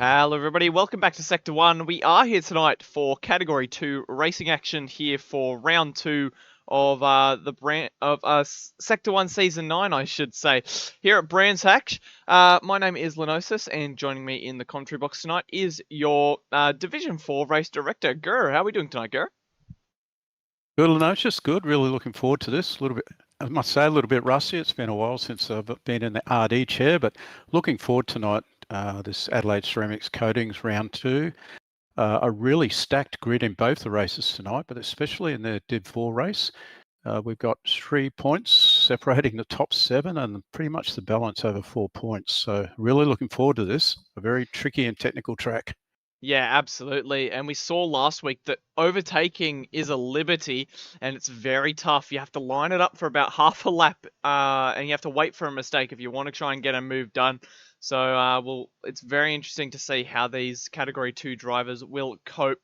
Hello everybody, welcome back to Sector 1. We are here tonight for Category 2 racing action here for Round 2 of Sector 1 Season 9, I should say, here at Brands Hatch. My name is Lenosis, and joining me in the commentary box tonight is your Division 4 race director, Gur. How are we doing tonight, Gur? Good, Lenosis. Good. Really looking forward to this. A little bit, I must say, a little bit rusty. It's been a while since I've been in the RD chair, but looking forward tonight. This Adelaide Ceramics Coatings Round 2. A really stacked grid in both the races tonight, but especially in the Div 4 race. We've got 3 points separating the top 7 and pretty much the balance over 4 points. So really looking forward to this. A very tricky and technical track. Yeah, absolutely. And we saw last week that overtaking is a liberty and it's very tough. You have to line it up for about half a lap and you have to wait for a mistake if you want to try and get a move done. So, it's very interesting to see how these Category 2 drivers will cope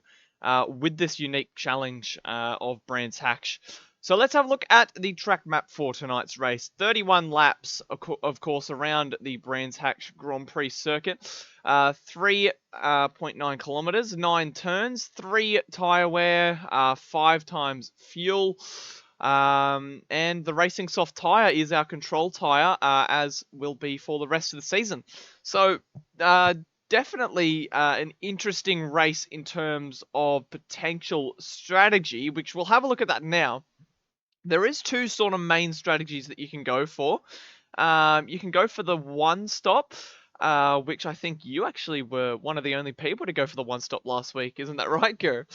with this unique challenge of Brands Hatch. So let's have a look at the track map for tonight's race. 31 laps, of course, around the Brands Hatch Grand Prix circuit. 3.9 kilometers, 9 turns, 3 tyre wear, 5 times fuel. And the Racing Soft tyre is our control tyre, as will be for the rest of the season. So, definitely an interesting race in terms of potential strategy, which we'll have a look at that now. There is 2 sort of main strategies that you can go for. You can go for the one stop, which I think you actually were one of the only people to go for the one stop last week. Isn't that right, Gur?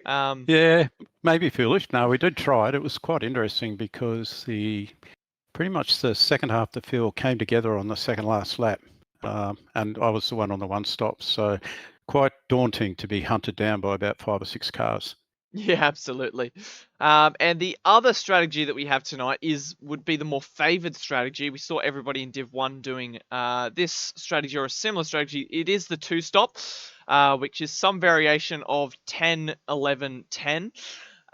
Yeah, maybe foolish. No, we did try it. It was quite interesting because pretty much the second half of the field came together on the second last lap, and I was the one on the one stop. So quite daunting to be hunted down by about 5 or 6 cars. Yeah, absolutely. And the other strategy that we have tonight would be the more favored strategy. We saw everybody in Div 1 doing this strategy or a similar strategy. It is the 2-stop, which is some variation of 10, 11, 10.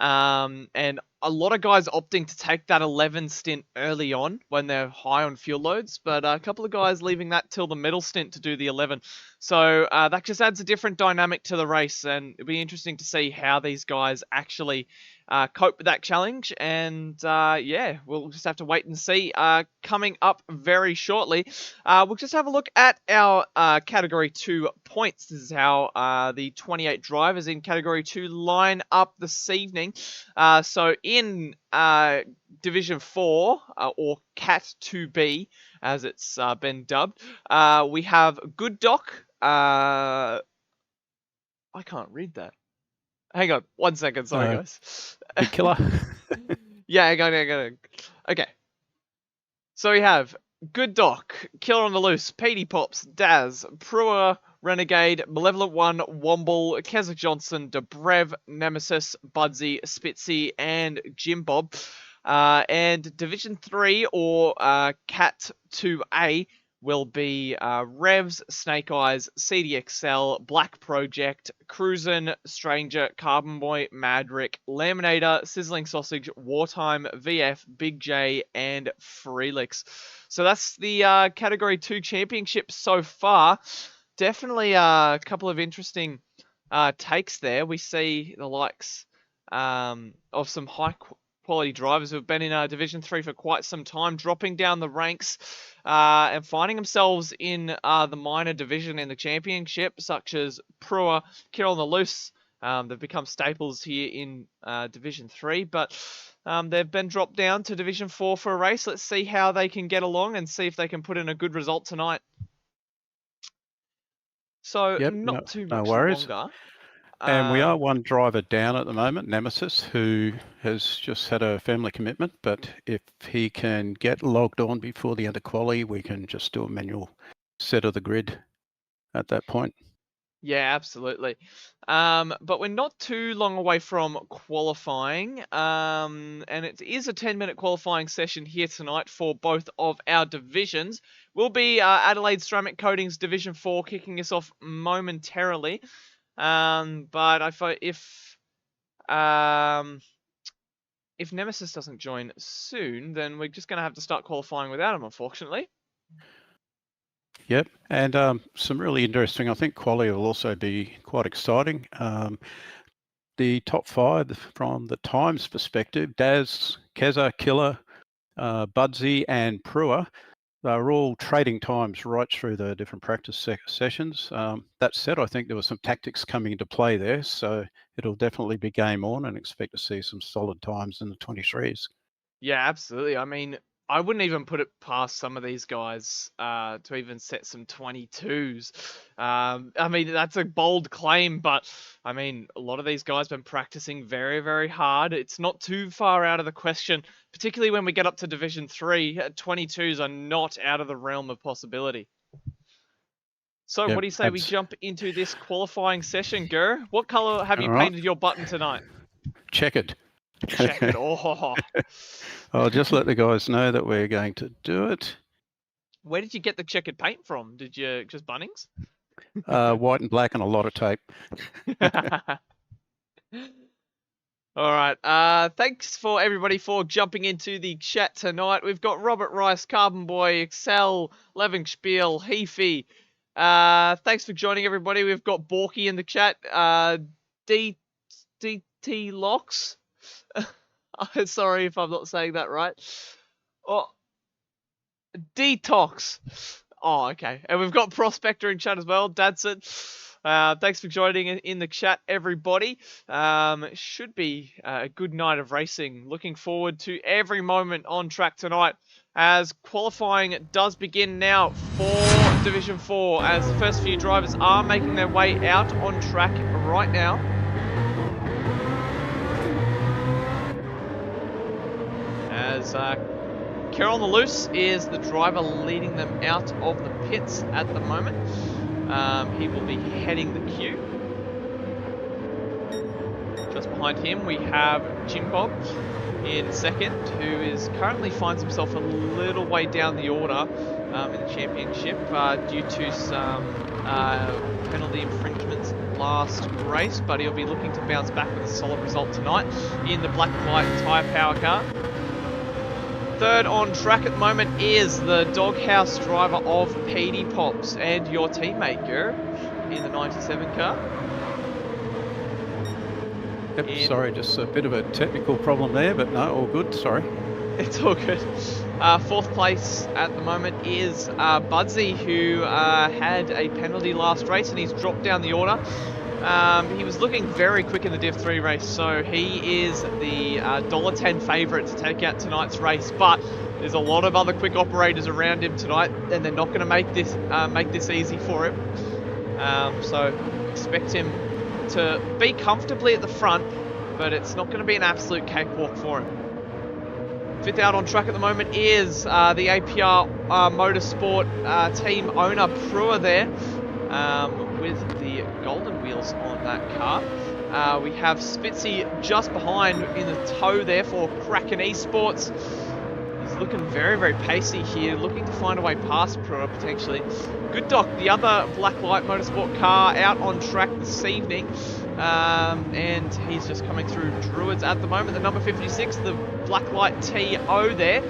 And a lot of guys opting to take that 11 stint early on when they're high on fuel loads, but a couple of guys leaving that till the middle stint to do the 11. So that just adds a different dynamic to the race, and it'll be interesting to see how these guys actually cope with that challenge. And yeah, we'll just have to wait and see. Coming up very shortly, we'll just have a look at our Category 2 points. This is how the 28 drivers in Category 2 line up this evening. So in Division 4, or Cat 2B, as it's been dubbed, we have Good Doc. I can't read that. Hang on, 1 second. Sorry, guys. Big killer. Yeah, hang on. Okay. So we have Good Doc, Killer on the Loose, Petey Pops, Daz, Prua, Renegade, Malevolent One, Womble, Keswick Johnson, Debrev, Nemesis, Budsy, Spitzy, and Jim Bob. And Division 3, or Cat 2A, will be Revs, Snake Eyes, CDXL, Black Project, Cruisin', Stranger, Carbon Boy, Madrick, Laminator, Sizzling Sausage, Wartime, VF, Big J, and Freelix. So that's the Category 2 championship so far. Definitely a couple of interesting takes there. We see the likes of some high quality drivers who have been in Division 3 for quite some time, dropping down the ranks and finding themselves in the minor division in the championship, such as Prua, Kira on the Loose. They've become staples here in Division 3, but they've been dropped down to Division 4 for a race. Let's see how they can get along and see if they can put in a good result tonight. So, Yep, not too much no worries. longer. And we are one driver down at the moment, Nemesis, who has just had a family commitment. But if he can get logged on before the end of quali, we can just do a manual set of the grid at that point. Yeah, absolutely. But we're not too long away from qualifying. And it is a 10-minute qualifying session here tonight for both of our divisions. We'll be Adelaide Ceramic Coatings Division 4 kicking us off momentarily. But if Nemesis doesn't join soon, then we're just going to have to start qualifying without him, unfortunately. Yep, and some really interesting. I think quality will also be quite exciting. The top five from the times perspective: Daz, Keza, Killer, Budsy, and Prua. They're all trading times right through the different practice sessions. That said, I think there were some tactics coming into play there, so it'll definitely be game on, and expect to see some solid times in the 23s. Yeah, absolutely. I mean, I wouldn't even put it past some of these guys to even set some 22s. I mean, that's a bold claim, but I mean, a lot of these guys been practicing very, very hard. It's not too far out of the question, particularly when we get up to Division 3. 22s are not out of the realm of possibility. So, what Yep, do you say we jump into this qualifying session, Gur? What color have you all right. painted your button tonight? Checkered. Checkered. Oh, I'll just let the guys know that we're going to do it. where did you get the checkered paint from? Did you just Bunnings? White and black and a lot of tape. All right. Thanks for everybody for jumping into the chat tonight. We've got Robert Rice, Carbon Boy, Excel, Levenspiel, Heafy. Thanks for joining everybody. We've got Borky in the chat. DT Locks. Sorry if I'm not saying that right. Oh, Detox. Oh, okay. And we've got Prospector in chat as well. Dadson. Thanks for joining in the chat, everybody. Should be a good night of racing. Looking forward to every moment on track tonight as qualifying does begin now for Division 4 as the first few drivers are making their way out on track right now. As Care on the Loose is the driver leading them out of the pits at the moment. He will be heading the queue. Just behind him we have Jim Bob in second, who currently finds himself a little way down the order in the championship due to some penalty infringements last race, but he'll be looking to bounce back with a solid result tonight in the Black Light Tyre Power car. Third on track at the moment is the doghouse driver of PD Pops and your teammate, Gur, in the 97 car. Yep, sorry, just a bit of a technical problem there, but no, all good, sorry. It's all good. Fourth place at the moment is Budsy, who had a penalty last race and he's dropped down the order. He was looking very quick in the Div 3 race, so he is the $1.10 favourite to take out tonight's race, but there's a lot of other quick operators around him tonight, and they're not going to make this easy for him. So expect him to be comfortably at the front, but it's not going to be an absolute cakewalk for him. Fifth out on track at the moment is the APR Motorsport team owner, Prua there. With the golden wheels on that car. We have Spitzy just behind in the tow there for Kraken Esports. He's looking very, very pacey here, looking to find a way past Prua potentially. Good Doc, the other Black Light Motorsport car, out on track this evening. And he's just coming through Druids at the moment. The number 56, the Black Light TO there.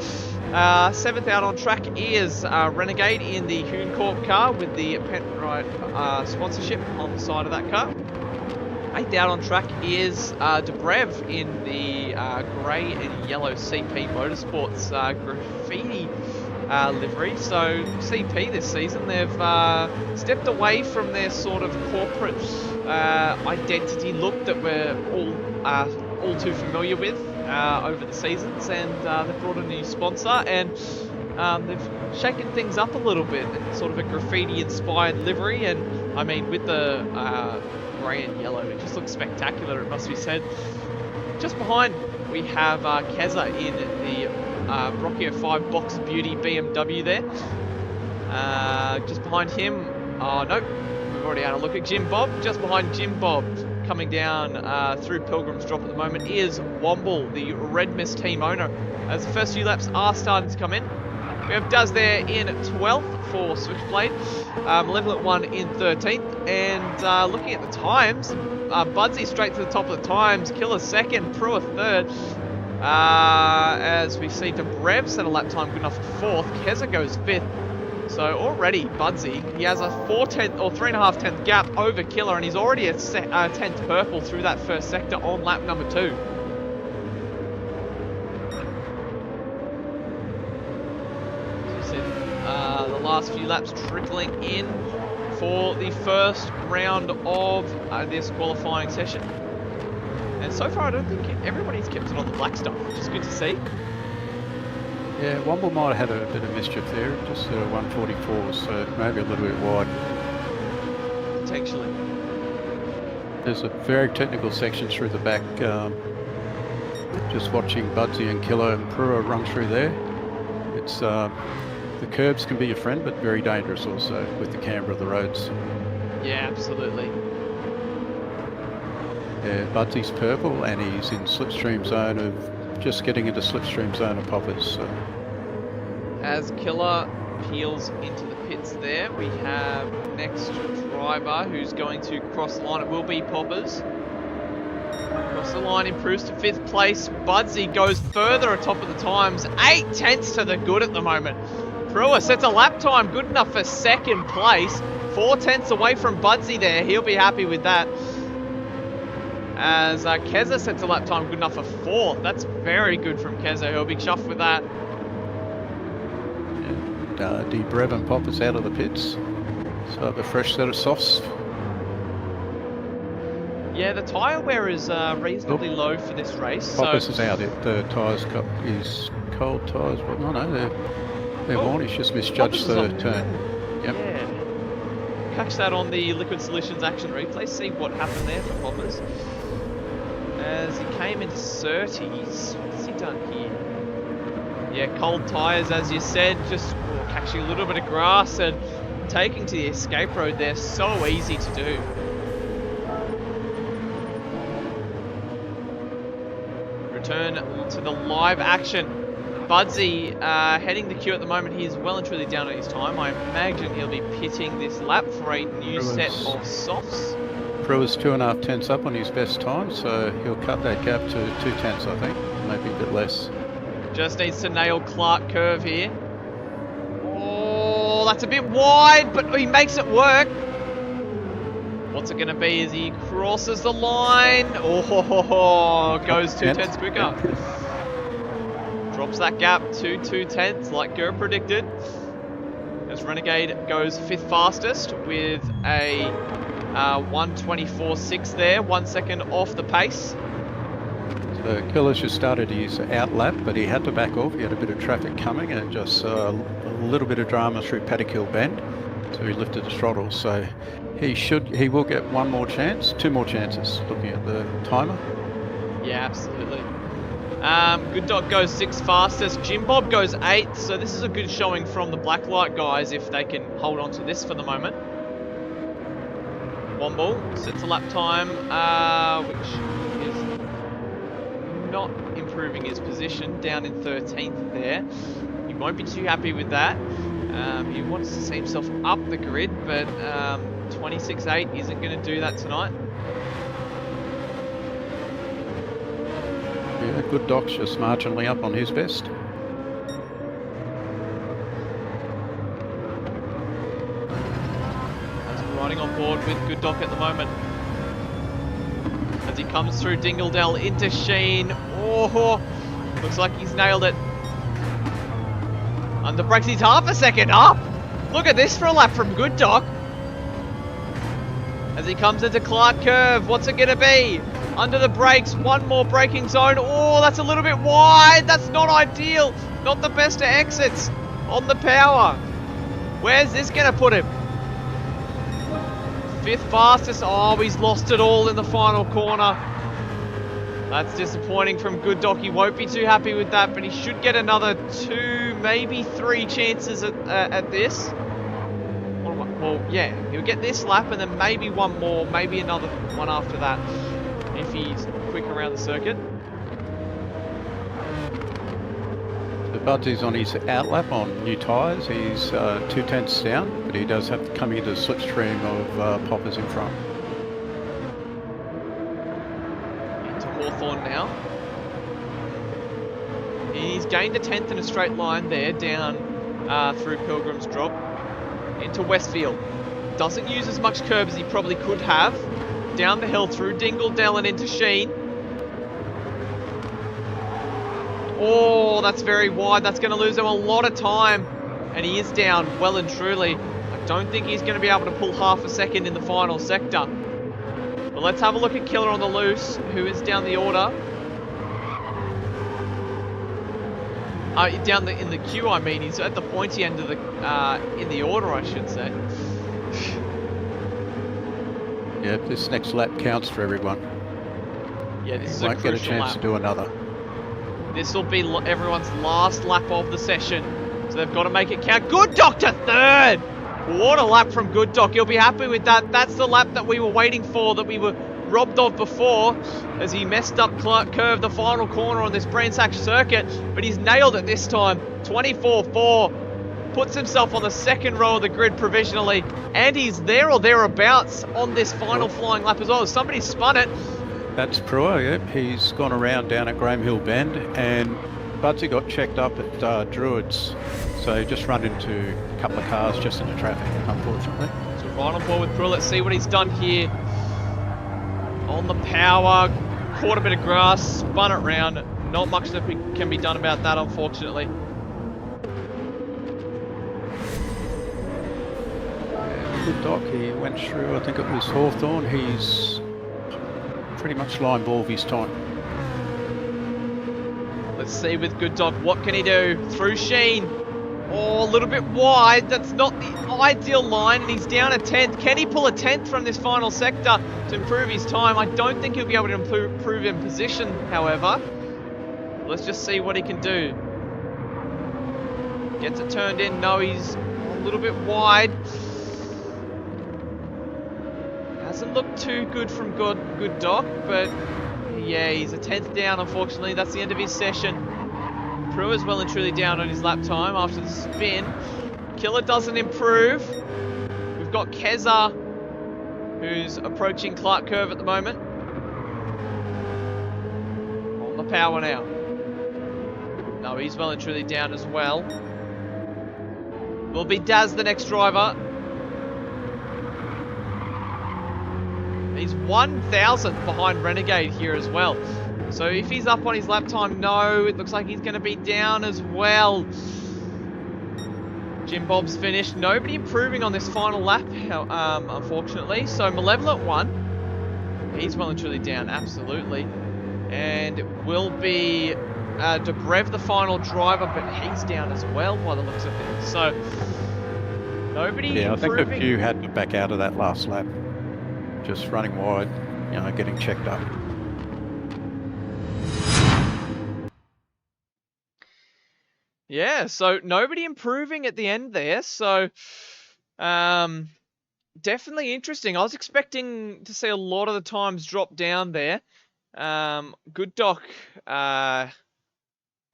Seventh out on track is Renegade in the Hoon Corp car with the Penrite sponsorship on the side of that car. Eighth out on track is Debrev in the grey and yellow CP Motorsports graffiti livery. So CP this season, they've stepped away from their sort of corporate identity look that we're all too familiar with over the seasons, and they've brought a new sponsor, and they've shaken things up a little bit, sort of a graffiti inspired livery. And I mean, with the grey and yellow, it just looks spectacular, it must be said. Just behind we have Keza in the Brocchio 5 Box Beauty BMW there. Just behind him, oh no, we've already had a look at Jim Bob. Just behind Jim Bob, coming down through Pilgrim's Drop at the moment, is Womble, the Red Mist team owner, as the first few laps are starting to come in. We have Daz there in 12th for Switchblade, Malevolent 1 in 13th, and looking at the times, Budsy straight to the top of the times, Killer second, Prua third, as we see Debrev set a lap time good enough for fourth, Keza goes fifth, So already Budsy, he has a 4/10 or 3.5 tenth gap over Killer, and he's already a 10th purple through that first sector on lap number 2. As you said, the last few laps trickling in for the first round of this qualifying session. And so far, I don't think everybody's kept it on the black stuff, which is good to see. Yeah, Womble might have had a bit of mischief there, just 144, so maybe a little bit wide. Potentially. There's a very technical section through the back. Just watching Budsy and Killer and Prua run through there. It's the curbs can be your friend, but very dangerous also with the camber of the roads. Yeah, absolutely. Yeah, Budsy's purple and he's in slipstream zone of just getting into slipstream zone of poppers. So. As Killer peels into the pits there, we have next driver who's going to cross the line. It will be Poppers. Cross the line, improves to 5th place. Budsy goes further atop of the times. 8/10 to the good at the moment. Prua sets a lap time good enough for 2nd place. 4/10 away from Budsy there. He'll be happy with that. As Keza sets a lap time good enough for 4th. That's very good from Keza. He'll be chuffed with that. And Debrev and Poppers out of the pits. So have a fresh set of softs. Yeah, the tyre wear is reasonably low for this race. Poppers is out. The tyres got his cold tyres. But no, they're warm. He's just misjudged the turn. Yep. Yeah. Catch that on the Liquid Solutions action replay. See what happened there for Poppers. As he came into 30s. What's he done here? Yeah, cold tyres, as you said, just catching a little bit of grass and taking to the escape road there. So easy to do. Return to the live action. Budsy heading the queue at the moment. He is well and truly down on his time. I imagine he'll be pitting this lap for a new set of softs. Prua's 2.5 tenths up on his best time, so he'll cut that gap to 2 tenths, I think, maybe a bit less. Just needs to nail Clark curve here. Oh, that's a bit wide, but he makes it work. What's it going to be as he crosses the line? Oh, goes 2 tenths quicker. Drops that gap to 2 tenths, like Ger predicted. As Renegade goes 5th fastest with a 1:24.6 there, 1 second off the pace. So Killer's just started his out lap, but he had to back off. He had a bit of traffic coming and just a little bit of drama through Paddock Hill Bend. So he lifted the throttle. So he will get 1 more chance, 2 more chances looking at the timer. Yeah, absolutely. Good Dog goes 6th fastest. Jim Bob goes 8th. So this is a good showing from the Blacklight guys if they can hold on to this for the moment. Womble sets a lap time, which is not improving his position, down in 13th there. He won't be too happy with that. He wants to see himself up the grid, but 26.8 isn't going to do that tonight. Yeah, Good Doc's just marginally up on his best. Riding on board with Good Doc at the moment. As he comes through Dingledell into Sheen. Oh, looks like he's nailed it. Under brakes, he's half a second up. Look at this for a lap from Good Doc. As he comes into Clark Curve, what's it going to be? Under the brakes, 1 more braking zone. Oh, that's a little bit wide. That's not ideal. Not the best of exits on the power. Where's this going to put him? 5th fastest. Oh, he's lost it all in the final corner. That's disappointing from Good Doc. He won't be too happy with that, but he should get another 2, maybe 3 chances at this. Well, yeah, he'll get this lap and then maybe 1 more, maybe another one after that, if he's quick around the circuit. The Budsy's on his out lap on new tyres. He's 2 tenths down, but he does have to come into the slipstream of Poppers in front. Into Hawthorn now. He's gained a 10th in a straight line there, down through Pilgrim's Drop. into Westfield. Doesn't use as much curb as he probably could have. Down the hill through Dingle and into Sheen. Oh, that's very wide. That's going to lose him a lot of time. And he is down well and truly. I don't think he's going to be able to pull half a second in the final sector. But let's have a look at Killer on the loose, who is down the order. Down in the queue, I mean. He's at the pointy end of the, in the order, I should say. Yeah, this next lap counts for everyone. Yeah, this is won't a get a crucial chance lap. to do another. This will be everyone's last lap of the session. So they've got to make it count. Good Doc to third! What a lap from Good Doc. He'll be happy with that. That's the lap that we were waiting for, that we were robbed of before, as he messed up curve the final corner on this Bransack circuit. But he's nailed it this time. 24-4. Puts himself on the second row of the grid provisionally. And he's there or thereabouts on this final flying lap as well. Somebody spun it. That's Brewer, yep. He's gone around down at Graham Hill Bend, and Budsy got checked up at Druids, so he just run into a couple of cars just into traffic, unfortunately. So right on board with Brewer. Let's see what he's done here. On the power, caught a bit of grass, spun it round. Not much that can be done about that, unfortunately. Good Doc, he went through, I think it was Hawthorne. He's pretty much line ball of his time. Let's see with Good Doc, what can he do? Through Sheen. Oh, a little bit wide. That's not the ideal line, and he's down a 10th. Can he pull a 10th from this final sector to improve his time? I don't think he'll be able to improve in position, however. Let's just see what he can do. Gets it turned in. No, he's a little bit wide. Hasn't looked too good from Good Doc, but yeah, he's a 10th down, unfortunately. That's the end of his session. Prue is well and truly down on his lap time after the spin. Killer doesn't improve. We've got Keza, who's approaching Clark Curve at the moment. On the power now. No, he's well and truly down as well. Will be Daz the next driver. He's 1,000th behind Renegade here as well. So if he's up on his lap time, no, it looks like he's going to be down as well. Jim Bob's finished. Nobody improving on this final lap, unfortunately. So Malevolent won. He's well and truly down, absolutely. And it will be Dobrev the final driver, but he's down as well by the looks of it. So nobody improving. I think a few had to back out of that last lap. Just running wide, you know, getting checked up. Yeah, so nobody improving at the end there. So definitely interesting. I was expecting to see a lot of the times drop down there. Good Doc on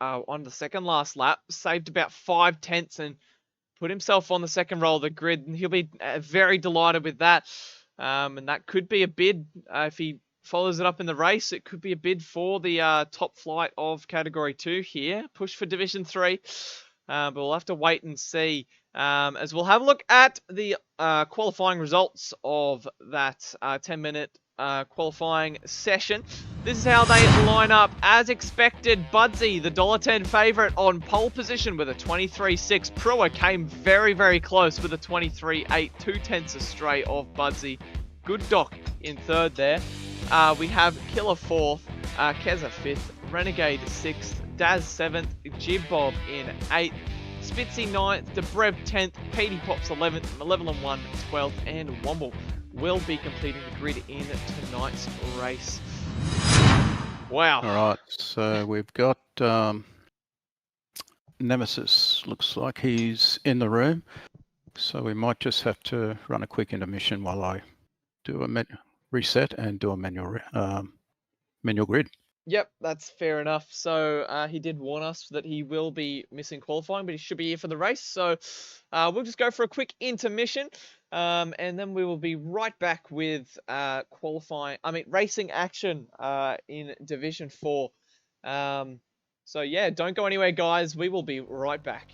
the second last lap saved about 5/10 and put himself on the second row of the grid, and he'll be very delighted with that. And that could be a bid, if he follows it up in the race, it could be a bid for the top flight of Category 2 here. Push for Division 3, but we'll have to wait and see. As we'll have a look at the qualifying results of that 10-minute qualifying session. This is how they line up. As expected, Budsy, the $1.10 favourite, on pole position with a 23.6. Prua came very, very close with a 23.8, 2/10 astray of Budsy. Good Doc in third there. We have Killer fourth, Keza fifth, Renegade sixth, Daz seventh, Jib Bob in eighth, Spitzy 9th, Dobrev 10th, Petey Pops 11th, Malevolent 1 12th, and Womble will be completing the grid in tonight's race. Wow. All right, so we've got Nemesis. Looks like he's in the room. So we might just have to run a quick intermission while I do a reset and do a manual grid. Yep, that's fair enough. So he did warn us that he will be missing qualifying, but he should be here for the race. So we'll just go for a quick intermission, and then we will be right back with racing action in Division 4. So yeah, don't go anywhere, guys. We will be right back.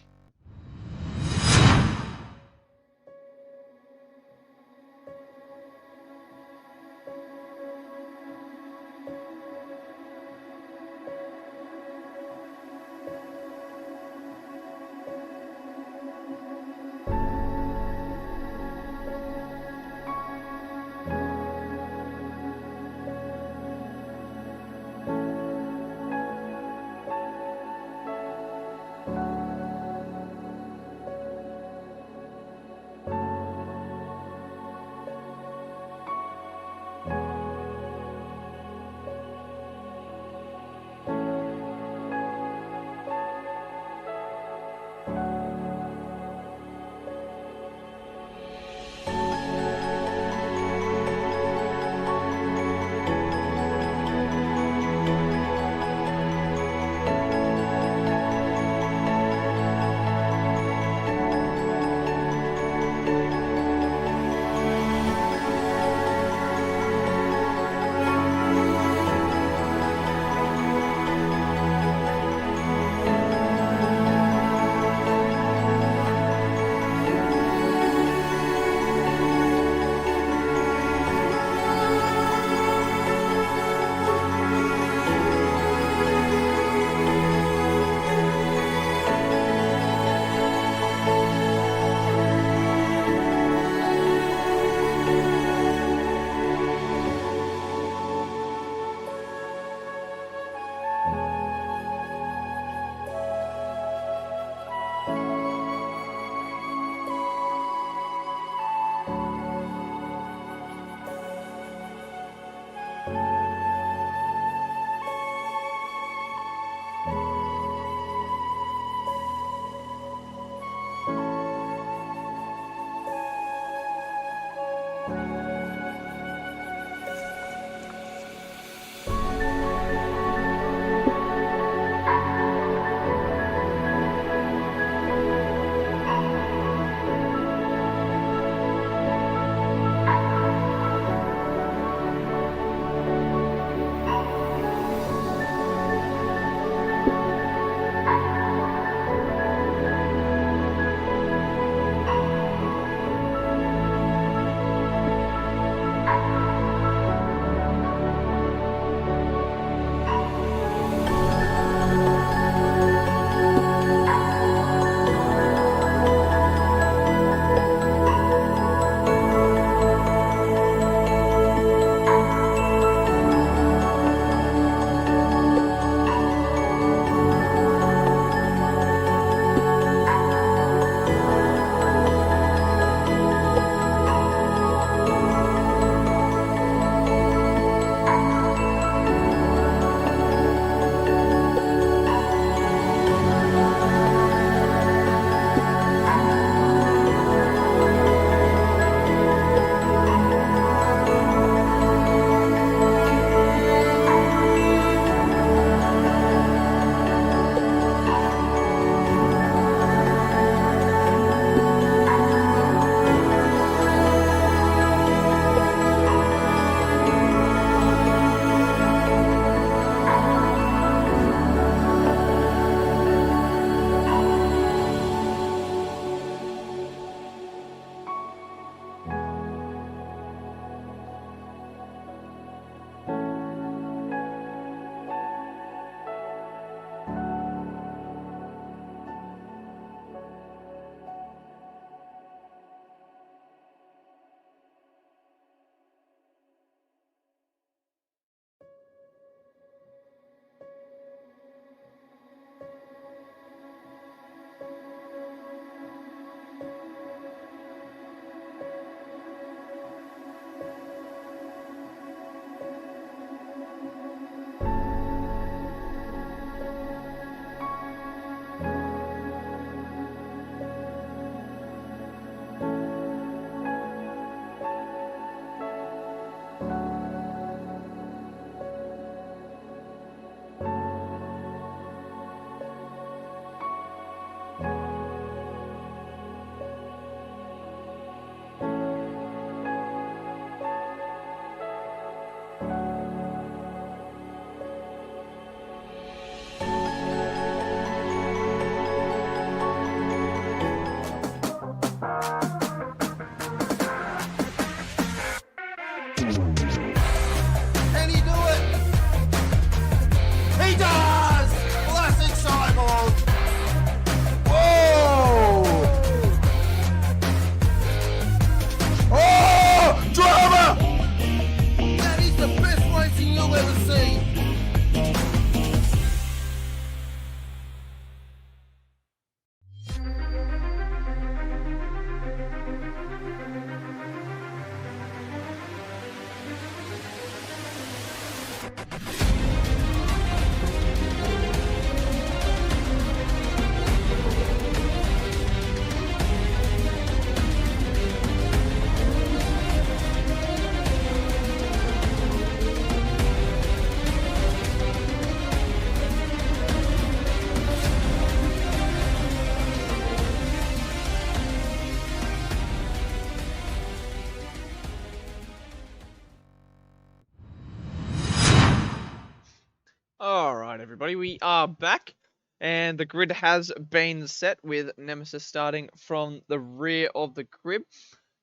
Alright, everybody, we are back, and the grid has been set with Nemesis starting from the rear of the grid.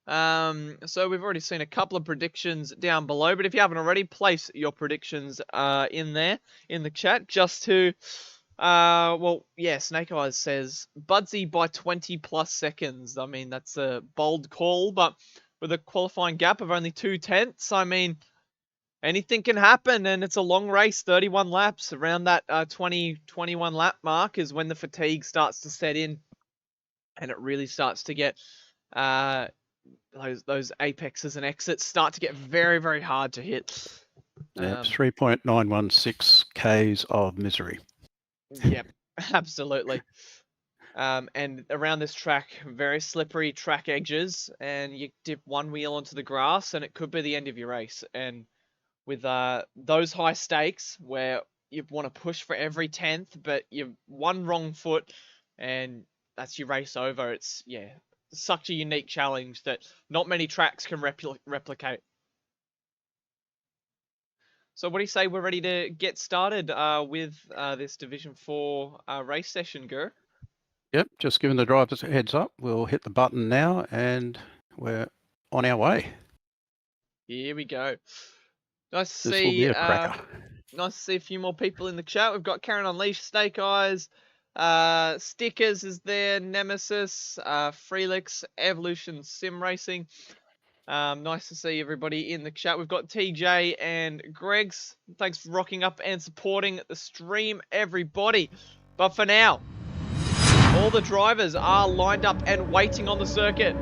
So we've already seen a couple of predictions down below, but if you haven't already, place your predictions in there, in the chat, just to, well, yeah, Snake Eyes says Budsy by 20 plus seconds. I mean, that's a bold call, but with a qualifying gap of only 2/10, I mean, anything can happen, and it's a long race, 31 laps. Around that 21 lap mark is when the fatigue starts to set in, and it really starts to get those apexes and exits start to get very, very hard to hit. Yep, 3.916 Ks of misery. Yep, absolutely. And around this track, very slippery track edges, and you dip one wheel onto the grass, and it could be the end of your race. And with those high stakes where you want to push for every 10th, but you've one wrong foot and that's your race over. It's, yeah, such a unique challenge that not many tracks can replicate. So what do you say we're ready to get started with this Division 4 race session, Gur? Yep, just giving the drivers a heads up. We'll hit the button now and we're on our way. Here we go. Nice to This see. will be a cracker. Nice to see a few more people in the chat. We've got Karen Unleashed, Snake Eyes, Stickers is there, Nemesis, Freelix, Evolution Sim Racing. Nice to see everybody in the chat. We've got TJ and Greg's. Thanks for rocking up and supporting the stream, everybody. But for now, all the drivers are lined up and waiting on the circuit.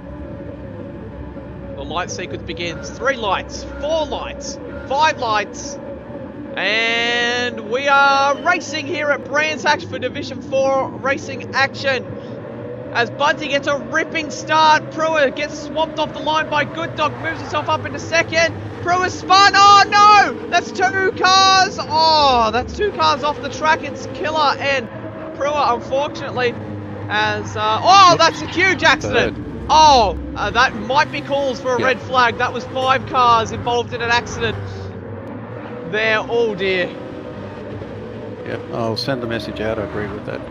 The light sequence begins. 3 lights, 4 lights, 5 lights. And we are racing here at Brands Hatch for Division 4 racing action. As Budsy gets a ripping start, Prua gets swamped off the line by Good Dog, moves himself up into second. Prua spun, oh no! That's 2 cars! Oh, that's 2 cars off the track, it's Killer and Prua, unfortunately, as, oh, that's a huge accident! Oh, that might be calls for a red flag. That was 5 cars involved in an accident there. Oh dear. Yep, I'll send the message out. I agree with that.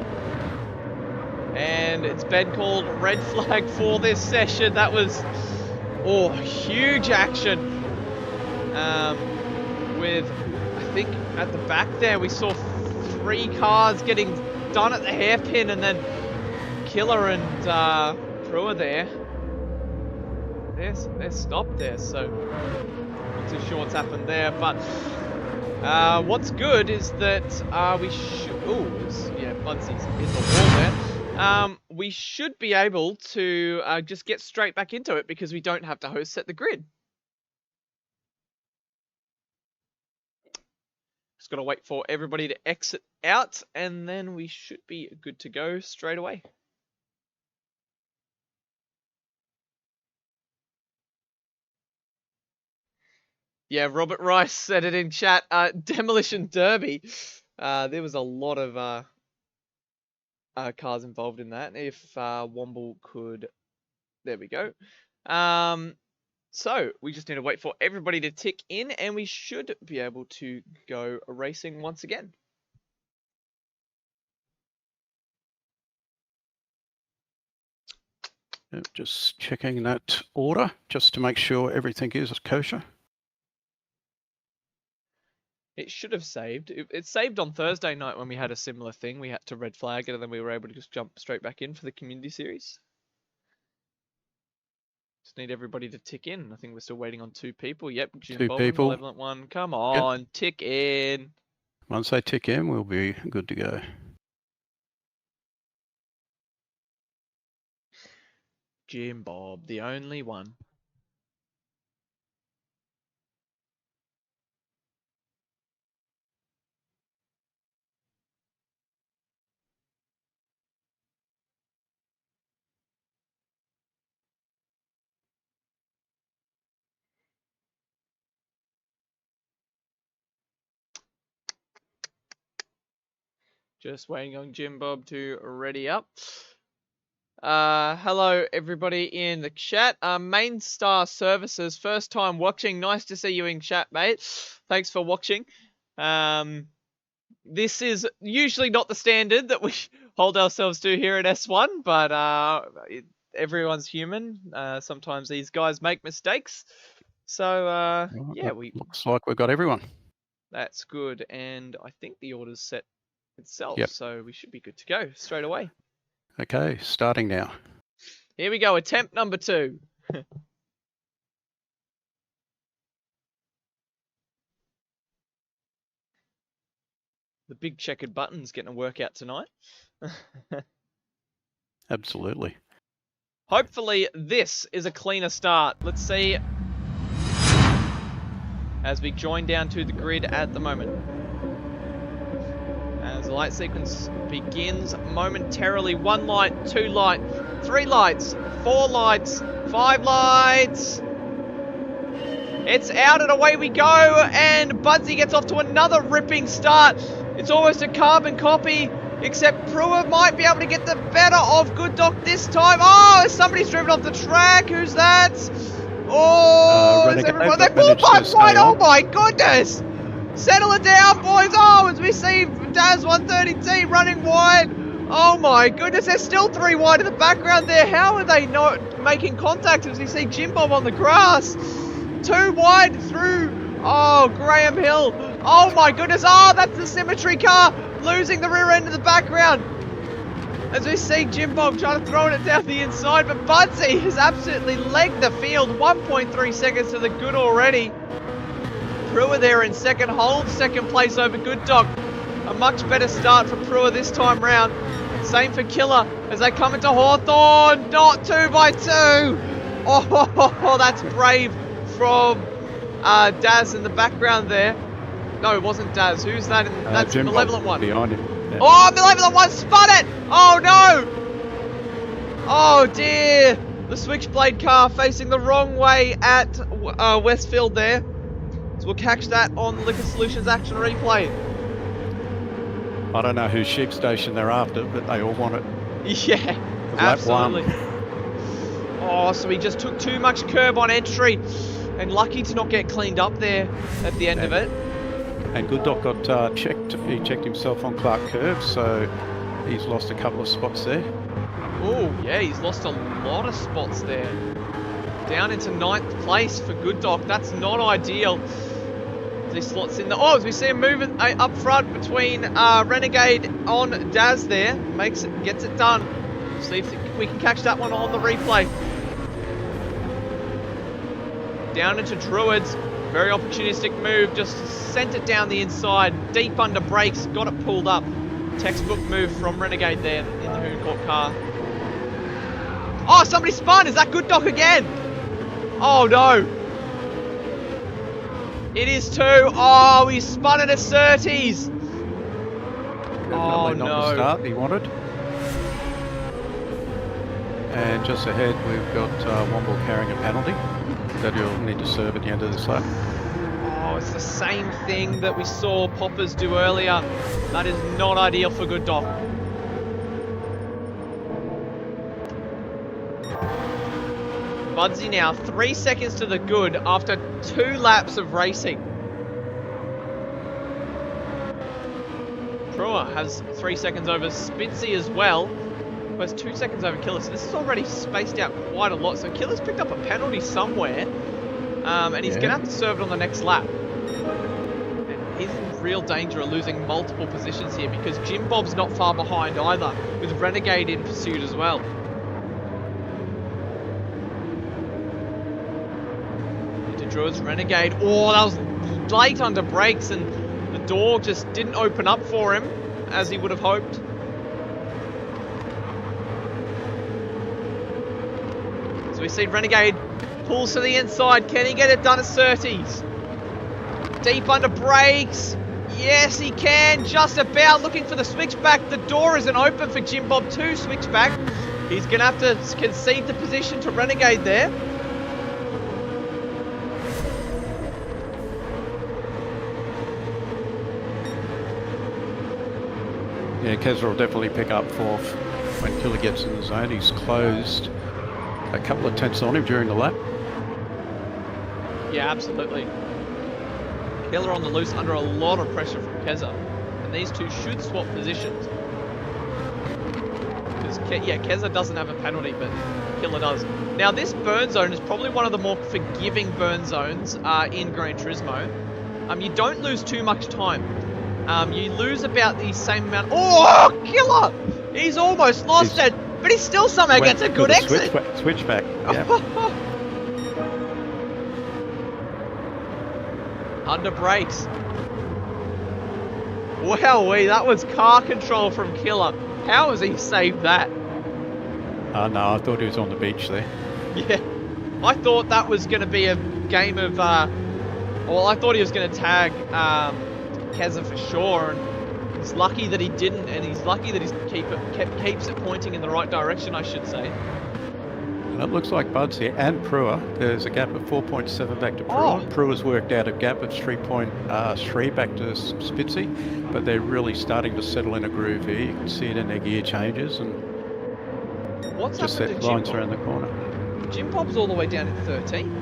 And it's been called red flag for this session. That was, oh, huge action. With, I think at the back there we saw 3 cars getting done at the hairpin, and then Killer and Prua there. They're stopped there, so not too sure what's happened there, but what's good is that we should, yeah, Budsy's in the wall there. We should be able to just get straight back into it because we don't have to host set the grid. Just gotta wait for everybody to exit out, and then we should be good to go straight away. Yeah, Robert Rice said it in chat. Demolition Derby. There was a lot of cars involved in that. If Womble could, there we go. So we just need to wait for everybody to tick in, and we should be able to go racing once again. Yep, just checking that order just to make sure everything is kosher. It should have saved. It saved on Thursday night when we had a similar thing. We had to red flag it, and then we were able to just jump straight back in for the community series. Just need everybody to tick in. I think we're still waiting on 2 people. Yep, Jim 2 Bob, people. Malevolent One. Come on, yep. Tick in. Once they tick in, we'll be good to go. Jim Bob, the only one. Just waiting on Jim Bob to ready up. Hello everybody in the chat. Main Star Services, first time watching. Nice to see you in chat, mate. Thanks for watching. This is usually not the standard that we hold ourselves to here at S1, but everyone's human. Sometimes these guys make mistakes. So, Well, yeah, looks like we've got everyone. that's good. And I think the order's set itself, Yep. so we should be good to go straight away. Okay, starting now. Here we go, attempt number 2. The big checkered button's getting a workout tonight. Absolutely. Hopefully this is a cleaner start. Let's see as we join down to the grid at the moment. As the light sequence begins momentarily. 1 light, 2 light, 3 lights, 4 lights, 5 lights. It's out and away we go, and Budsy gets off to another ripping start. It's almost a carbon copy, except Brewer might be able to get the better of Good Doc this time. Oh, somebody's driven off the track. Who's that? Oh, is everyone? They pulled pipes wide. Oh my goodness! Settle it down, boys. Oh, as we see Daz 130T running wide. Oh my goodness, there's still 3 wide in the background there. How are they not making contact as we see Jim Bob on the grass? 2 wide through. Oh, Graham Hill. Oh my goodness. Oh, that's the symmetry car losing the rear end of the background. As we see Jim Bob trying to throw it down the inside, but Budsy has absolutely legged the field. 1.3 seconds to the good already. Brewer there in second, holds second place over Good Doc. A much better start for Brewer this time round. Same for Killer as they come into Hawthorne. Not 2 by 2. Oh, that's brave from Daz in the background there. No, it wasn't Daz. Who's that? That's Malevolent One. Behind him. Yeah. Oh, Malevolent One spun it! Oh no! Oh dear! The Switchblade car facing the wrong way at Westfield there. So we'll catch that on Liquor Solutions Action Replay. I don't know whose sheep station they're after, but they all want it. Yeah, absolutely. Oh, so he just took too much curb on entry, and lucky to not get cleaned up there at the end of it. And Good Doc got checked. He checked himself on Clark Curve, so he's lost a couple of spots there. Oh, yeah, he's lost a lot of spots there. Down into 9th place for Good Doc. That's not ideal. As he slots in the... Oh, as we see him moving up front between Renegade on Daz there. Gets it done. See if we can catch that one on the replay. Down into Druids. Very opportunistic move. Just sent it down the inside. Deep under brakes. Got it pulled up. Textbook move from Renegade there in the Hooncourt car. Oh, somebody spun. Is that Good Doc again? Oh, no. It is 2. Oh, he spun at a 30s. Oh, Not no. the start he wanted. And just ahead, we've got Womble carrying a penalty that he'll need to serve at the end of this lap. Oh, it's the same thing that we saw Poppers do earlier. That is not ideal for Good Doc. Budsy now 3 seconds to the good after 2 laps of racing. Brewer has 3 seconds over Spitzy as well. Who has 2 seconds over Killer. So this is already spaced out quite a lot. So Killer's picked up a penalty somewhere. And he's going to have to serve it on the next lap. And he's in real danger of losing multiple positions here because Jim Bob's not far behind either, with Renegade in pursuit as well. Into Druids, Renegade. Oh, that was late under brakes and the door just didn't open up for him as he would have hoped. So we see Renegade pulls to the inside. Can he get it done at Surtees? Deep under brakes. Yes, he can. Just about looking for the switchback. The door isn't open for Jim Bob to switchback. He's going to have to concede the position to Renegade there. Yeah, Kezra will definitely pick up 4th when Killer gets in the zone. He's closed a couple of tenths on him during the lap. Yeah, absolutely. Killer on the loose under a lot of pressure from Keza. and these two should swap positions. Because, yeah, Keza doesn't have a penalty, but Killer does. Now, this burn zone is probably one of the more forgiving burn zones in Gran Turismo. You don't lose too much time. You lose about the same amount. Oh, Killer! He's almost lost it, but he still somehow gets a good exit. Switchback. Yeah. Under brakes. Wowee, that was car control from Killer. How has he saved that? No, I thought he was on the beach there. Yeah, I thought that was going to be a game of, well, I thought he was going to tag Keza for sure, and he's lucky that he didn't, and he's lucky that he keeps it pointing in the right direction, I should say. And it looks like Bud's here, and Prua. There's a gap of 4.7 back to Prua. Prua's worked out a gap of 3.3 back to Spitzy, but they're really starting to settle in a groove here. You can see it in their gear changes, and what's just happened set to lines Jim around the corner. Jim Bob's all the way down in 13th.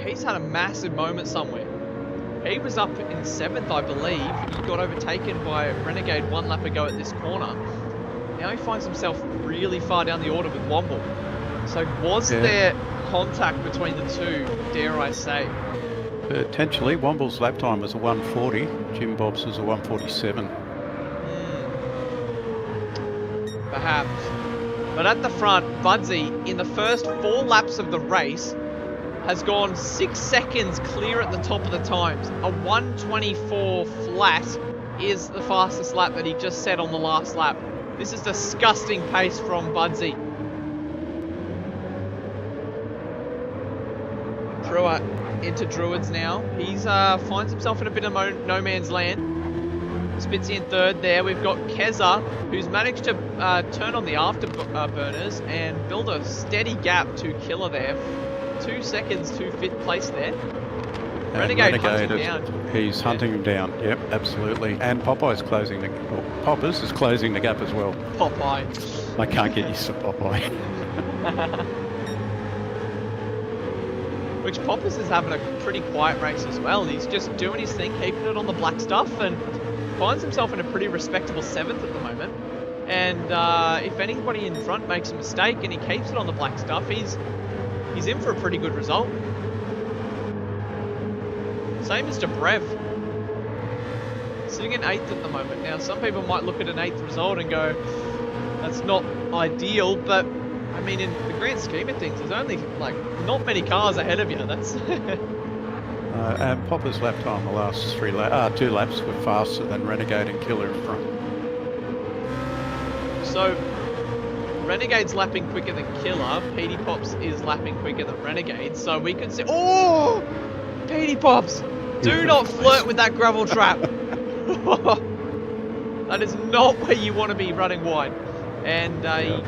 He's had a massive moment somewhere. He was up in 7th, I believe. He got overtaken by Renegade one lap ago at this corner. Now he finds himself really far down the order with Womble. So was there contact between the two, dare I say? Potentially. Womble's lap time was a 140. Jim Bob's was a 147. Perhaps. But at the front, Budsy, in the first 4 laps of the race, has gone 6 seconds clear at the top of the times. A 124 flat is the fastest lap that he just set on the last lap. This is disgusting pace from Budsy. Prua into Druids now. He's finds himself in a bit of no man's land. Spitzy in 3rd there. We've got Keza, who's managed to turn on the afterburners and build a steady gap to Killer there. 2 seconds to 5th place there. Renegade hunting him down. He's hunting him down. Yep, absolutely. And Poppers is closing the gap as well. Popeye. I can't get used to Popeye. Which Poppers is having a pretty quiet race as well. He's just doing his thing, keeping it on the black stuff, and finds himself in a pretty respectable 7th at the moment. And if anybody in front makes a mistake and he keeps it on the black stuff, he's in for a pretty good result. Same as Dobrev. Sitting in 8th at the moment. Now, some people might look at an 8th result and go, that's not ideal, but I mean, in the grand scheme of things, there's only like not many cars ahead of you. That's and Popper's lap time the last 2 laps were faster than Renegade and Killer in front. So Renegade's lapping quicker than Killer. Petey Pops is lapping quicker than Renegade. So we could see. Oh, Petey Pops! Do not flirt with that gravel trap. That is not where you want to be running wide. And he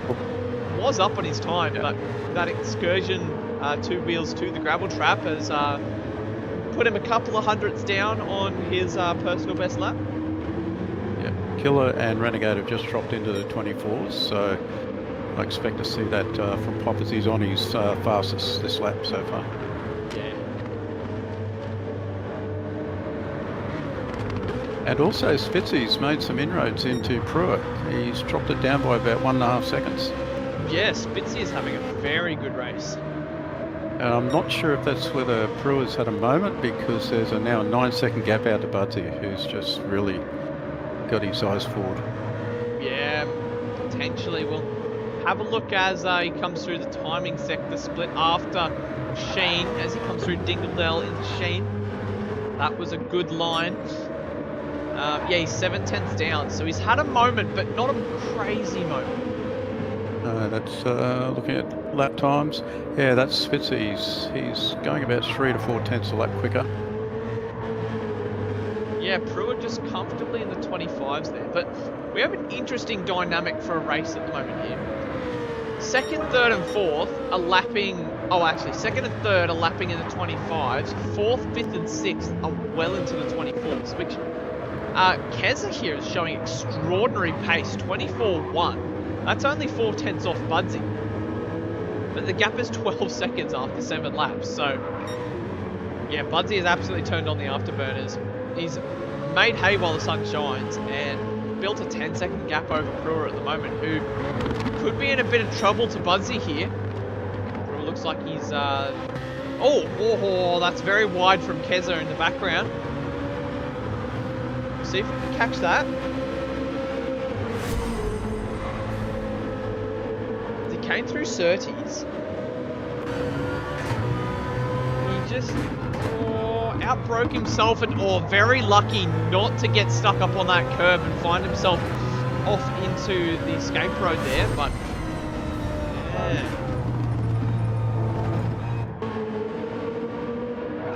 was up on his time, but that excursion 2 wheels to the gravel trap has put him a couple of hundredths down on his personal best lap. Yeah, Killer and Renegade have just dropped into the 24s, so I expect to see that from Poppers. He's on his fastest this lap so far. Yeah. And also Spitzy's made some inroads into Pruitt. He's dropped it down by about 1.5 seconds. Yeah, Spitzy is having a very good race. And I'm not sure if that's whether Pruitt's had a moment, because there's now a 9-second gap out to Budsy, who's just really got his eyes forward. Yeah, potentially. We'll have a look as he comes through the timing sector split after Sheen, as he comes through Dingledale into Sheen. That was a good line. Yeah, he's 7/10 down, so he's had a moment, but not a crazy moment. That's looking at lap times. Yeah, that's Spitzy. He's going about 3 to 4 tenths a lap quicker. Yeah, Pruitt just comfortably in the 25s there, but we have an interesting dynamic for a race at the moment here. 2nd, 3rd and 4th are lapping, second and third are lapping in the 25s, 4th, 5th and 6th are well into the 24s, which Keza here is showing extraordinary pace, 24.1. That's only 4 tenths off Budsy. But the gap is 12 seconds after 7 laps, so yeah, Budsy has absolutely turned on the afterburners. He's made hay while the sun shines and built a 10-second gap over Brewer at the moment, who could be in a bit of trouble to Budsy here. Brewer looks like he's, oh, that's very wide from Keza in the background. See if we can catch that. He came through Surtees. He just outbroke himself and very lucky not to get stuck up on that curb and find himself off into the escape road there, but yeah.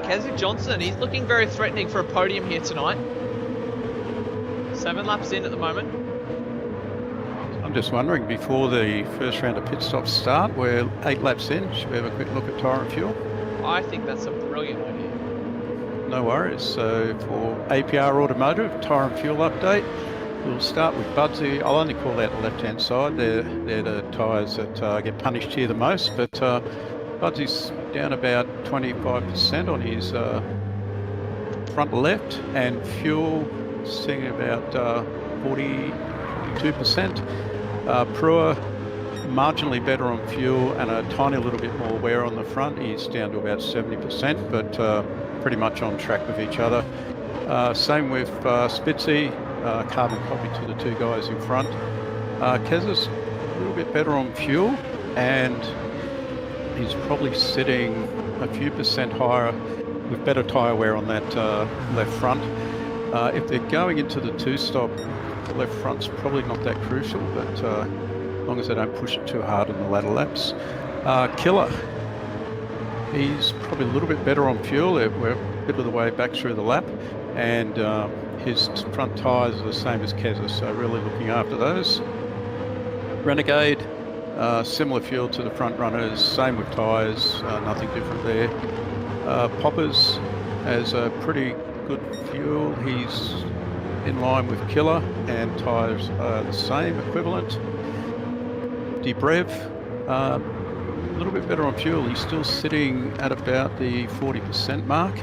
Keswick Johnson, he's looking very threatening for a podium here tonight. 7 laps in at the moment. I'm just wondering, before the first round of pit stops start, we're 8 laps in. Should we have a quick look at tyre and fuel? I think that's a brilliant idea. No worries. So for APR Automotive, tyre and fuel update, we'll start with Budsy. I'll only call out the left-hand side. They're the tyres that get punished here the most, but Budsy's down about 25% on his front left, and fuel sitting about 42%. Brewer marginally better on fuel and a tiny little bit more wear on the front. He's down to about 70%, but pretty much on track with each other. Same with Spitzy, carbon copy to the 2 guys in front. Keza's a little bit better on fuel, and he's probably sitting a few percent higher with better tyre wear on that left front. If they're going into the 2-stop, the left front's probably not that crucial, but as long as they don't push it too hard in the latter laps. Killer, he's probably a little bit better on fuel. We're a bit of the way back through the lap, and his front tyres are the same as Keza, so really looking after those. Renegade, similar fuel to the front runners, same with tyres, nothing different there. Poppers has a pretty good fuel. He's in line with Killer, and tyres are the same, equivalent. Debrev, a little bit better on fuel. He's still sitting at about the 40% mark,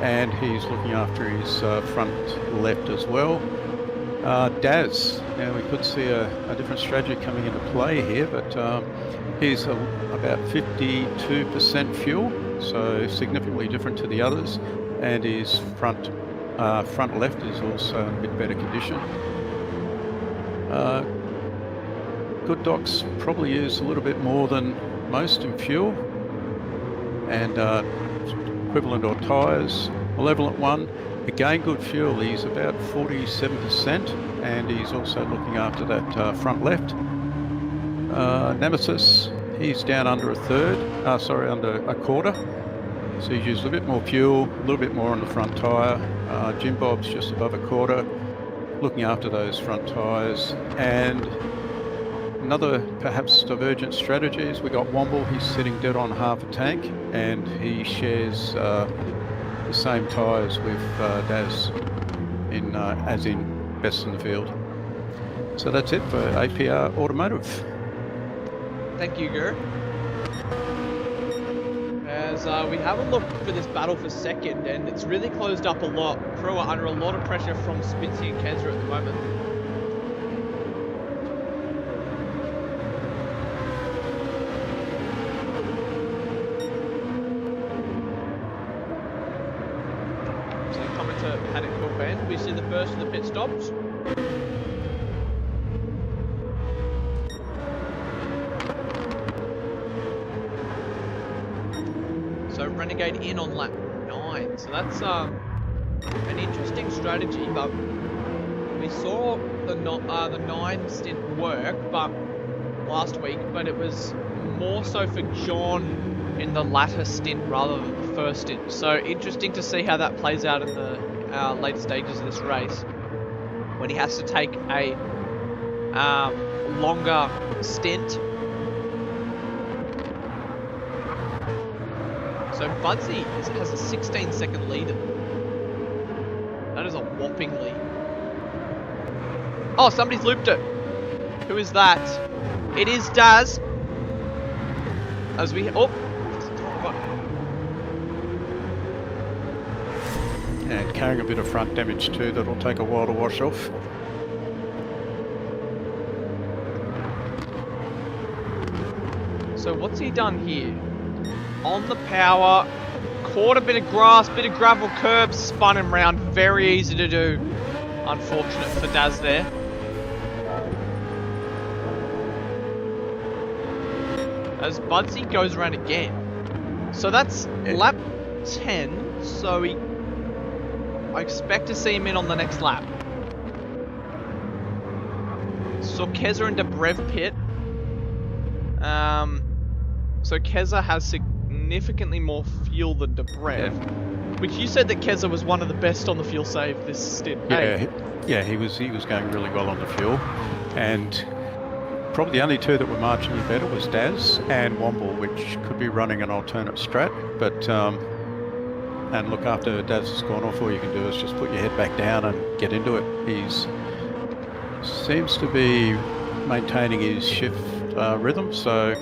and he's looking after his front left as well. Daz, now we could see a different strategy coming into play here, but he's about 52% fuel, so significantly different to the others, and his front left is also in a bit better condition. Good Doc's probably used a little bit more than most in fuel, and equivalent on tyres. Malevolent One, again good fuel. He's about 47%, and he's also looking after that front left. Nemesis, he's down under under a quarter. So he's used a bit more fuel, a little bit more on the front tyre. Jim Bob's just above a quarter, looking after those front tyres. And another perhaps divergent strategies, we got Womble, he's sitting dead on half a tank, and he shares the same tyres with Daz, as in best in the field. So that's it for APR Automotive. Thank you, Gur. As we have a look for this battle for second, and it's really closed up a lot. Crew are under a lot of pressure from Spitzy and Keza at the moment. So coming to Paddock Hill Bend, we see the first of the pit stops. So Renegade in on lap 9. So that's an interesting strategy, but we saw the 9 stint work last week, but it was more so for John in the latter stint rather than the first stint. So interesting to see how that plays out in the later stages of this race, when he has to take a longer stint. So Budsy has a 16-second lead. That is a whopping lead. Oh, somebody's looped it. Who is that? It is Daz. And carrying a bit of front damage too, that'll take a while to wash off. So what's he done here? On the power, caught a bit of grass, bit of gravel curb, spun him round. Very easy to do. Unfortunate for Daz there. As Budsy goes around again. So that's lap 10, so I expect to see him in on the next lap. So Keza into Brev Pit. So Keza has significantly more fuel than Dobrev, which you said that Keza was one of the best on the fuel save this stint. Yeah, he was going really well on the fuel, and probably the only two that were marginally better was Daz and Womble, which could be running an alternate strat. But and look, after Daz has gone off, all you can do is just put your head back down and get into it. He's seems to be maintaining his shift rhythm, so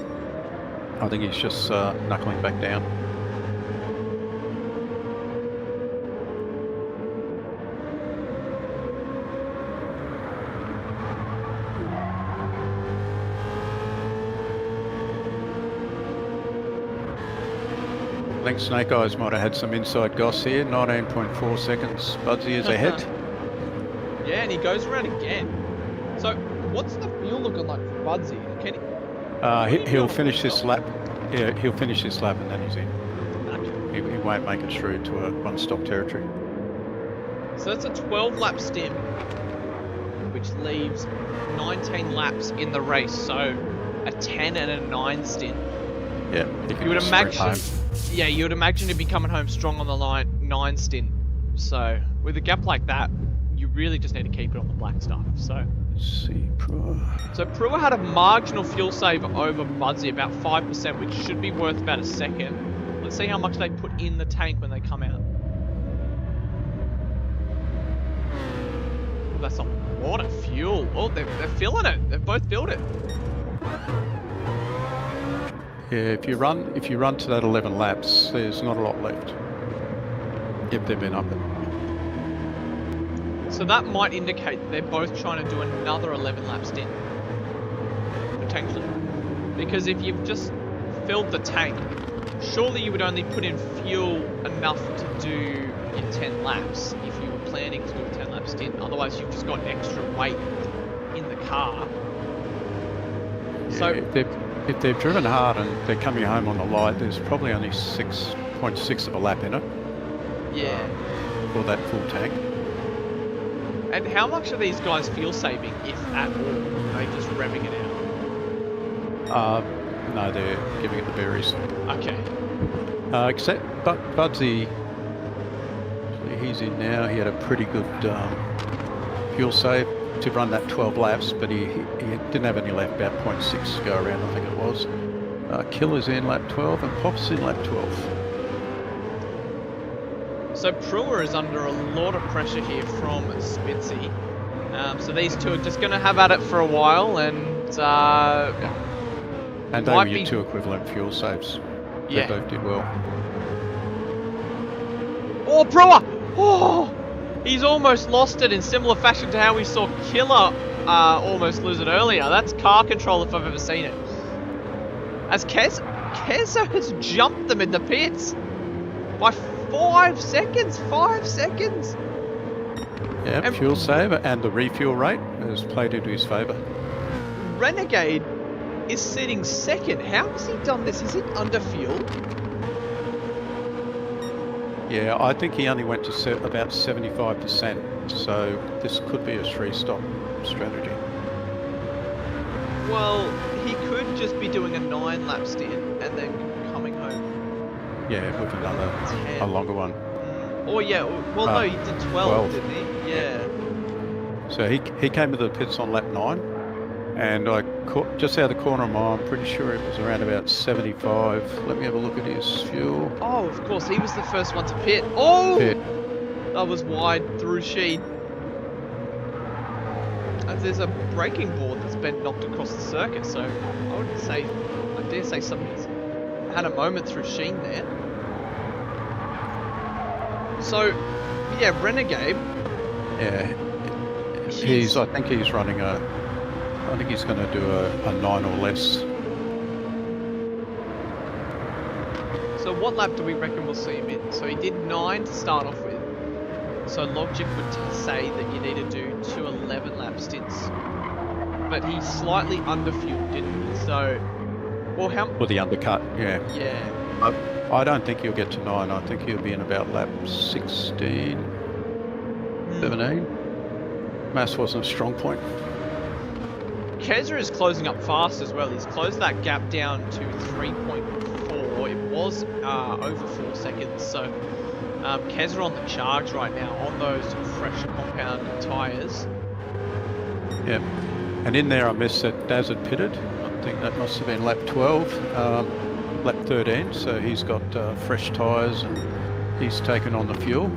I think he's just knuckling back down. I think Snake Eyes might have had some inside goss here. 19.4 seconds. Budsy is ahead. Yeah, and he goes around again. So, what's the fuel looking like for Budsy? Can he'll finish this lap. Yeah, he'll finish this lap and then he's in. Okay. He won't make it through to a one-stop territory. So that's a 12-lap stint, which leaves 19 laps in the race. So, a 10 and a 9 stint. Yeah, you would imagine. Yeah, you would imagine to be coming home strong on the 9 stint. So, with a gap like that, you really just need to keep it on the black stuff. So, let's see, So Prua had a marginal fuel save over Budsy, about 5%, which should be worth about a second. Let's see how much they put in the tank when they come out. Oh, that's a lot of fuel. Oh, they're filling it. They've both filled it. Yeah, if you run to that 11 laps, there's not a lot left. If they've been up it. So that might indicate that they're both trying to do another 11 lap stint. Potentially. Because if you've just filled the tank, surely you would only put in fuel enough to do your 10 laps if you were planning to do a 10 lap stint. Otherwise you've just got extra weight in the car. Yeah, So if they've driven hard and they're coming home on the light, there's probably only 6.6 of a lap in it. Yeah. For that full tank. And how much are these guys fuel saving, if at all? Are they just revving it out? No, they're giving it the berries. Okay. Except Budsy, he's in now. He had a pretty good fuel save to run that 12 laps, but he didn't have any left, about 0.6 to go around, I think it was. Killer's in lap 12 and Pop's in lap 12. So Prua is under a lot of pressure here from Spitzy. So these two are just going to have at it for a while, and and they were your two equivalent fuel saves. Yeah. They both did well. Oh, Prua! Oh! He's almost lost it in similar fashion to how we saw Killer almost lose it earlier. That's car control if I've ever seen it. As Keza has jumped them in the pits by 5 seconds. 5 seconds. Yeah, and fuel save and the refuel rate has played into his favour. Renegade is sitting second. How has he done this? Is it under fuel? Yeah, I think he only went to about 75%, so this could be a 3-stop strategy. Well, he could just be doing a 9-lap stint and then coming home. Yeah, with another, a longer one. Oh yeah, well no, he did 12, didn't he? Yeah. So he came to the pits on lap 9, and I caught just out of the corner of my eye, I'm pretty sure it was around about 75. Let me have a look at his fuel. Oh, of course, he was the first one to pit. Oh! Pit. That was wide through Sheen. As there's a braking board that's been knocked across the circuit, so I dare say somebody's had a moment through Sheen there. So, Yeah, Renegade. Yeah, He's I think he's running a. I think he's going to do a 9 or less. So what lap do we reckon we'll see him in? So he did 9 to start off with. So logic would say that you need to do 2 11-lap stints. But he slightly underfueled, didn't he? So, well, how? For the undercut, yeah. Yeah. I don't think he'll get to 9. I think he'll be in about lap 16, 17. Mass wasn't a strong point. Keza is closing up fast as well. He's closed that gap down to 3.4. It was over 4 seconds. So Keza on the charge right now on those fresh compound tyres. Yeah. And in there I missed that Daz had pitted. I think that must have been lap 12, lap 13. So he's got fresh tyres and he's taken on the fuel.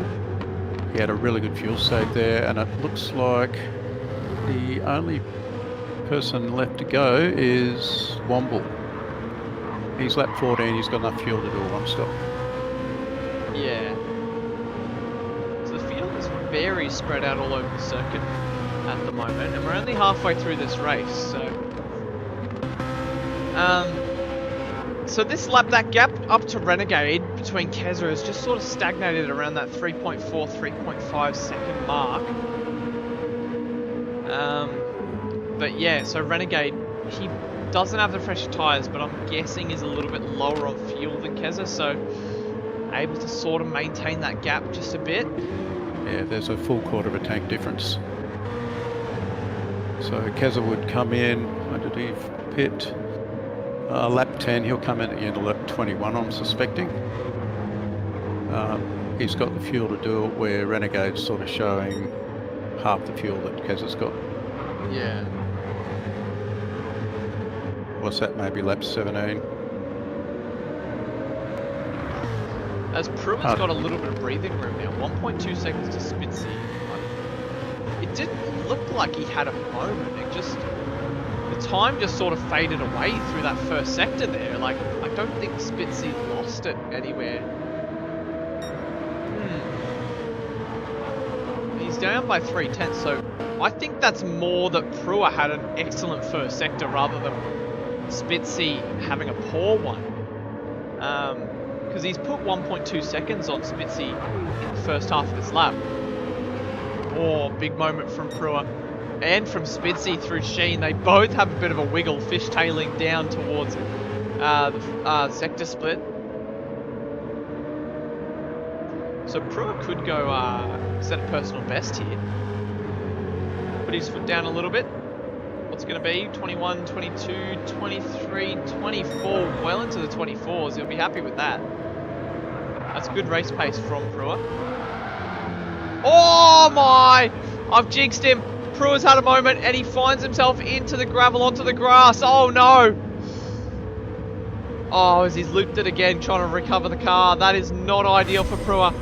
He had a really good fuel save there, and it looks like the only person left to go is Womble. He's lap 14, he's got enough fuel to do a one stop. Yeah. So the field is very spread out all over the circuit at the moment, and we're only halfway through this race, so this lap, that gap up to Renegade between Keza has just sort of stagnated around that 3.4, 3.5 second mark. But yeah, so Renegade, he doesn't have the fresher tyres, but I'm guessing is a little bit lower on fuel than Keza, so able to sort of maintain that gap just a bit. Yeah, there's a full quarter of a tank difference. So Keza would come in, when did he pit? Lap 10, he'll come in at the end of lap 21, I'm suspecting. He's got the fuel to do it, where Renegade's sort of showing half the fuel that Keza's got. Yeah. What's that, maybe lap 17? As Pruitt's got a little bit of breathing room now, 1.2 seconds to Spitzy. It didn't look like he had a moment, it just... The time just sort of faded away through that first sector there. Like, I don't think Spitzy lost it anywhere. He's down by 3/10, so I think that's more that Pruitt had an excellent first sector rather than Spitzy having a poor one. Because he's put 1.2 seconds on Spitzy in the first half of this lap. Oh, big moment from Pruitt. And from Spitzy through Sheen, they both have a bit of a wiggle, fishtailing down towards the sector split. So Pruitt could go set a personal best here. Put his foot down a little bit. What's going to be? 21, 22, 23, 24, well into the 24s. He'll be happy with that. That's good race pace from Pruitt. Oh my! I've jinxed him. Pruitt's had a moment and he finds himself into the gravel, onto the grass. Oh no! Oh, as he's looped it again, trying to recover the car. That is not ideal for Pruitt.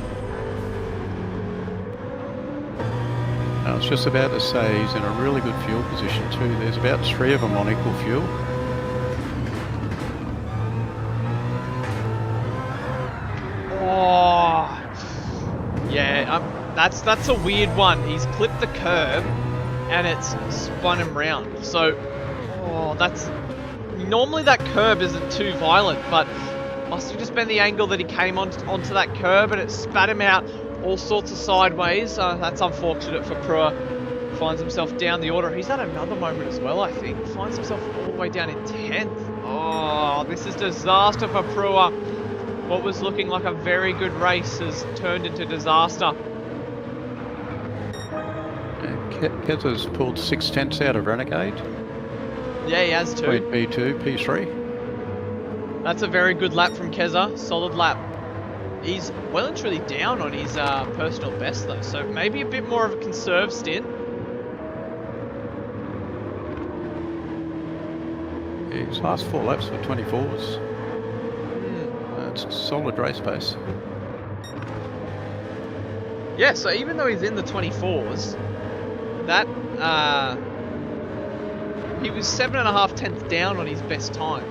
I was just about to say he's in a really good fuel position too. There's about 3 of them on equal fuel. Oh, yeah, that's a weird one. He's clipped the curb and it's spun him round. So, oh, that's... Normally that curb isn't too violent, but must have just been the angle that he came onto that curb and it spat him out all sorts of sideways. That's unfortunate for Pruitt. Finds himself down the order. He's had another moment as well, I think. Finds himself all the way down in 10th. Oh, this is disaster for Pruitt. What was looking like a very good race has turned into disaster. Keza's pulled 6/10 out of Renegade. Yeah, he has too. P2, P3. That's a very good lap from Keza. Solid lap. He's well and truly down on his personal best though, so maybe a bit more of a conserved stint. Yeah, his last 4 laps were 24s. It's solid race pace. Yeah, so even though he's in the 24s, that he was 7.5 tenths down on his best time.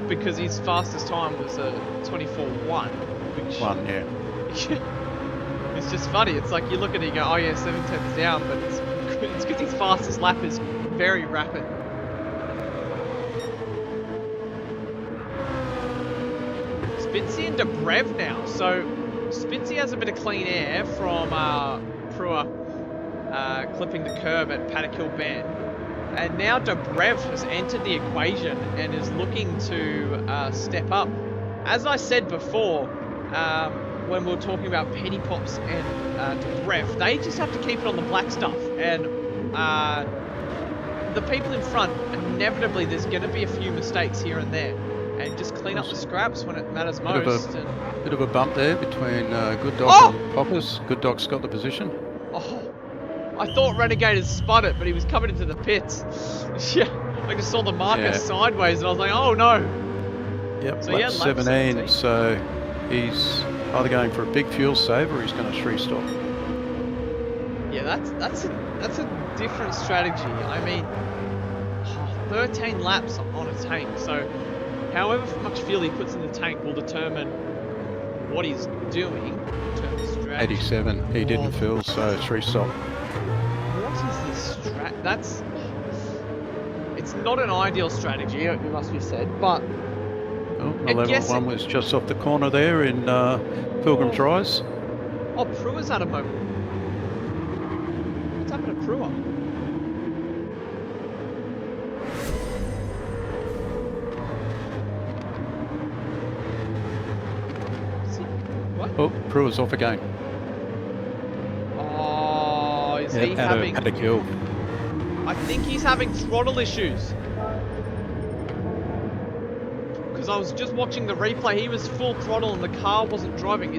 Because his fastest time was a 24.1, which yeah. It's just funny. It's like you look at it and you go, oh yeah, 7/10 down, but it's because his fastest lap is very rapid. Spitzy and Dobrev now. So Spitzy has a bit of clean air from Prua clipping the curb at Paddock Hill Bend. And now Dobrev has entered the equation and is looking to step up. As I said before, when we were talking about Penny Pops and Dobrev, they just have to keep it on the black stuff. And the people in front, inevitably, there's going to be a few mistakes here and there. And just clean up the scraps when it matters most. Bit of a bump there between Good Dog and Poppers. Good Dog's got the position. Oh, I thought Renegade had spun it, but he was coming into the pits. Yeah, I just saw the marker sideways, and I was like, oh no. Yep, so lap 17, so he's either going for a big fuel save or he's going to 3-stop. Yeah, that's a different strategy. I mean, 13 laps on a tank, so however much fuel he puts in the tank will determine what he's doing in terms of strategy. 87, he didn't fill, so 3-stop. What is this strat? It's not an ideal strategy, it must be said, but oh, the level one was just off the corner there in Pilgrim's Rise. Oh, Prua's at a moment. What's happened to Prua? What? Oh, Prua's off again. Oh, is he having... Had a kill. I think he's having throttle issues. Because I was just watching the replay, he was full throttle and the car wasn't driving.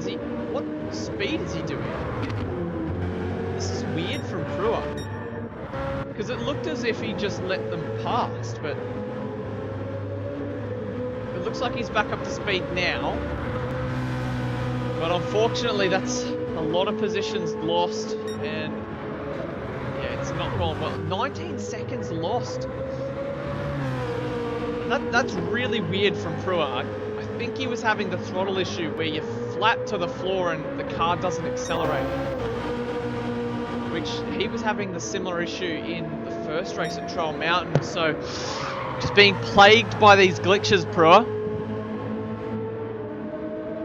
What speed is he doing? This is weird from Prua. Because it looked as if he just let them past, but it looks like he's back up to speed now. But unfortunately, that's a lot of positions lost, and yeah, it's not going well. 19 seconds lost. That's really weird from Prua. I think he was having the throttle issue where you're flat to the floor and the car doesn't accelerate. Which he was having the similar issue in the first race at Trail Mountain. So just being plagued by these glitches, Prua.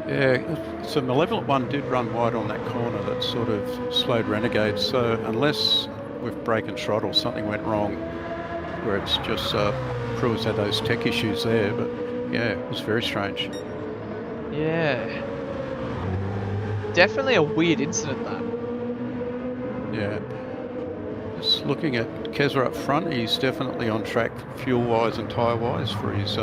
Yeah, so Malevolent One did run wide on that corner that sort of slowed Renegade. So unless with brake and throttle something went wrong, where it's just Prua's had those tech issues there, but yeah, it was very strange. Yeah. Definitely a weird incident, that. Yeah. Just looking at Kezra up front, he's definitely on track fuel-wise and tyre-wise for his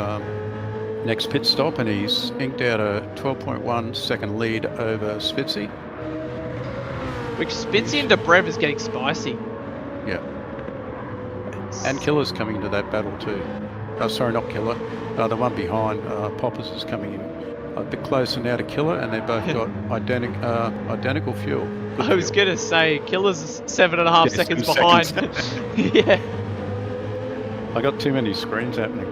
next pit stop, and he's inked out a 12.1 second lead over Spitzy. Which Spitzy and Dobrev is getting spicy. Yeah. And Killer's coming into that battle too. Oh, sorry, not Killer. The one behind, Poppers, is coming in a bit closer now to Killer, and they both got identical fuel. I was going to say, Killer's 7.5 seconds behind. Yeah. I got too many screens happening.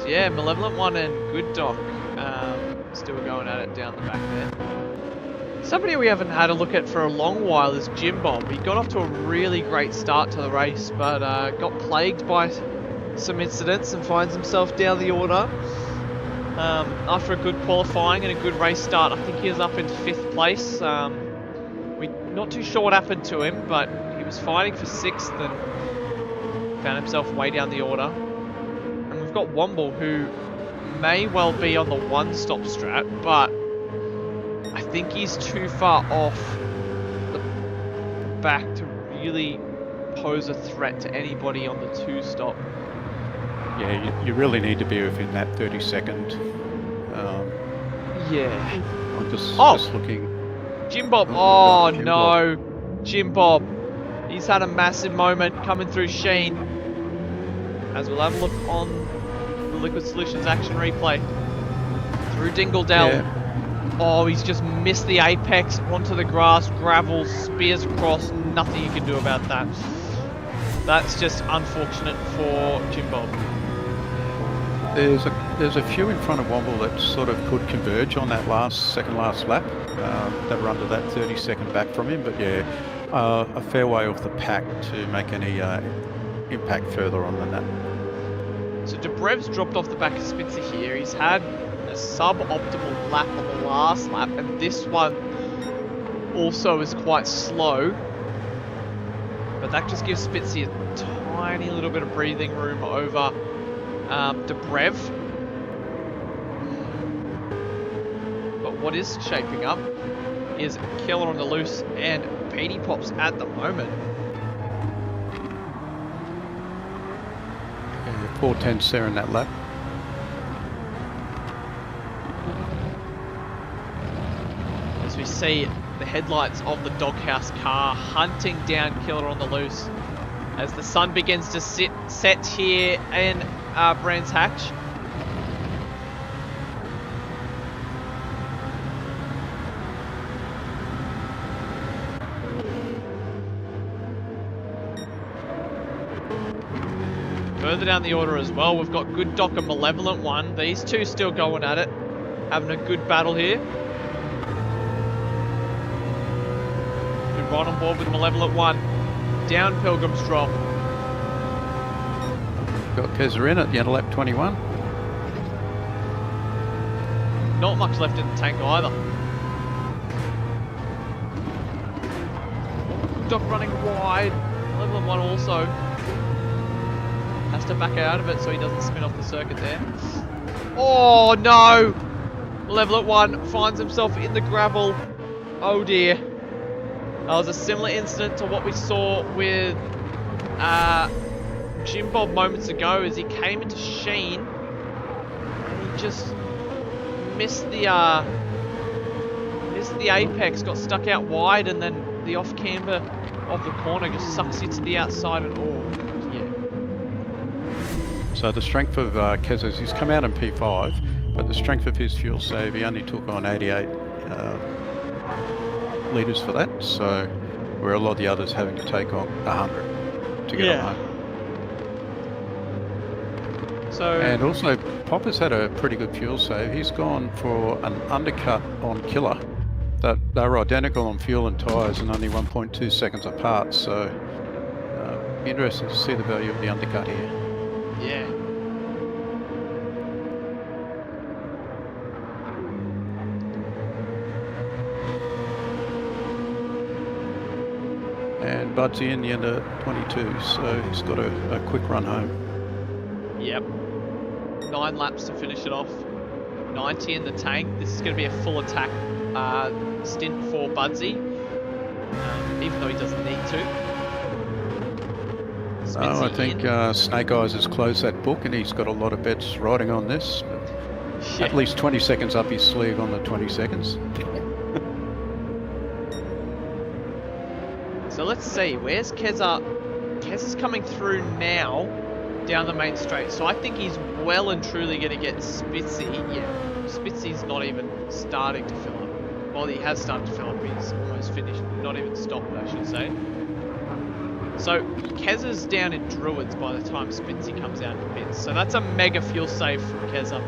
Yeah, Malevolent One and Good Doc still going at it down the back there. Somebody we haven't had a look at for a long while is Jim Bob. He got off to a really great start to the race, but got plagued by some incidents and finds himself down the order. After a good qualifying and a good race start, I think he was up in 5th place. We're not too sure what happened to him, but he was fighting for 6th and found himself way down the order. And we've got Womble, who may well be on the 1-stop strat, but I think he's too far off the back to really pose a threat to anybody on the 2-stop. Yeah, you really need to be within that 30-second. Yeah. I'm just looking. Jim Bob. Oh no, Jim Bob. He's had a massive moment coming through Sheen. As we'll have a look on the Liquid Solutions action replay. Through Dingledell. Yeah. Oh, he's just missed the apex onto the grass, gravel, spears across. Nothing you can do about that. That's just unfortunate for Jim Bob. There's a few in front of Womble that sort of could converge on that second last lap. That were under that 30-second back from him, but yeah, a fair way off the pack to make any impact further on than that. So Debrev's dropped off the back of Spitzer here. He's had a sub-optimal lap on the last lap, and this one also is quite slow. But that just gives Spitzer a tiny little bit of breathing room over Debrev. But what is shaping up is Killer on the Loose and Petey Pops at the moment. Yeah, 4/10 there in that lap. As we see the headlights of the doghouse car hunting down Killer on the Loose as the sun begins to set here in Brands Hatch. Further down the order as well, we've got Good Doc and Malevolent One. These two still going at it, having a good battle here. We're right on board with Malevolent One. Down Pilgrim's Drop. Got Keza in at the end of lap 21. Not much left in the tank either. Doc running wide. Malevolent One also has to back out of it so he doesn't spin off the circuit there. Oh no! Malevolent One finds himself in the gravel. Oh dear. That was a similar incident to what we saw with Jim Bob moments ago as he came into Sheen and he just missed the apex, got stuck out wide, and then the off camber of the corner just sucks you to the outside and all. Yeah. So the strength of Keza's, he's come out in P5, but the strength of his fuel save, he only took on 88 litres for that, so where a lot of the others having to take on 100 to get them home. So, and also, Popper's had a pretty good fuel save. He's gone for an undercut on Killer. They were identical on fuel and tyres and only 1.2 seconds apart, so be interesting to see the value of the undercut here. Yeah. And Budsy in the end of 22, so he's got a quick run home. Yep. 9 laps to finish it off. 90 in the tank. This is going to be a full attack stint for Budsy, even though he doesn't need to. I think Snake Eyes has closed that book and he's got a lot of bets riding on this. Yeah. At least 20 seconds up his sleeve on the 20 seconds. So let's see, where's Keza? Keza's coming through now down the main straight. So I think he's well and truly going to get Spitzy. Yeah, Spitzy's not even starting to fill up. Well, he has started to fill up. He's almost finished. Not even stopped, I should say. So Keza's down in Druids by the time Spitzy comes out of the pits. So that's a mega fuel save from Keza.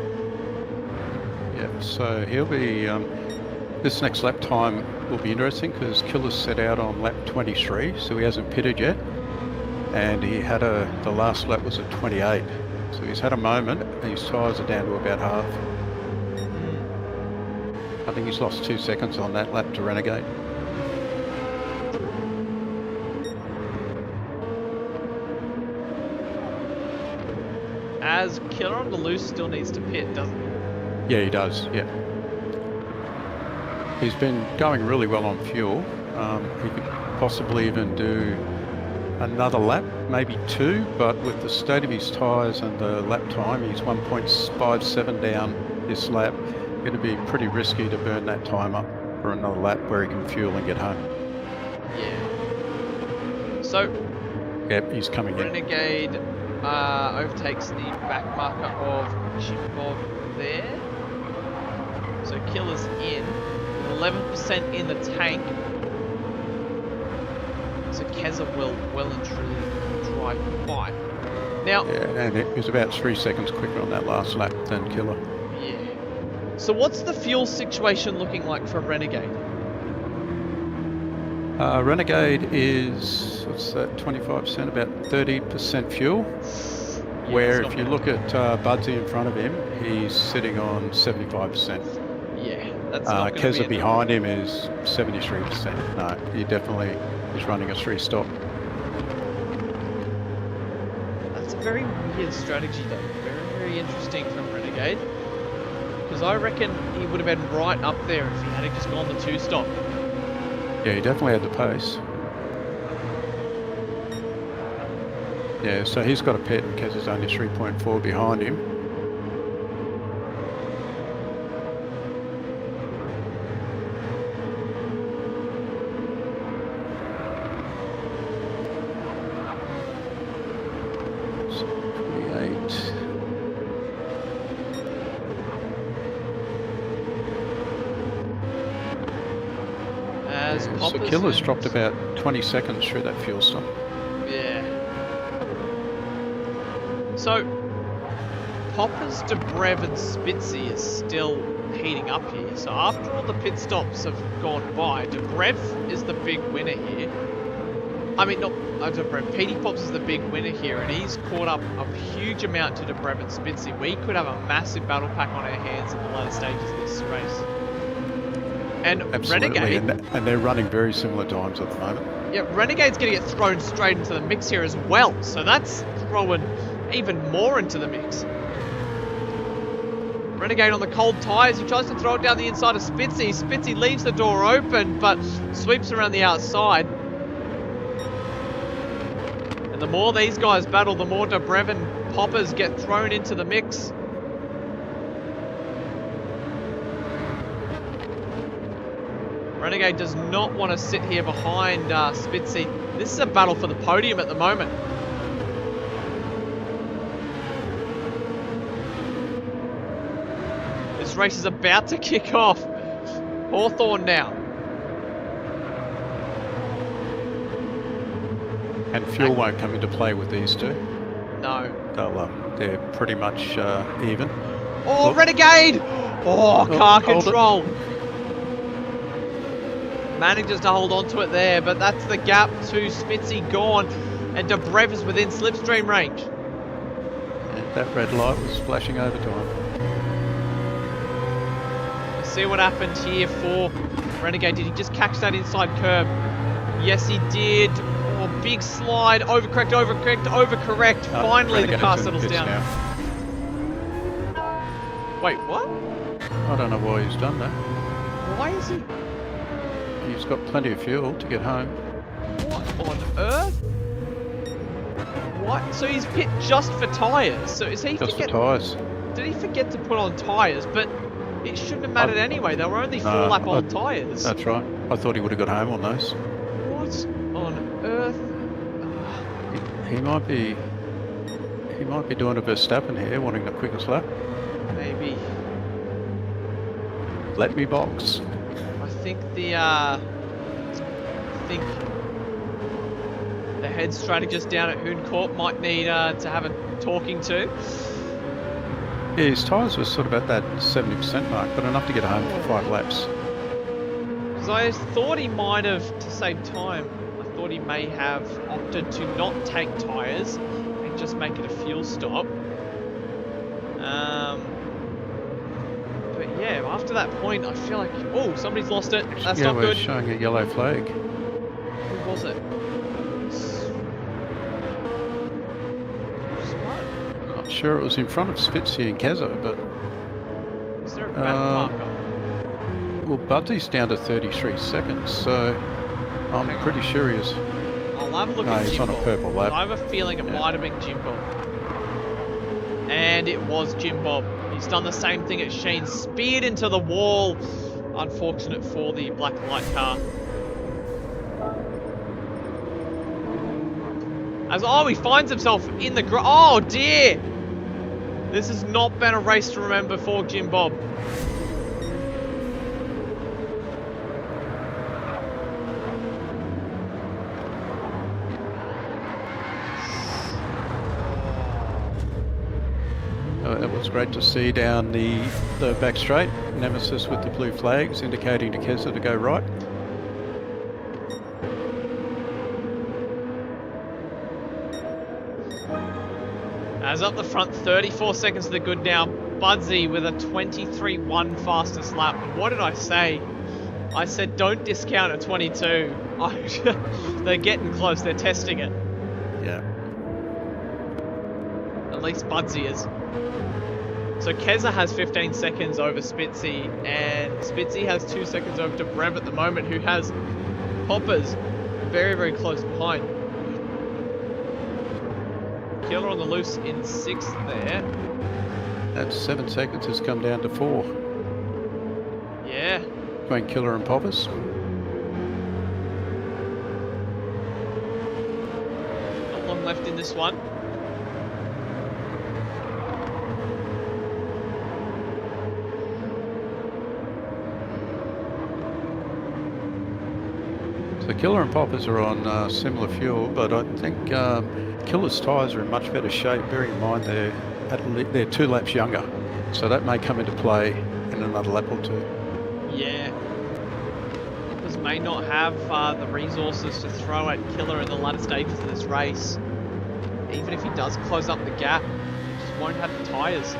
Yeah, so he'll be... this next lap time will be interesting because Killer's set out on lap 23, so he hasn't pitted yet. And he had the last lap was at 28. So he's had a moment and his tyres are down to about half. I think he's lost 2 seconds on that lap to Renegade. As Killer on the Loose still needs to pit, doesn't he? Yeah, he does, yeah. He's been going really well on fuel. He could possibly even do another lap, maybe 2, but with the state of his tyres and the lap time, he's 1.57 down this lap. It'd be pretty risky to burn that time up for another lap where he can fuel and get home. Yeah. So, yep, he's coming Renegade overtakes the back marker of Chimbov there. So Killer's in, 11% in the tank. So Keza will well and truly drive by. Now, Yeah, and it was about 3 seconds quicker on that last lap than Killer. yeah. So what's the fuel situation looking like for Renegade? Renegade is, what's that, 25%, about 30% fuel. Yeah, Where it's if not you bad. look at Budsy in front of him, he's sitting on 75%. Yeah, that's not going to be Keza enough. behind him is 73%. No, he definitely is running a 3-stop. That's a very weird strategy, though. Very, very interesting from Renegade. Because I reckon he would have been right up there if he had just gone the 2-stop. Yeah, he definitely had the pace. Yeah, so he's got a pit and Keza's only 3.4 behind him. As So Popper's Killer's and- dropped about 20 seconds through that fuel stop. Yeah. So, Popper's, Dobrev and Spitzy is still heating up here. So after all the pit stops have gone by, Dobrev is the big winner here. I mean, not Dobrev. Petey Pops is the big winner here, and he's caught up a huge amount to Dobrev and Spitzy. We could have a massive battle pack on our hands in the later stages of this race. And Absolutely, Renegade, and they're running very similar times at the moment. yeah, Renegade's going to get thrown straight into the mix here as well. So that's throwing even more into the mix. Renegade on the cold tyres. He tries to throw it down the inside of Spitzy. Spitzy leaves the door open, but sweeps around the outside. And the more these guys battle, the more Dobrev and Poppers get thrown into the mix. Renegade does not want to sit here behind Spitzy. This is a battle for the podium at the moment. This race is about to kick off. Hawthorne now. And fuel won't come into play with these two. No. They're pretty much even. Oh, Look. Renegade! Oh, car hold it. control. Manages to hold on to it there, but that's the gap to Spitzy gone. And Dobrev is within slipstream range. And that red light was flashing over to him. Let's see what happened here for Renegade. Did he just catch that inside curb? Yes, he did. Oh, big slide. Overcorrect, overcorrect, overcorrect. Finally, the Renegade's car in the settles pits down. now. Wait, what? I don't know why he's done that. Why is he... He's got plenty of fuel to get home. What on earth? What? So he's pit just for tyres. So is he Just for forget... tyres. Did he forget to put on tyres? But it shouldn't have mattered anyway. They were only 4-lap old tyres. That's right. I thought he would have got home on those. What on earth? He might be doing a Verstappen here, wanting the quickest lap. Maybe. Let me box. I think the head strategist down at Hoon Court might need to have a talking to. Yeah, his tyres were sort of at that 70% mark, but enough to get home for 5 laps. Because I thought he might have, to save time, I thought he may have opted to not take tyres and just make it a fuel stop. But yeah, after that point, I feel like, oh, somebody's lost it. That's yeah, not we're good. showing a yellow flag. Who was it? Not sure it was in front of Spitzy and Keza, but Is there a battle marker? well, Budsy's down to 33 seconds, so I'm pretty sure he is. I'll have a look No, at he's Jim on a Bob. purple lap. I have a feeling it might have been Jim Bob. And it was Jim Bob. He's done the same thing as Sheen. Speared into the wall. Unfortunate for the black light car. He finds himself in the oh dear! This has not been a race to remember for Jim Bob. It's great to see down the back straight. Nemesis with the blue flags indicating to Keza to go right. As up the front, 34 seconds to the good now. Budsy with a 23.1 fastest lap. And what did I say? I said don't discount a 22. They're getting close. They're testing it. Yeah. At least Budsy is. So Keza has 15 seconds over Spitzy, and Spitzy has 2 seconds over Dobrev at the moment, who has Poppers very, very close behind. Killer on the loose in 6th there. That 7 seconds has come down to 4. Yeah. Between Killer and Poppers. Not long left in this one. So Killer and Poppers are on similar fuel, but I think Killer's tyres are in much better shape. Bearing in mind they're 2 laps younger, so that may come into play in another lap or 2. Yeah. Poppers may not have the resources to throw at Killer in the latter stages of this race. Even if he does close up the gap, he just won't have the tyres.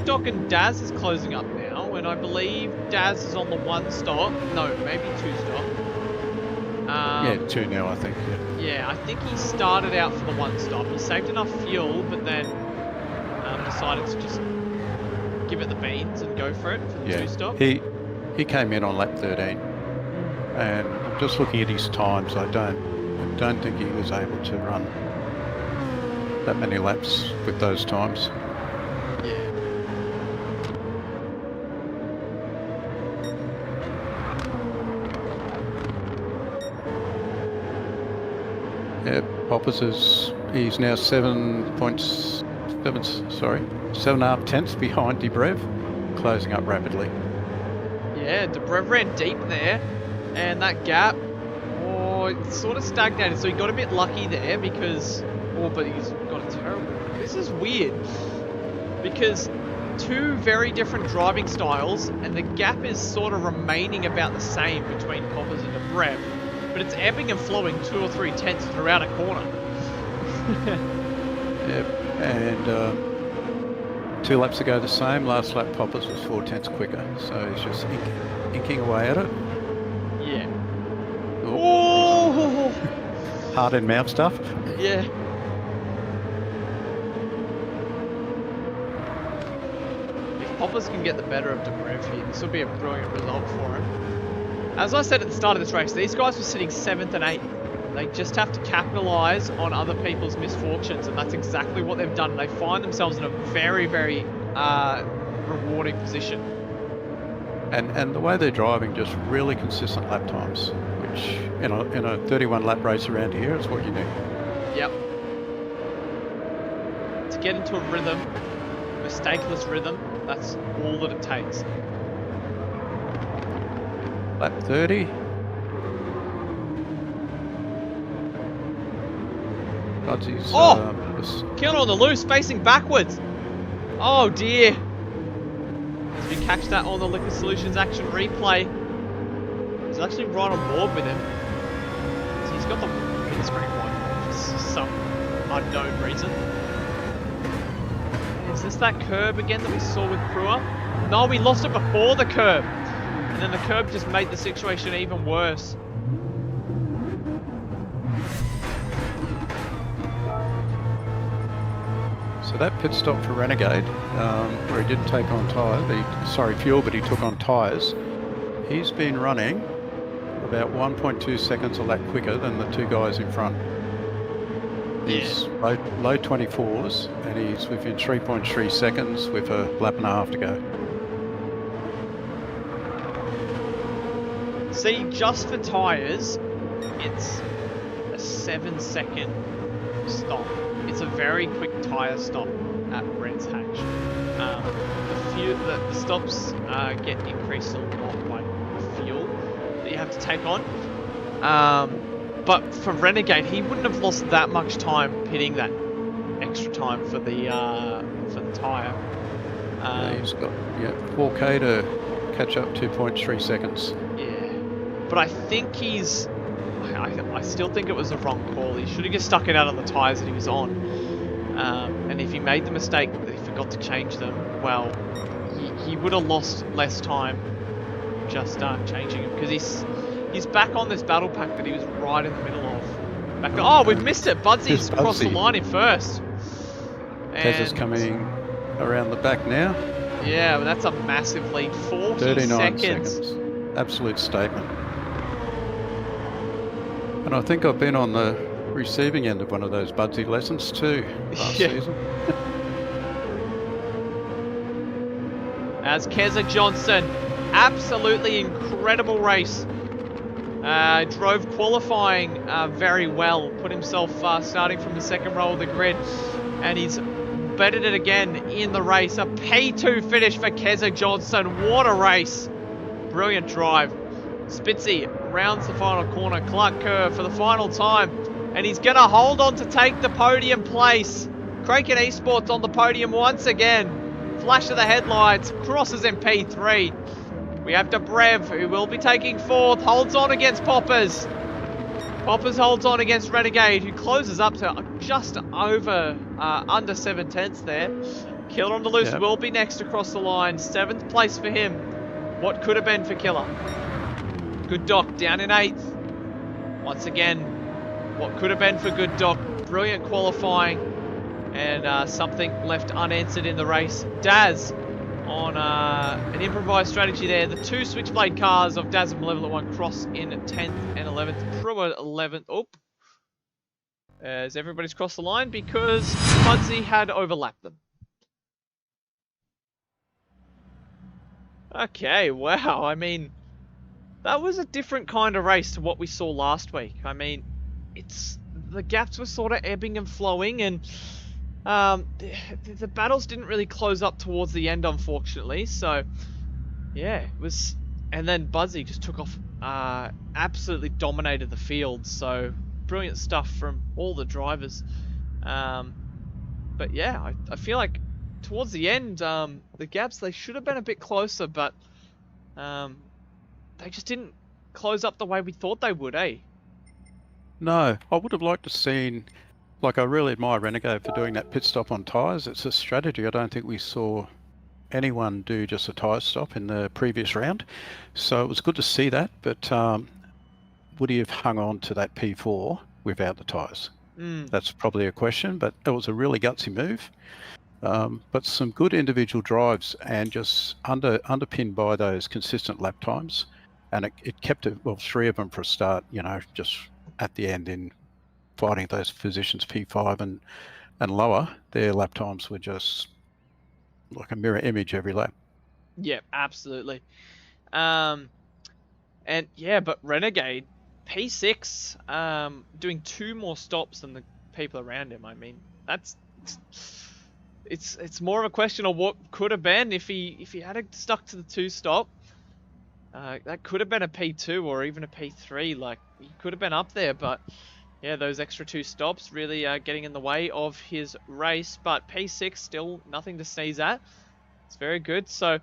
Doc and Daz is closing up now, and I believe Daz is on the 1 stop. No, maybe 2 stop. Yeah, 2 now, I think. Yeah, I think he started out for the 1 stop. He saved enough fuel, but then decided to just give it the beans and go for it for the 2 stop. He came in on lap 13, and I'm just looking at his times. I don't think he was able to run that many laps with those times. Yeah, Poppers he's now 7.5 tenths behind Dobrev, closing up rapidly. Yeah, Dobrev ran deep there, and that gap, it sort of stagnated. So he got a bit lucky there because, but he's got a terrible. This is weird because 2 very different driving styles, and the gap is sort of remaining about the same between Poppers and Dobrev. But it's ebbing and flowing 2 or 3 tenths throughout a corner. Yep, and 2 laps ago the same. Last lap Poppers was 4 tenths quicker, so he's just inking away at it. Yeah. Oh! Heart and mouth stuff. Yeah. If Poppers can get the better of Dobrev here, this will be a brilliant result for him. As I said at the start of this race, these guys were sitting 7th and 8th. They just have to capitalise on other people's misfortunes, and that's exactly what they've done. They find themselves in a very, very rewarding position. And the way they're driving, just really consistent lap times, which in a 31 lap race around here is what you need. Yep. To get into a rhythm, mistakeless rhythm, that's all that it takes. Lap 30. Budsy's, Killer on the loose, facing backwards. Oh dear. As we catch that on the Liquid Solutions action replay. He's actually right on board with him. So he's got the windscreen white for some unknown reason. Is this that curb again that we saw with Brewer? No, we lost it before the curb. And then the curb just made the situation even worse. So that pit stop for Renegade, where he didn't take on fuel, but he took on tyres. He's been running about 1.2 seconds a lap quicker than the 2 guys in front. He's low 24s, and he's within 3.3 seconds with a lap and a half to go. See, just for tyres, it's a 7-second stop. it's a very quick tyre stop at Brands Hatch. The stops get increased a lot by fuel that you have to take on. But for Renegade, he wouldn't have lost that much time pitting that extra time for the tyre. He's got 4K to catch up 2.3 seconds. Yeah, but I think I still think it was a wrong call. He should have just stuck it out on the tyres that he was on. And if he made the mistake that he forgot to change them, well, he would have lost less time just changing them, because he's back on this battle pack that he was right in the middle of. Oh, we've missed it. Budsy's crossed the line in first. Kez is coming around the back now. Yeah, but that's a massive lead. 39 seconds. Absolute statement. And I think I've been on the receiving end of one of those Budsy lessons too last season. As Keza Johnson, absolutely incredible race. Drove qualifying very well, put himself starting from the second row of the grid, and he's bettered it again in the race. A P2 finish for Keza Johnson. What a race. Brilliant drive. Spitzy rounds the final corner. Clark Kerr for the final time, and he's going to hold on to take the podium place. Kraken Esports on the podium once again. Flash of the headlights, crosses in P3. We have Dobrev, who will be taking fourth, holds on against Poppers. Poppers holds on against Renegade, who closes up to just over, under 7/10 there. Killer on the loose will be next across the line. 7th place for him. What could have been for Killer? Good Doc down in 8th. Once again, what could have been for Good Doc. Brilliant qualifying, and something left unanswered in the race. Daz on an improvised strategy there. The two switchblade cars of Daz and Malevolent One cross in 10th and 11th. Pruitt 11th. Oh, as everybody's crossed the line because Budsy had overlapped them. Okay, wow. I mean, that was a different kind of race to what we saw last week. I mean, the gaps were sort of ebbing and flowing, and the battles didn't really close up towards the end, unfortunately. So, yeah, it was. And then Budsy just took off, absolutely dominated the field. So, brilliant stuff from all the drivers. But yeah, I feel like towards the end, the gaps, they should have been a bit closer, but they just didn't close up the way we thought they would, eh? No, I would have liked to seen. Like, I really admire Renegade for doing that pit stop on tyres. It's a strategy I don't think we saw anyone do, just a tyre stop in the previous round. So it was good to see that, but would he have hung on to that P4 without the tyres? That's probably a question, but it was a really gutsy move. But some good individual drives, and just underpinned by those consistent lap times. And it kept it, well, 3 of them for a start, you know, just at the end in fighting those positions P5 and lower. Their lap times were just like a mirror image every lap. Yeah, absolutely. And yeah, but Renegade P6 doing 2 more stops than the people around him. I mean, it's more of a question of what could have been if he had stuck to the 2 stop. That could have been a P2 or even a P3. Like, he could have been up there, but yeah, those extra 2 stops really getting in the way of his race. But P6 still nothing to sneeze at. It's very good. So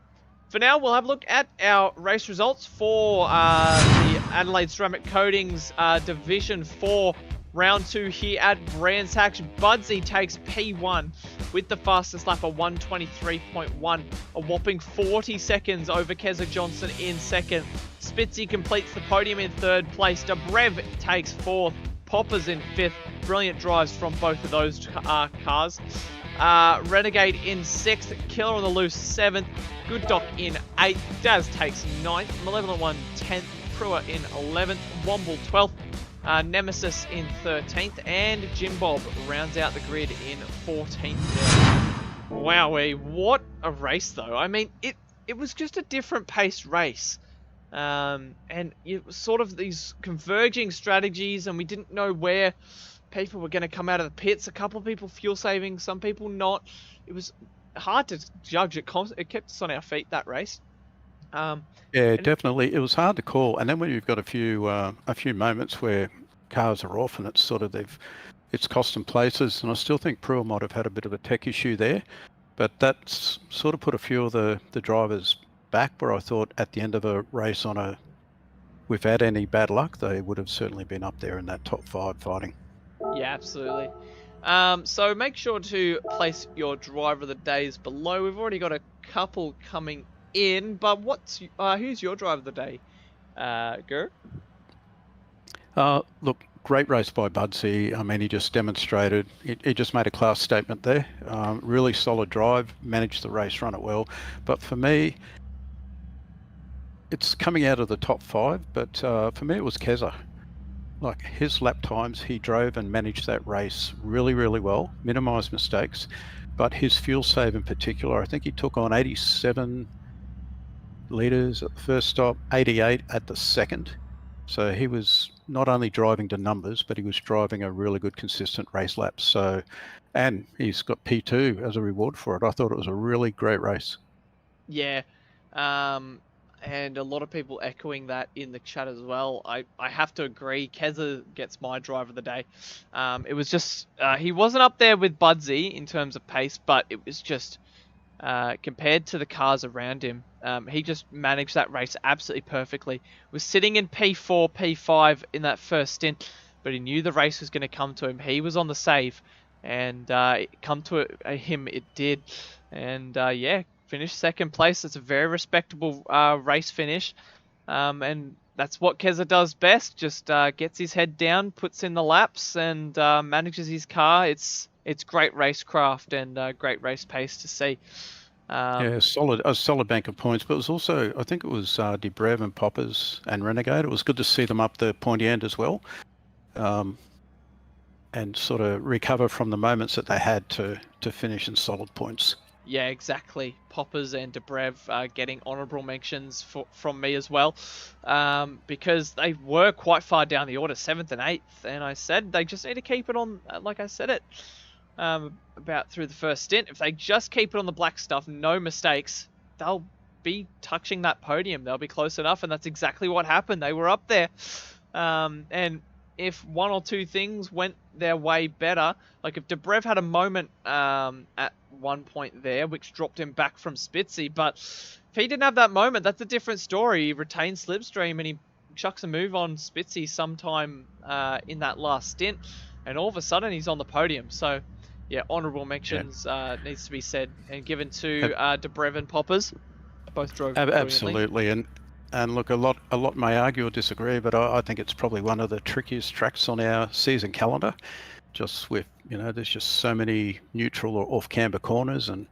for now, we'll have a look at our race results for the Adelaide Ceramic Coatings Division 4 Round 2 here at Brands Hatch. Budsy takes P1 with the fastest lap of 1:23.1, a whopping 40 seconds over Keza Johnson in second. Spitzy completes the podium in 3rd place. Dobrev takes 4th. Poppers in 5th. Brilliant drives from both of those cars. Renegade in 6th. Killer on the loose 7th. Good Doc in 8th. Daz takes 9th. Malevolent One 10th. Pruitt in 11th. Womble 12th. Nemesis in 13th, and Jim Bob rounds out the grid in 14th there. Wowee, what a race though. I mean, it was just a different paced race. And it was sort of these converging strategies, and we didn't know where people were going to come out of the pits. A couple of people fuel saving, some people not. It was hard to judge. It kept us on our feet, that race. Yeah, definitely. It was hard to call. And then when you've got a few moments where cars are off and it's cost them places, and I still think Pruitt might have had a bit of a tech issue there, but that's sort of put a few of the drivers back, where I thought at the end of a race without any bad luck, they would have certainly been up there in that top 5 fighting. Yeah, absolutely. So make sure to place your driver of the days below. We've already got a couple coming in, but who's your driver of the day, Gur? Look, great race by Budsy. I mean, he just demonstrated, he just made a class statement there. Really solid drive, managed the race, run it well. But for me, it's coming out of the top 5, but for me it was Keza. Like, his lap times, he drove and managed that race really, really well, minimised mistakes, but his fuel save in particular, I think he took on 87 litres at the first stop, 88 at the second. So he was not only driving to numbers, but he was driving a really good, consistent race lap. So, and he's got P2 as a reward for it. I thought it was a really great race. Yeah. And a lot of people echoing that in the chat as well. I have to agree. Keza gets my driver of the day. It was just, he wasn't up there with Budsy in terms of pace, but it was just, compared to the cars around him, he just managed that race absolutely perfectly. Was sitting in P4, P5 in that first stint, but he knew the race was going to come to him. He was on the save, and come to him it did. And yeah, finished second place. It's a very respectable race finish, and that's what Keza does best. Just gets his head down, puts in the laps, and manages his car. It's great racecraft and great race pace to see. Yeah, a solid bank of points, but it was also, I think it was Debrev and Poppers and Renegade. It was good to see them up the pointy end as well, and sort of recover from the moments that they had to finish in solid points. Yeah, exactly. Poppers and Debrev getting honourable mentions from me as well, because they were quite far down the order, 7th and 8th, and I said they just need to keep it on, like I said it, about through the first stint. If they just keep it on the black stuff, no mistakes, they'll be touching that podium. They'll be close enough, and that's exactly what happened. They were up there, and if one or two things went their way better, like if Debrev had a moment at one point there, which dropped him back from Spitzy, but if he didn't have that moment, that's a different story. He retains slipstream and he chucks a move on Spitzy sometime in that last stint, and all of a sudden he's on the podium. So yeah, honourable mentions needs to be said and given to Debrev and Poppers. Both drove absolutely. And look, a lot may argue or disagree, but I think it's probably one of the trickiest tracks on our season calendar. Just with, there's just so many neutral or off-camber corners, and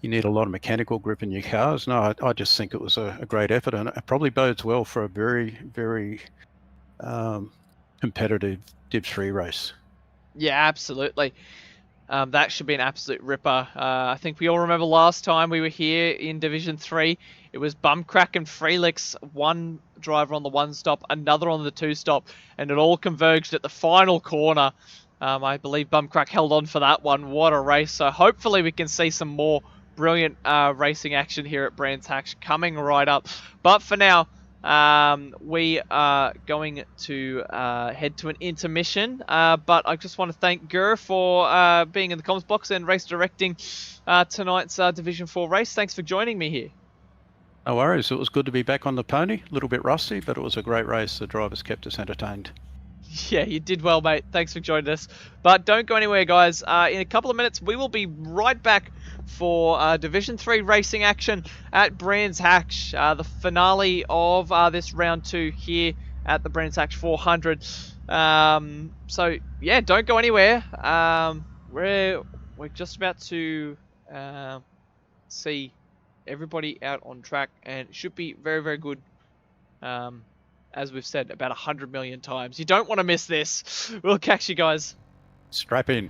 you need a lot of mechanical grip in your cars. No, I just think it was a great effort, and it probably bodes well for a very, very competitive Div 3 race. Yeah, absolutely. That should be an absolute ripper. I think we all remember last time we were here in Division 3, it was Bumcrack and Freelix, one driver on the 1 stop, another on the 2 stop, and it all converged at the final corner. I believe Bumcrack held on for that one. What a race. So hopefully we can see some more brilliant racing action here at Brands Hatch coming right up. But for now, we are going to head to an intermission, but I just want to thank Gur for being in the comms box and race directing tonight's Division 4 race. Thanks for joining me here. No worries. It was good to be back on the pony. A little bit rusty, but it was a great race. The drivers kept us entertained. Yeah, you did well, mate. Thanks for joining us. But don't go anywhere, guys. In a couple of minutes, we will be right back for Division 3 racing action at Brands Hatch, the finale of this round 2 here at the Brands Hatch 400. So, yeah, don't go anywhere. We're just about to see everybody out on track, and it should be very, very good. As we've said about 100 million times. You don't want to miss this. We'll catch you guys. Strap in.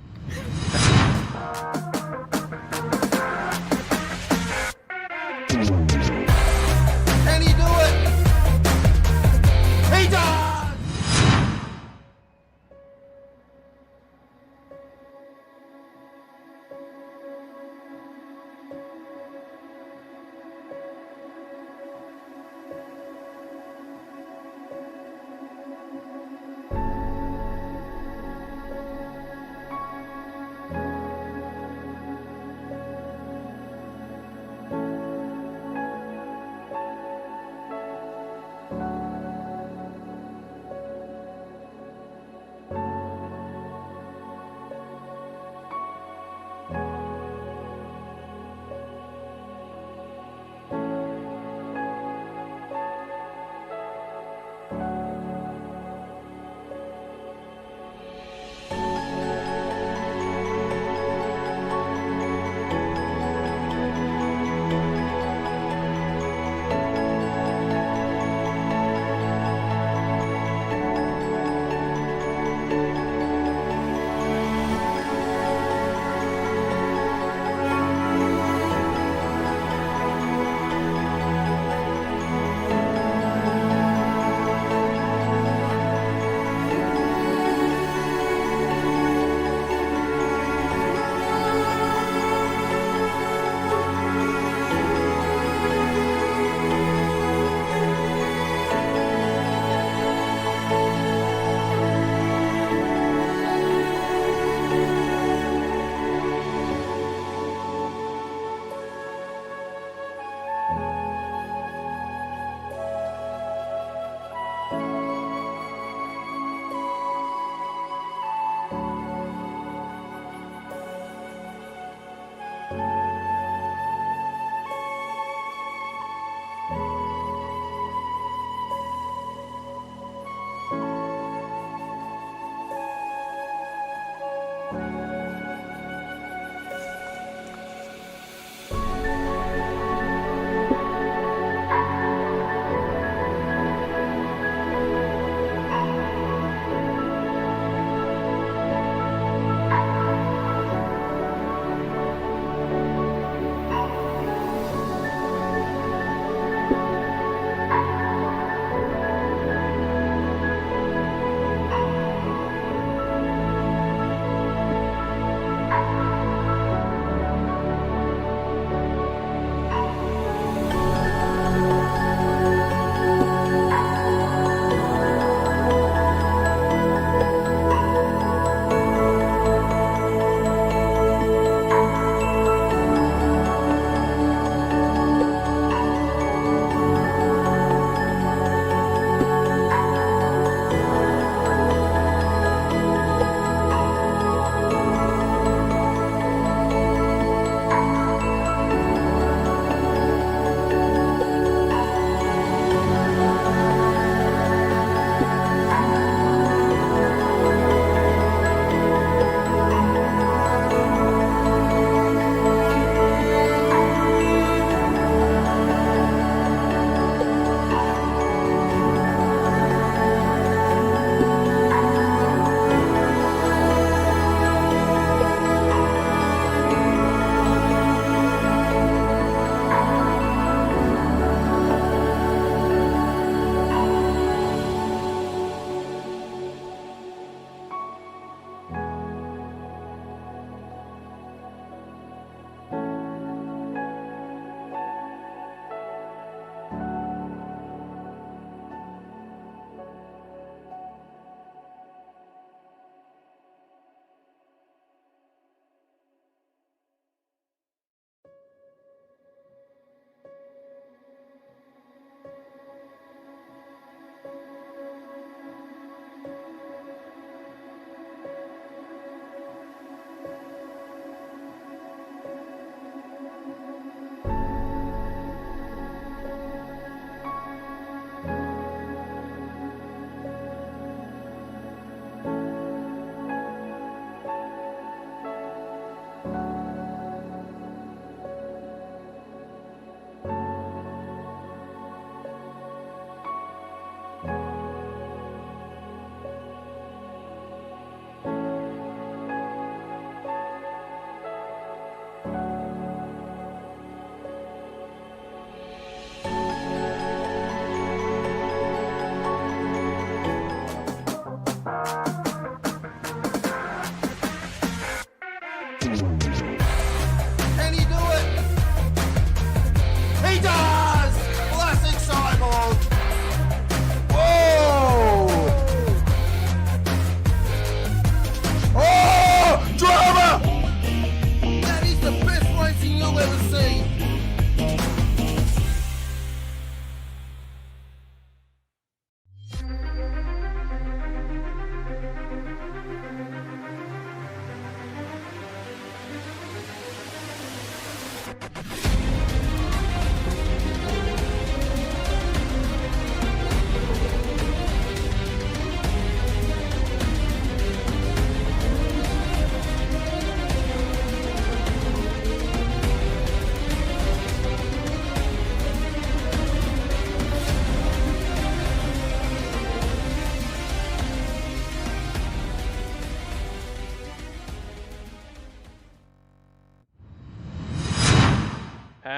Can he do it? He does!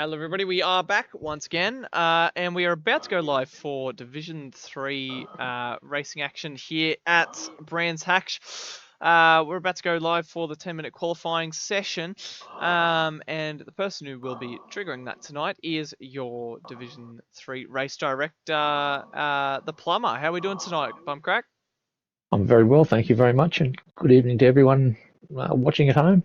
Hello everybody, we are back once again, and we are about to go live for Division 3 racing action here at Brands Hatch. We're about to go live for the 10-minute qualifying session, and the person who will be triggering that tonight is your Division 3 race director, the Plumber. How are we doing tonight, Bumcrack? I'm very well, thank you very much, and good evening to everyone watching at home.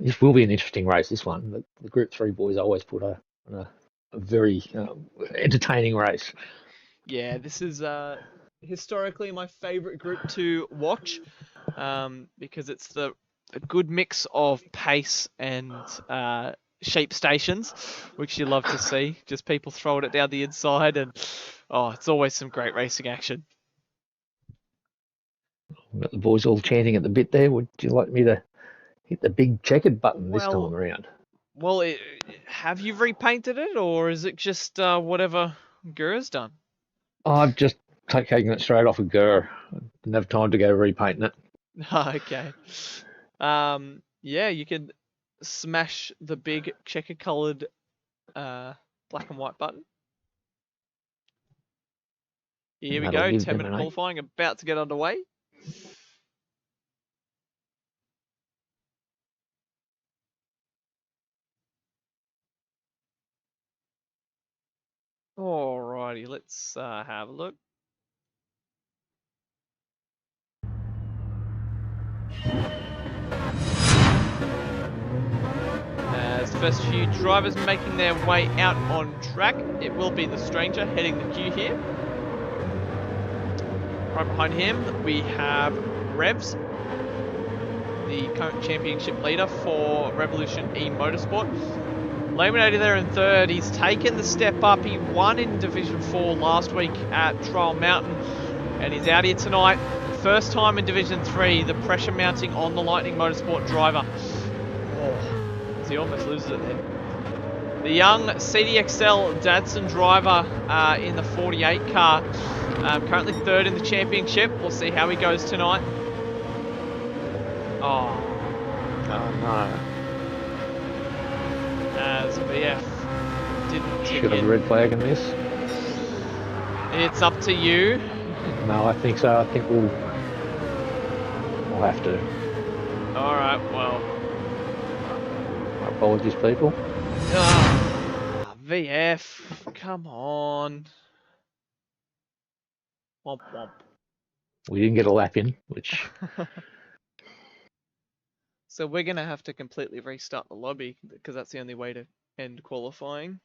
This will be an interesting race, this one. The Group 3 boys always put on a very entertaining race. Yeah, this is historically my favorite group to watch, because it's a good mix of pace and sheep stations, which you love to see. Just people throwing it down the inside, and it's always some great racing action. We've got the boys all chanting at the bit there. Would you like me to hit the big checkered button this time around? Well, have you repainted it, or is it just whatever Gura's done? I've just taken it straight off of Gur. I didn't have time to go repainting it. Okay. Yeah, you can smash the big checker-coloured black and white button. Here we That'll go, give them 10-minute an 8. qualifying about to get underway. Alrighty, let's have a look. As the first few drivers making their way out on track, it will be the stranger heading the queue here. Right behind him, we have Revs, the current championship leader for Revolution E Motorsport. Laminator there in third. He's taken the step up. He won in Division 4 last week at Trial Mountain, and he's out here tonight. First time in Division 3, the pressure mounting on the Lightning Motorsport driver. He almost loses it there. The young CDXL Datsun driver in the 48 car, currently third in the championship. We'll see how he goes tonight. Oh no. As VF didn't kick Should have in. red flag in this. It's up to you. No, I think so. I think we'll have to. Alright, well. My apologies, people. VF, come on. Womp womp. We didn't get a lap in, which So we're going to have to completely restart the lobby, because that's the only way to end qualifying.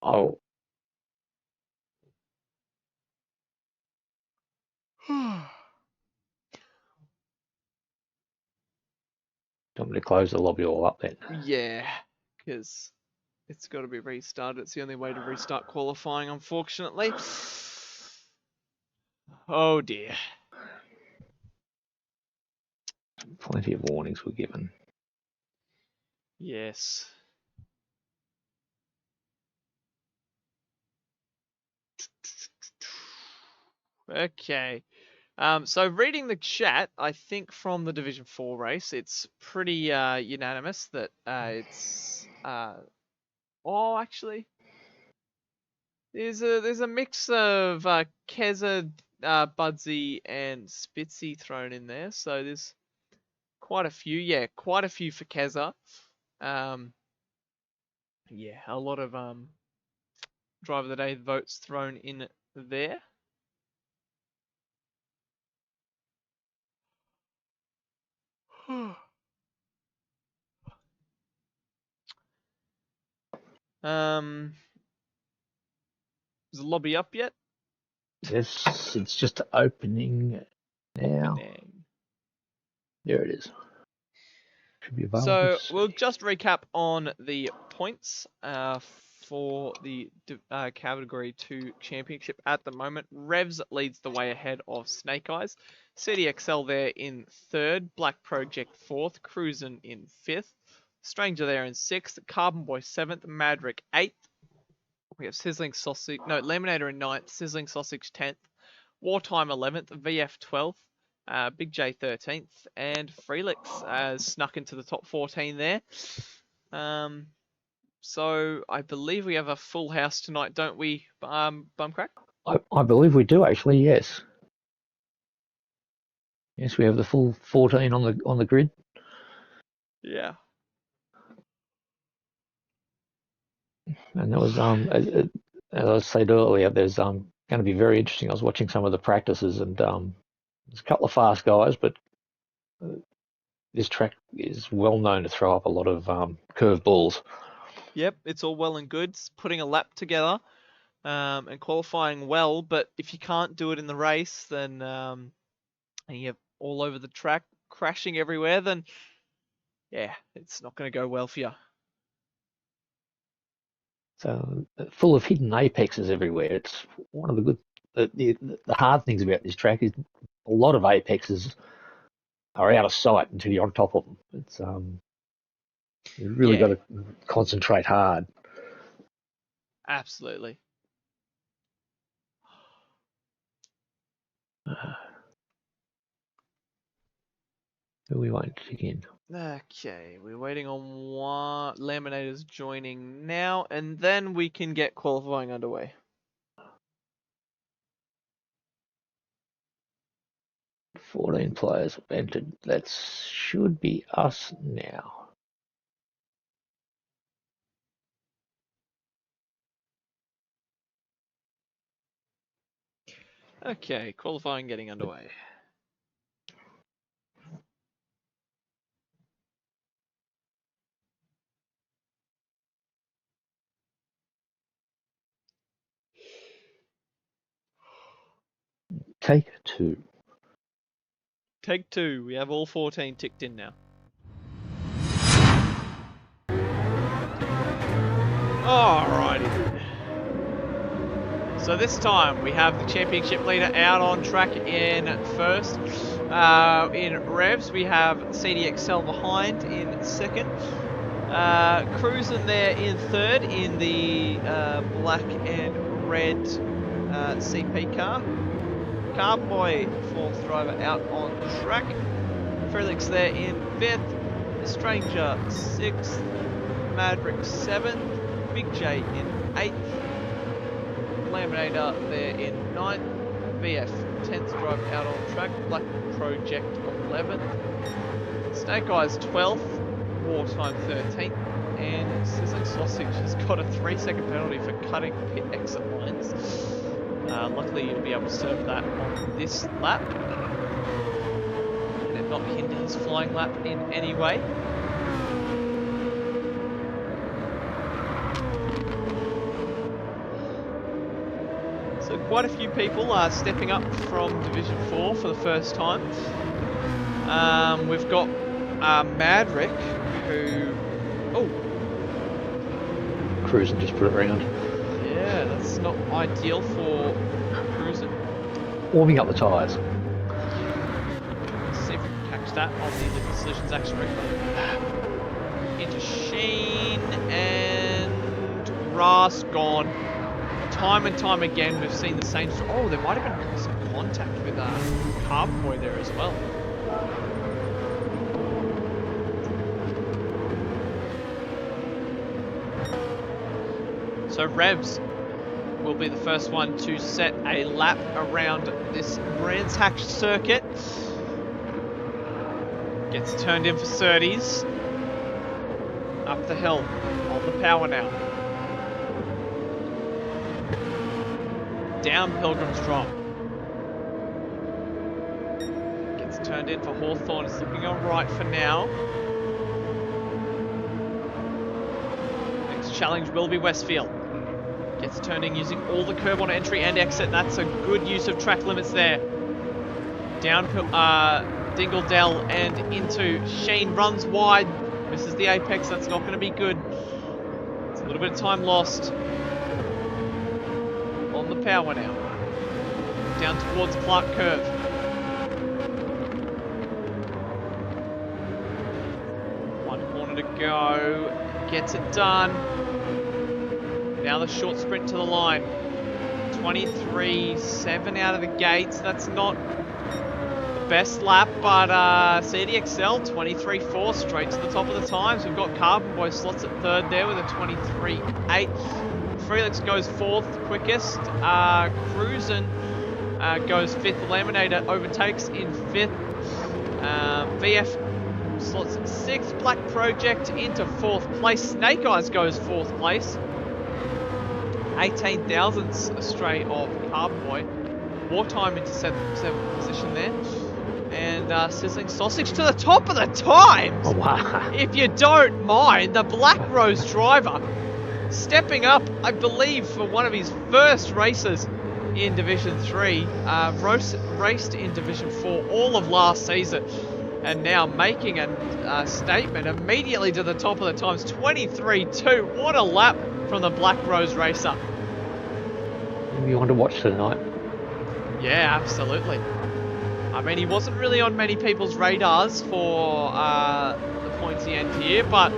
oh, don't want me to close the lobby all up then. Yeah, because it's got to be restarted. It's the only way to restart qualifying, unfortunately. Oh dear. Plenty of warnings were given. Yes. Okay. So reading the chat, I think from the Division 4 race, it's pretty unanimous that it's actually there's a mix of Keza, Budsy, and Spitzy thrown in there. So there's quite a few. Yeah, quite a few for Keza. Yeah, a lot of driver of the day votes thrown in there. Is the lobby up yet? Yes, it's just opening now. There it is. Should be available. So we'll just recap on the points for the Category 2 Championship at the moment. Revs leads the way ahead of Snake Eyes. CDXL there in third. Black Project fourth. Cruisin' in fifth. Stranger there in sixth. Carbon Boy seventh. Madrick eighth. We have Laminator in ninth. Sizzling Sausage 10th. Wartime 11th. VF 12th. Big J 13th, and Freelix snuck into the top 14 there. So I believe we have a full house tonight, don't we, Bumcrack? I believe we do actually. Yes. Yes, we have the full 14 on the grid. Yeah. And that was as I said earlier, there's going to be very interesting. I was watching some of the practices, and there's a couple of fast guys, but this track is well known to throw up a lot of curve balls. Yep, it's all well and good, putting a lap together and qualifying well, but if you can't do it in the race, then and you're all over the track, crashing everywhere, then yeah, it's not going to go well for you. So full of hidden apexes everywhere. It's one of the good. The hard things about this track is a lot of apexes are out of sight until you're on top of them. It's you've really got to concentrate hard. Absolutely. Who we won't kick in. Okay, we're waiting on one. Laminator's joining now, and then we can get qualifying underway. $14 players have entered. That should be us now. Okay, qualifying getting underway. Take 2. Take 2. We have all 14 ticked in now. Alrighty. So this time we have the championship leader out on track in first. In revs we have CDXL behind in second. Cruising there in third in the black and red CP car. Carboy, fourth driver out on track. Felix there in fifth. Stranger sixth. Maverick seventh. Big J in eighth. Laminator there in ninth. VF 10th driver out on track. Black Project 11th. Snake Eyes 12th. Wartime 13th. And Sizzling Sausage has got a 3-second penalty for cutting pit exit lines. Luckily you'll be able to serve that on this lap and it not hinder his flying lap in any way. So quite a few people are stepping up from Division 4 for the first time. We've got Maverick who... Oh! Cruising just put it around. Yeah, that's not ideal for cruising. Warming up the tyres. Let's see if we can catch that on the Different Solutions action replay. Into Sheen and Ras gone. Time and time again we've seen the same... Oh, there might have been some contact with Carboy there as well. So Revs will be the first one to set a lap around this Brands Hatch circuit. Gets turned in for 30s. Up the hill, on the power now. Down Pilgrim's Drop. Gets turned in for Hawthorne. It's looking alright for now. Next challenge will be Westfield. Gets turned in using all the curb on entry and exit. That's a good use of track limits there. Down Dingledell and into Sheen. Runs wide. Misses the apex. That's not going to be good. It's a little bit of time lost. On the power now. Down towards Clark Curve. One corner to go. Gets it done. Now the short sprint to the line. 23.7 out of the gates. That's not the best lap, but CDXL 23.4 straight to the top of the times. We've got Carbon Boy slots at third there with a 23.8. Felix goes fourth quickest. Cruisin' goes fifth. Laminator overtakes in fifth. VF slots at sixth. Black Project into fourth place. Snake Eyes goes fourth place. 18 thousandths astray of Carbon Boy. Wartime into seventh position there. And Sizzling Sausage to the top of the times! Oh, wow. If you don't mind, the Black Rose driver stepping up, I believe, for one of his first races in Division 3. Raced in Division 4 all of last season. And now making a statement immediately to the top of the times. 23.2. What a lap from the Black Rose racer. You want to watch tonight? Yeah, absolutely. I mean, he wasn't really on many people's radars for the pointy end here, but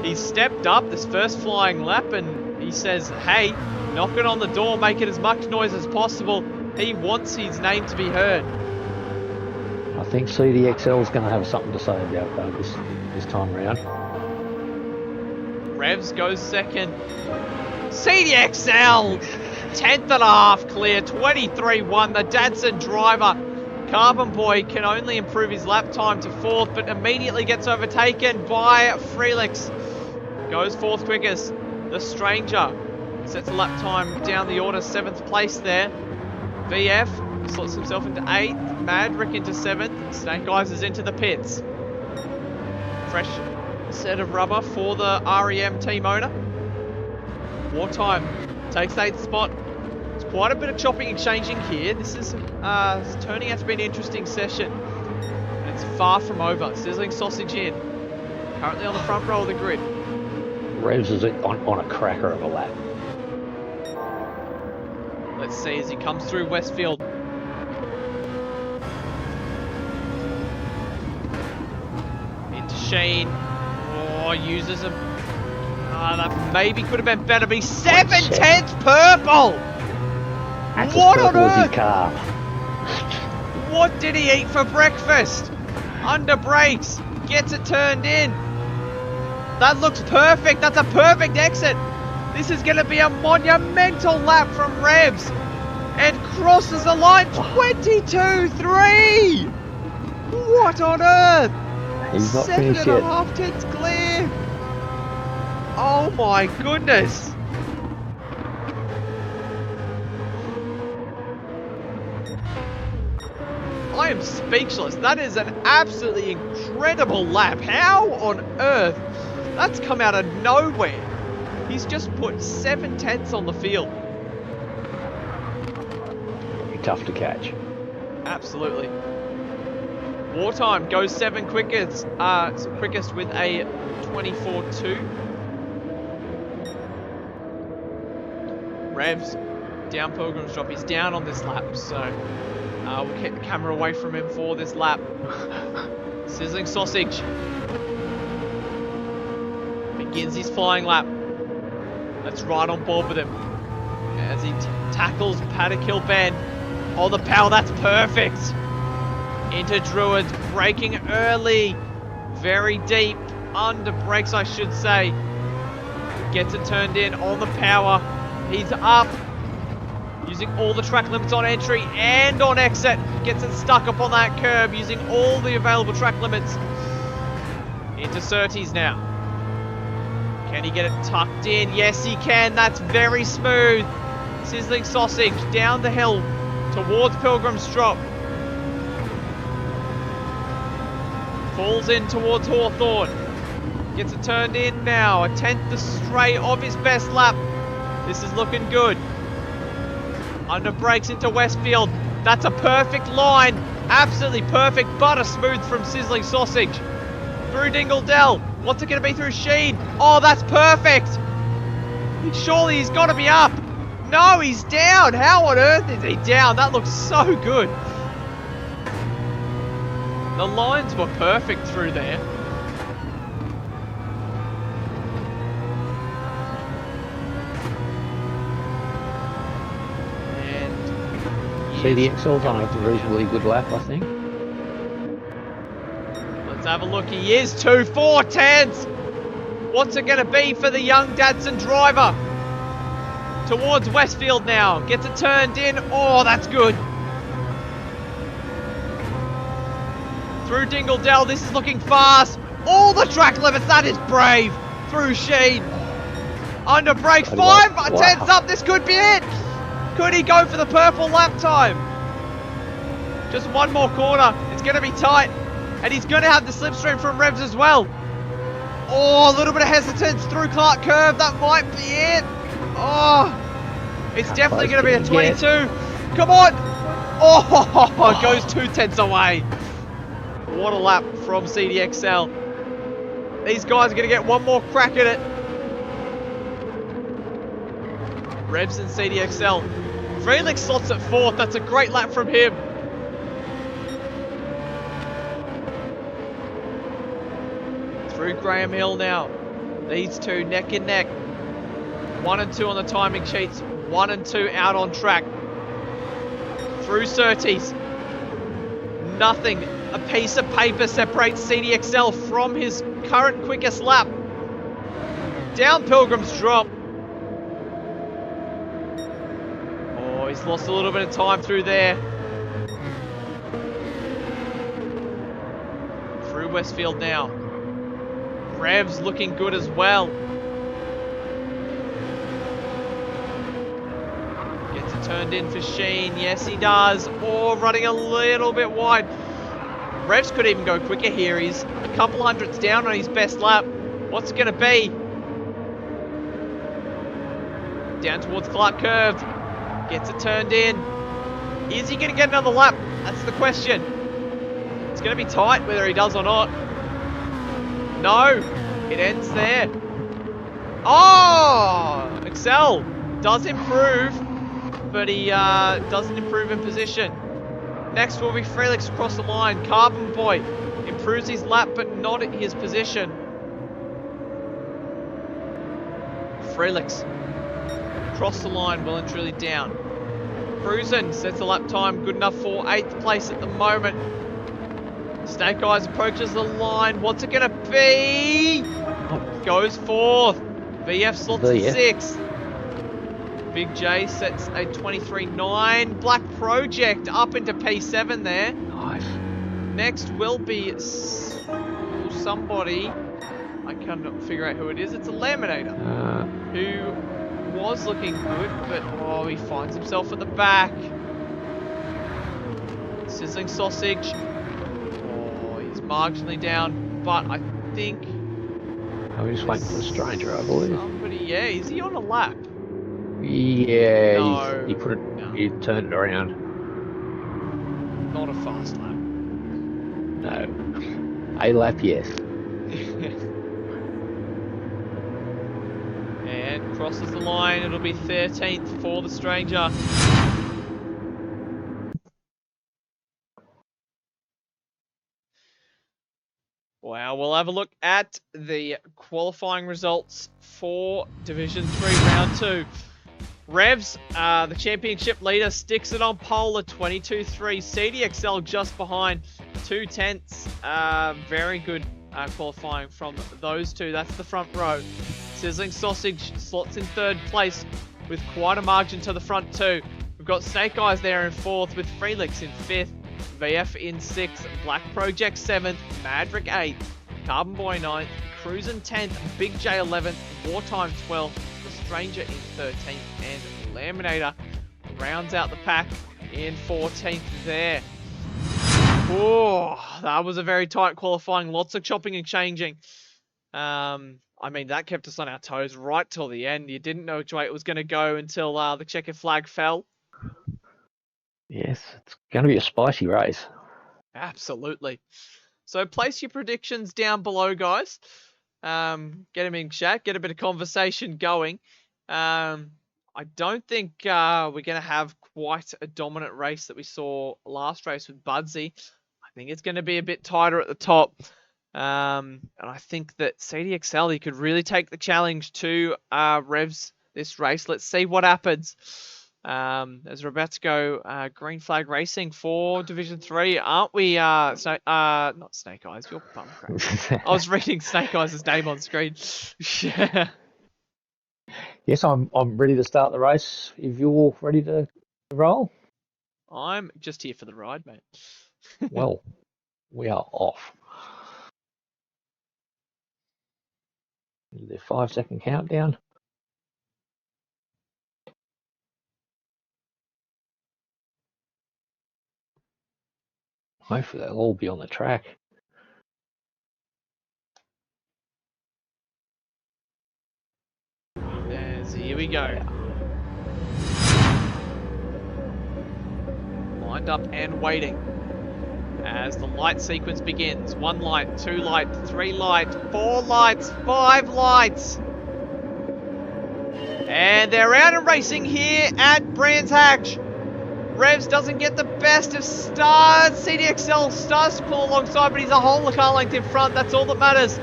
he's stepped up this first flying lap and he says, hey, knock it on the door, make it as much noise as possible. He wants his name to be heard. I think CDXL is going to have something to say about that this time around. Revs goes second. CDXL, 10th and a half clear, 23.1. The Dadson driver, Carbon Boy, can only improve his lap time to fourth, but immediately gets overtaken by Felix. Goes fourth quickest. The Stranger sets a lap time down the order, 7th place there. VF slots himself into 8th. Madrick into 7th. Snake Eyes is into the pits. Fresh set of rubber for the REM team owner. Wartime takes 8th spot. It's quite a bit of chopping and changing here. This is turning out to be an interesting session. And it's far from over. Sizzling Sausage in. Currently on the front row of the grid. Revs is on a cracker of a lap. Let's see as he comes through Westfield. Into Sheen. Oh, uses him. That maybe could have been better. But he's 7/10 purple! That's What as on purple as his earth? car. What did he eat for breakfast? Under brakes. Gets it turned in. That looks perfect. That's a perfect exit. This is going to be a monumental lap from Revs. And crosses the line. 22.3. What on earth? He's not finished yet. 7.5 tenths clear. Oh my goodness. I am speechless. That is an absolutely incredible lap. How on earth? That's come out of nowhere. He's just put 7/10 on the field. Be tough to catch. Absolutely. Wartime goes 7 quickest. Quickest with a 24.2. Revs down Pilgrim's Drop. He's down on this lap, so we'll keep the camera away from him for this lap. Sizzling Sausage begins his flying lap. Let's ride on board with him as he tackles Paddock Hill Bend. Oh, the power, that's perfect. Into Druids, braking early, very deep, under brakes I should say. Gets it turned in on the power. He's up, using all the track limits on entry and on exit. Gets it stuck up on that curb, using all the available track limits. Into Surtees now. Can he get it tucked in? Yes, he can. That's very smooth. Sizzling Sausage down the hill towards Pilgrim's Drop. Falls in towards Hawthorne. Gets it turned in now. A 10th astray of his best lap. This is looking good. Under brakes into Westfield. That's a perfect line. Absolutely perfect. Butter smooth from Sizzling Sausage. Through Dingle Dell. What's it going to be through Sheen? Oh, that's perfect. Surely he's got to be up. No, he's down. How on earth is he down? That looks so good. The lines were perfect through there. CDXL's on a reasonably good lap, I think. Let's have a look. He is 2.4 What's it going to be for the young Dadson driver? Towards Westfield now. Gets it turned in. Oh, that's good. Through Dingledell. This is looking fast. All the track limits. That is brave. Through Sheen. Under brake. 5 tenths up. This could be it. Could he go for the purple lap time? Just one more corner. It's going to be tight. And he's going to have the slipstream from Revs as well. Oh, a little bit of hesitance through Clark Curve. That might be it. Oh, it's definitely going to be a 22. Come on. Oh, it goes 2 tenths away. What a lap from CDXL. These guys are going to get one more crack at it. Revs and CDXL. Felix slots at 4th. That's a great lap from him. Through Graham Hill now. These two neck and neck. 1 and 2 on the timing sheets. 1 and 2 out on track. Through Surtees. Nothing. A piece of paper separates CDXL from his current quickest lap. Down Pilgrim's Drop. Oh, he's lost a little bit of time through there. Through Westfield now. Revs looking good as well. Gets it turned in for Sheen. Yes, he does. Oh, running a little bit wide. Revs could even go quicker here. He's a couple hundredths down on his best lap. What's it going to be? Down towards Clark Curve. Gets it turned in. Is he going to get another lap? That's the question. It's going to be tight whether he does or not. No, it ends there. Oh, Excel does improve, but he doesn't improve in position. Next will be Felix across the line. Carbon Boy improves his lap, but not his position. Felix across the line, well and truly down. Cruisin sets a lap time good enough for 8th place at the moment. Snake Eyes approaches the line. What's it going to be? Goes 4th. VF slots at 6th. Big J sets a 23.9. Black Project up into P7 there. Nice. Next will be somebody. I cannot figure out who it is. It's a Laminator who was looking good, but oh, he finds himself at the back. Sizzling Sausage. Marginally down, but I think I'm just waiting for a stranger, I believe. Somebody, yeah, is he on a lap? Yeah, No, he put it. No. He turned it around. Not a fast lap. No, a lap, yes. And crosses the line. It'll be 13th for the stranger. Wow, we'll have a look at the qualifying results for Division 3 Round 2. Revs, the championship leader, sticks it on pole at 22.3. CDXL just behind, 2 tenths. Very good qualifying from those two. That's the front row. Sizzling Sausage slots in 3rd place with quite a margin to the front too. We've got Snake Eyes there in 4th with Felix in 5th. VF in 6th, Black Project 7th, Madrick 8th, Carbon Boy 9th, Cruisin 10th, Big J 11th, Wartime 12th, The Stranger in 13th, and Laminator rounds out the pack in 14th there. Oh, that was a very tight qualifying, lots of chopping and changing. I mean, that kept us on our toes right till the end. You didn't know which way it was going to go until the checkered flag fell. Yes, it's going to be a spicy race. Absolutely. So place your predictions down below, guys. Get them in chat. Get a bit of conversation going. I don't think we're going to have quite a dominant race that we saw last race with Budsy. I think it's going to be a bit tighter at the top. And I think that CDXL, he could really take the challenge to Revs this race. Let's see what happens. As we're about to go green flag racing for Division 3, aren't we? Not Snake Eyes, you're bum crack. I was reading Snake Eyes' name on screen. Yeah. Yes, I'm ready to start the race. If you're ready to roll, I'm just here for the ride, mate. well, we are off. The 5-second countdown. Hopefully they'll all be on the track. Here we go. Lined up and waiting as the light sequence begins. 1 light, 2 light, 3 light, 4 lights, 5 lights. And they're out and racing here at Brands Hatch. Revs doesn't get the best of starts. CDXL starts to pull alongside, but he's a whole car length in front. That's all that matters.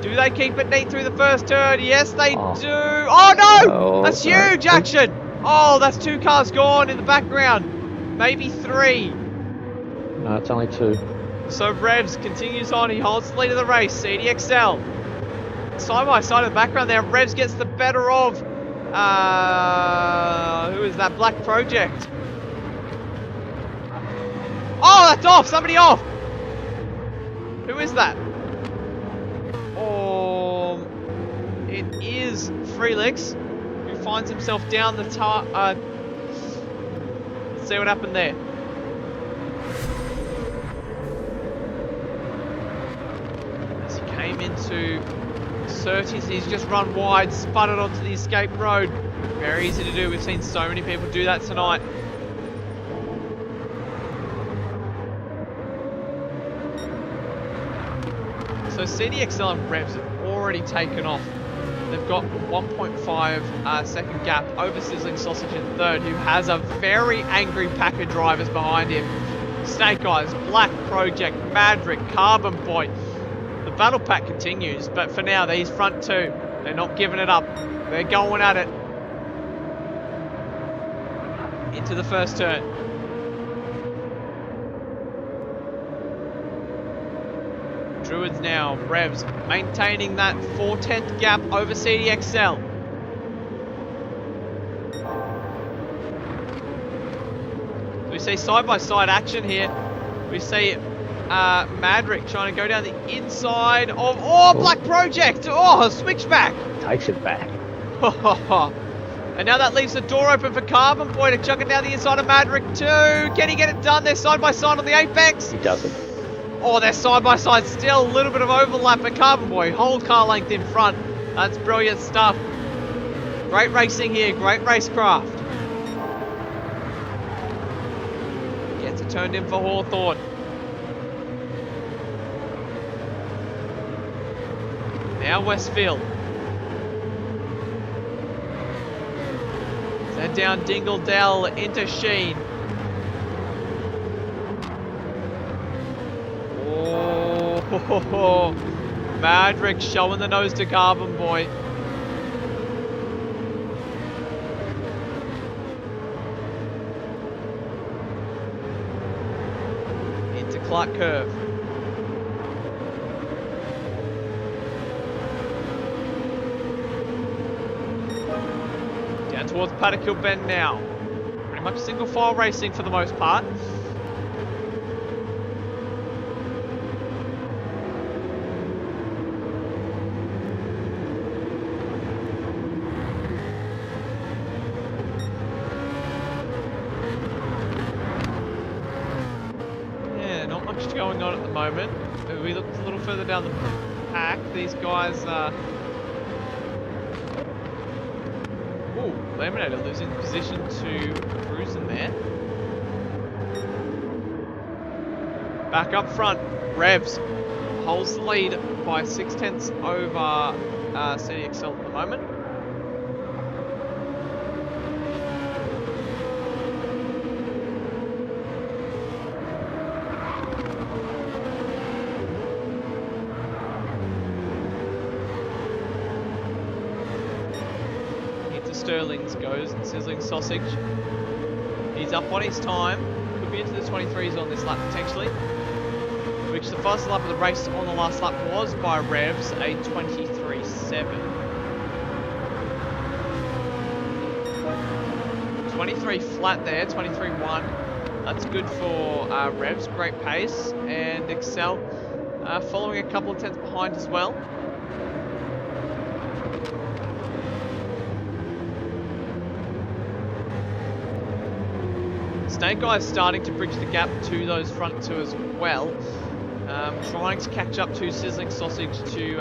Do they keep it neat through the first turn? Yes, they do. Oh, no! Oh, That's huge action. Oh, that's 2 cars gone in the background. Maybe 3. No, it's only 2. So Revs continues on. He holds the lead of the race. CDXL. Side by side in the background there. Revs gets the better of... who is that? Black Project. Oh, that's off! Somebody off! Who is that? It is Freelix, who finds himself down the let's see what happened there. As he came into Surtees, he's just run wide, sputtered onto the escape road. Very easy to do. We've seen so many people do that tonight. So CDXL and Revs have already taken off. They've got 1.5 second gap over Sizzling Sausage in third, who has a very angry pack of drivers behind him. Snake Eyes, Black Project, Maverick, Carbon Boy. The battle pack continues, but for now, these front 2, they're not giving it up. They're going at it. Into the first turn. Druids now, Revs, maintaining that 4/10 gap over CDXL. We see side-by-side action here. We see Maverick trying to go down the inside of... Oh, Black Project! Oh, switchback! Takes it back. And now that leaves the door open for Carbon Boy to chuck it down the inside of Maverick too. Can he get it done? They're side-by-side on the Apex. He doesn't. Oh, they're side-by-side still. A little bit of overlap, but Carbon Boy, whole car length in front. That's brilliant stuff. Great racing here, great racecraft. Gets it turned in for Hawthorne. Now Westfield. Head down Dingle Dell into Sheen. Oh, Maverick showing the nose to Carbon Boy. Into Clark Curve. Down towards Paddock Bend now. Pretty much single file racing for the most part. Going on at the moment. If we look a little further down the pack, these guys ooh, Laminator losing position to Cruising there. Back up front, Revs holds the lead by 0.6 over CDXL at the moment. Sterling's goes and Sizzling Sausage. He's up on his time. Could be into the 23s on this lap potentially. Which the fastest lap of the race on the last lap was by Revs, a 23.7. 23 flat there, 23.1. That's good for Revs, great pace. And Excel following a couple of tenths behind as well. Snake Eye's starting to bridge the gap to those front two as well. Trying to catch up to Sizzling Sausage to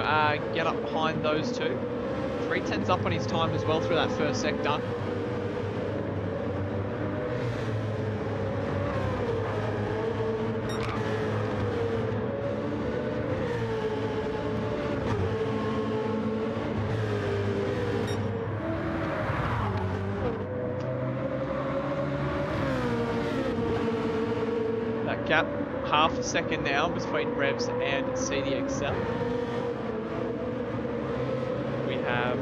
get up behind those two. 3 tenths up on his time as well through that first sector. That gap, half a second now between Revs and CDXL. We have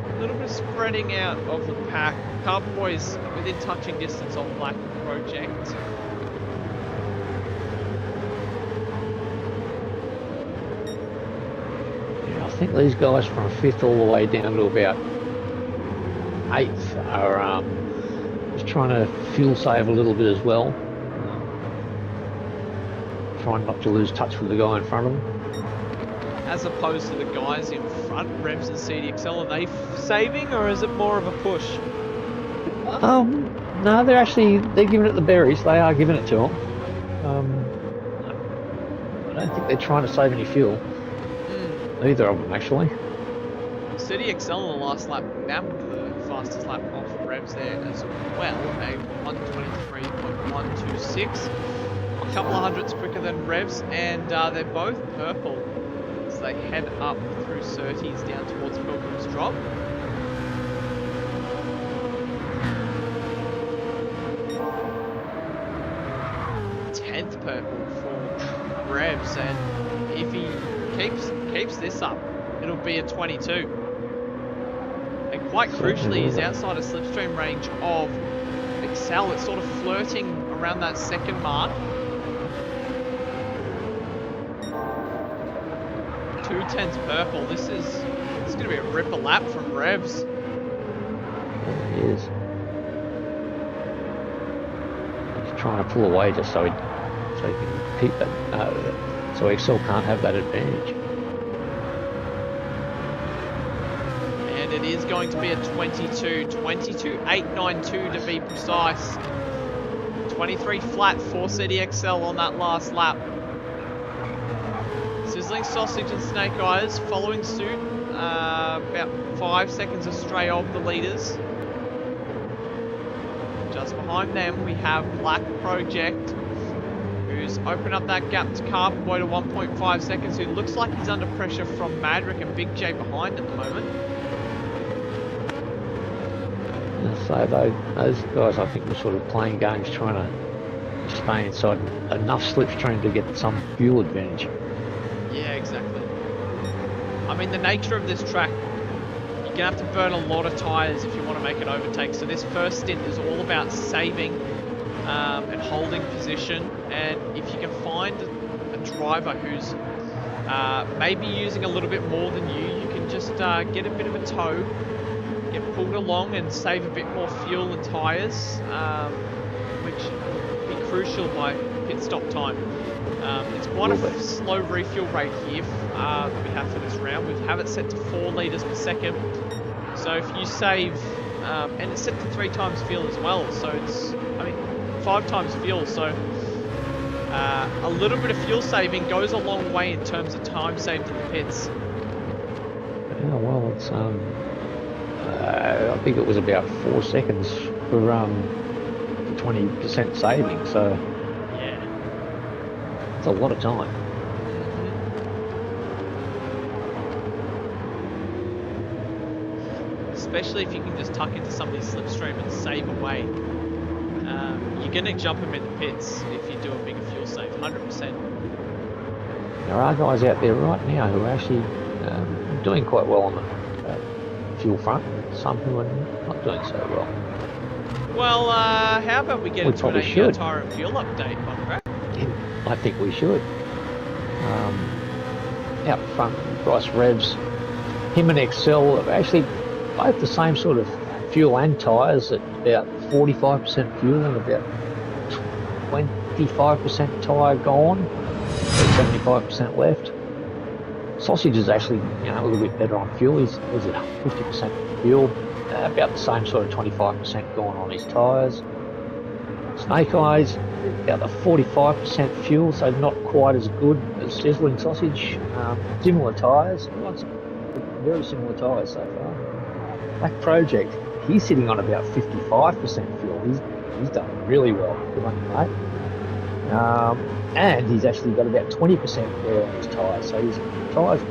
a little bit of spreading out of the pack. Cowboys within touching distance of Black Project. Yeah, I think these guys from 5th all the way down to about 8th are just trying to fuel save a little bit as well. Trying not to lose touch with the guy in front of them. As opposed to the guys in front, Revs and CDXL, are they saving or is it more of a push? No, they're giving it the berries. They are giving it to them. I don't think they're trying to save any fuel. Either of them, actually. CDXL on the last lap nabbed the fastest lap off Revs there as well, a 1:23.126. A couple of hundredths quicker than Revs, and they're both purple as they head up through Surtees down towards Pilgrim's Drop. Tenth purple for Revs, and if he keeps this up, it'll be a 22. And quite crucially, he's outside a slipstream range of Excel. It's sort of flirting around that second mark. 2 tenths purple. This is going to be a ripper lap from Revs. It is. He's trying to pull away just so he can keep that. So Excel can't have that advantage. And it is going to be a 22.892 to be precise. 23 flat for CDXL on that last lap. Sizzling Sausage and Snake Eyes following suit, about 5 seconds astray of the leaders. Just behind them we have Black Project, who's opened up that gap to Carboy to 1.5 seconds, who looks like he's under pressure from Madrick and Big J behind at the moment. So those guys, I think, were sort of playing games, trying to stay inside enough slipstream to get some fuel advantage. Yeah, exactly. I mean, the nature of this track, you're going to have to burn a lot of tyres if you want to make an overtake. So this first stint is all about saving and holding position. And if you can find a driver who's maybe using a little bit more than you can just get a bit of a tow, get pulled along and save a bit more fuel and tyres, which will be crucial by pit stop time. It's quite a slow refuel rate here that we have for this round. We have it set to 4 litres per second. So if you save, and it's set to 3 times fuel as well. So it's, 5 times fuel. So a little bit of fuel saving goes a long way in terms of time saved in the pits. Yeah, well, it's I think it was about 4 seconds for 20% saving. So yeah, it's a lot of time. Especially if you can just tuck into somebody's slipstream and save away. You're going to jump them in the pits if you do a bigger fuel save, 100%. There are guys out there right now who are actually doing quite well on the fuel front. Some who are not doing so well. Well, how about we get We into an probably AEO should. tyre and fuel update, Buckrat? I think we should. Out front, Bryce Revs, him and Excel are actually both the same sort of fuel and tyres at about 45% fuel and about 25% tyre gone, 75% left. Sausage is actually a little bit better on fuel. He's at 50% fuel, about the same sort of 25% gone on his tyres. Snake Eyes, about the 45% fuel, so not quite as good as Sizzling Sausage. Similar tyres, very similar tyres so far. Black Project, he's sitting on about 55% fuel. He's done really well. Good on you, mate. And he's actually got about 20% wear on his tyres, so his tyres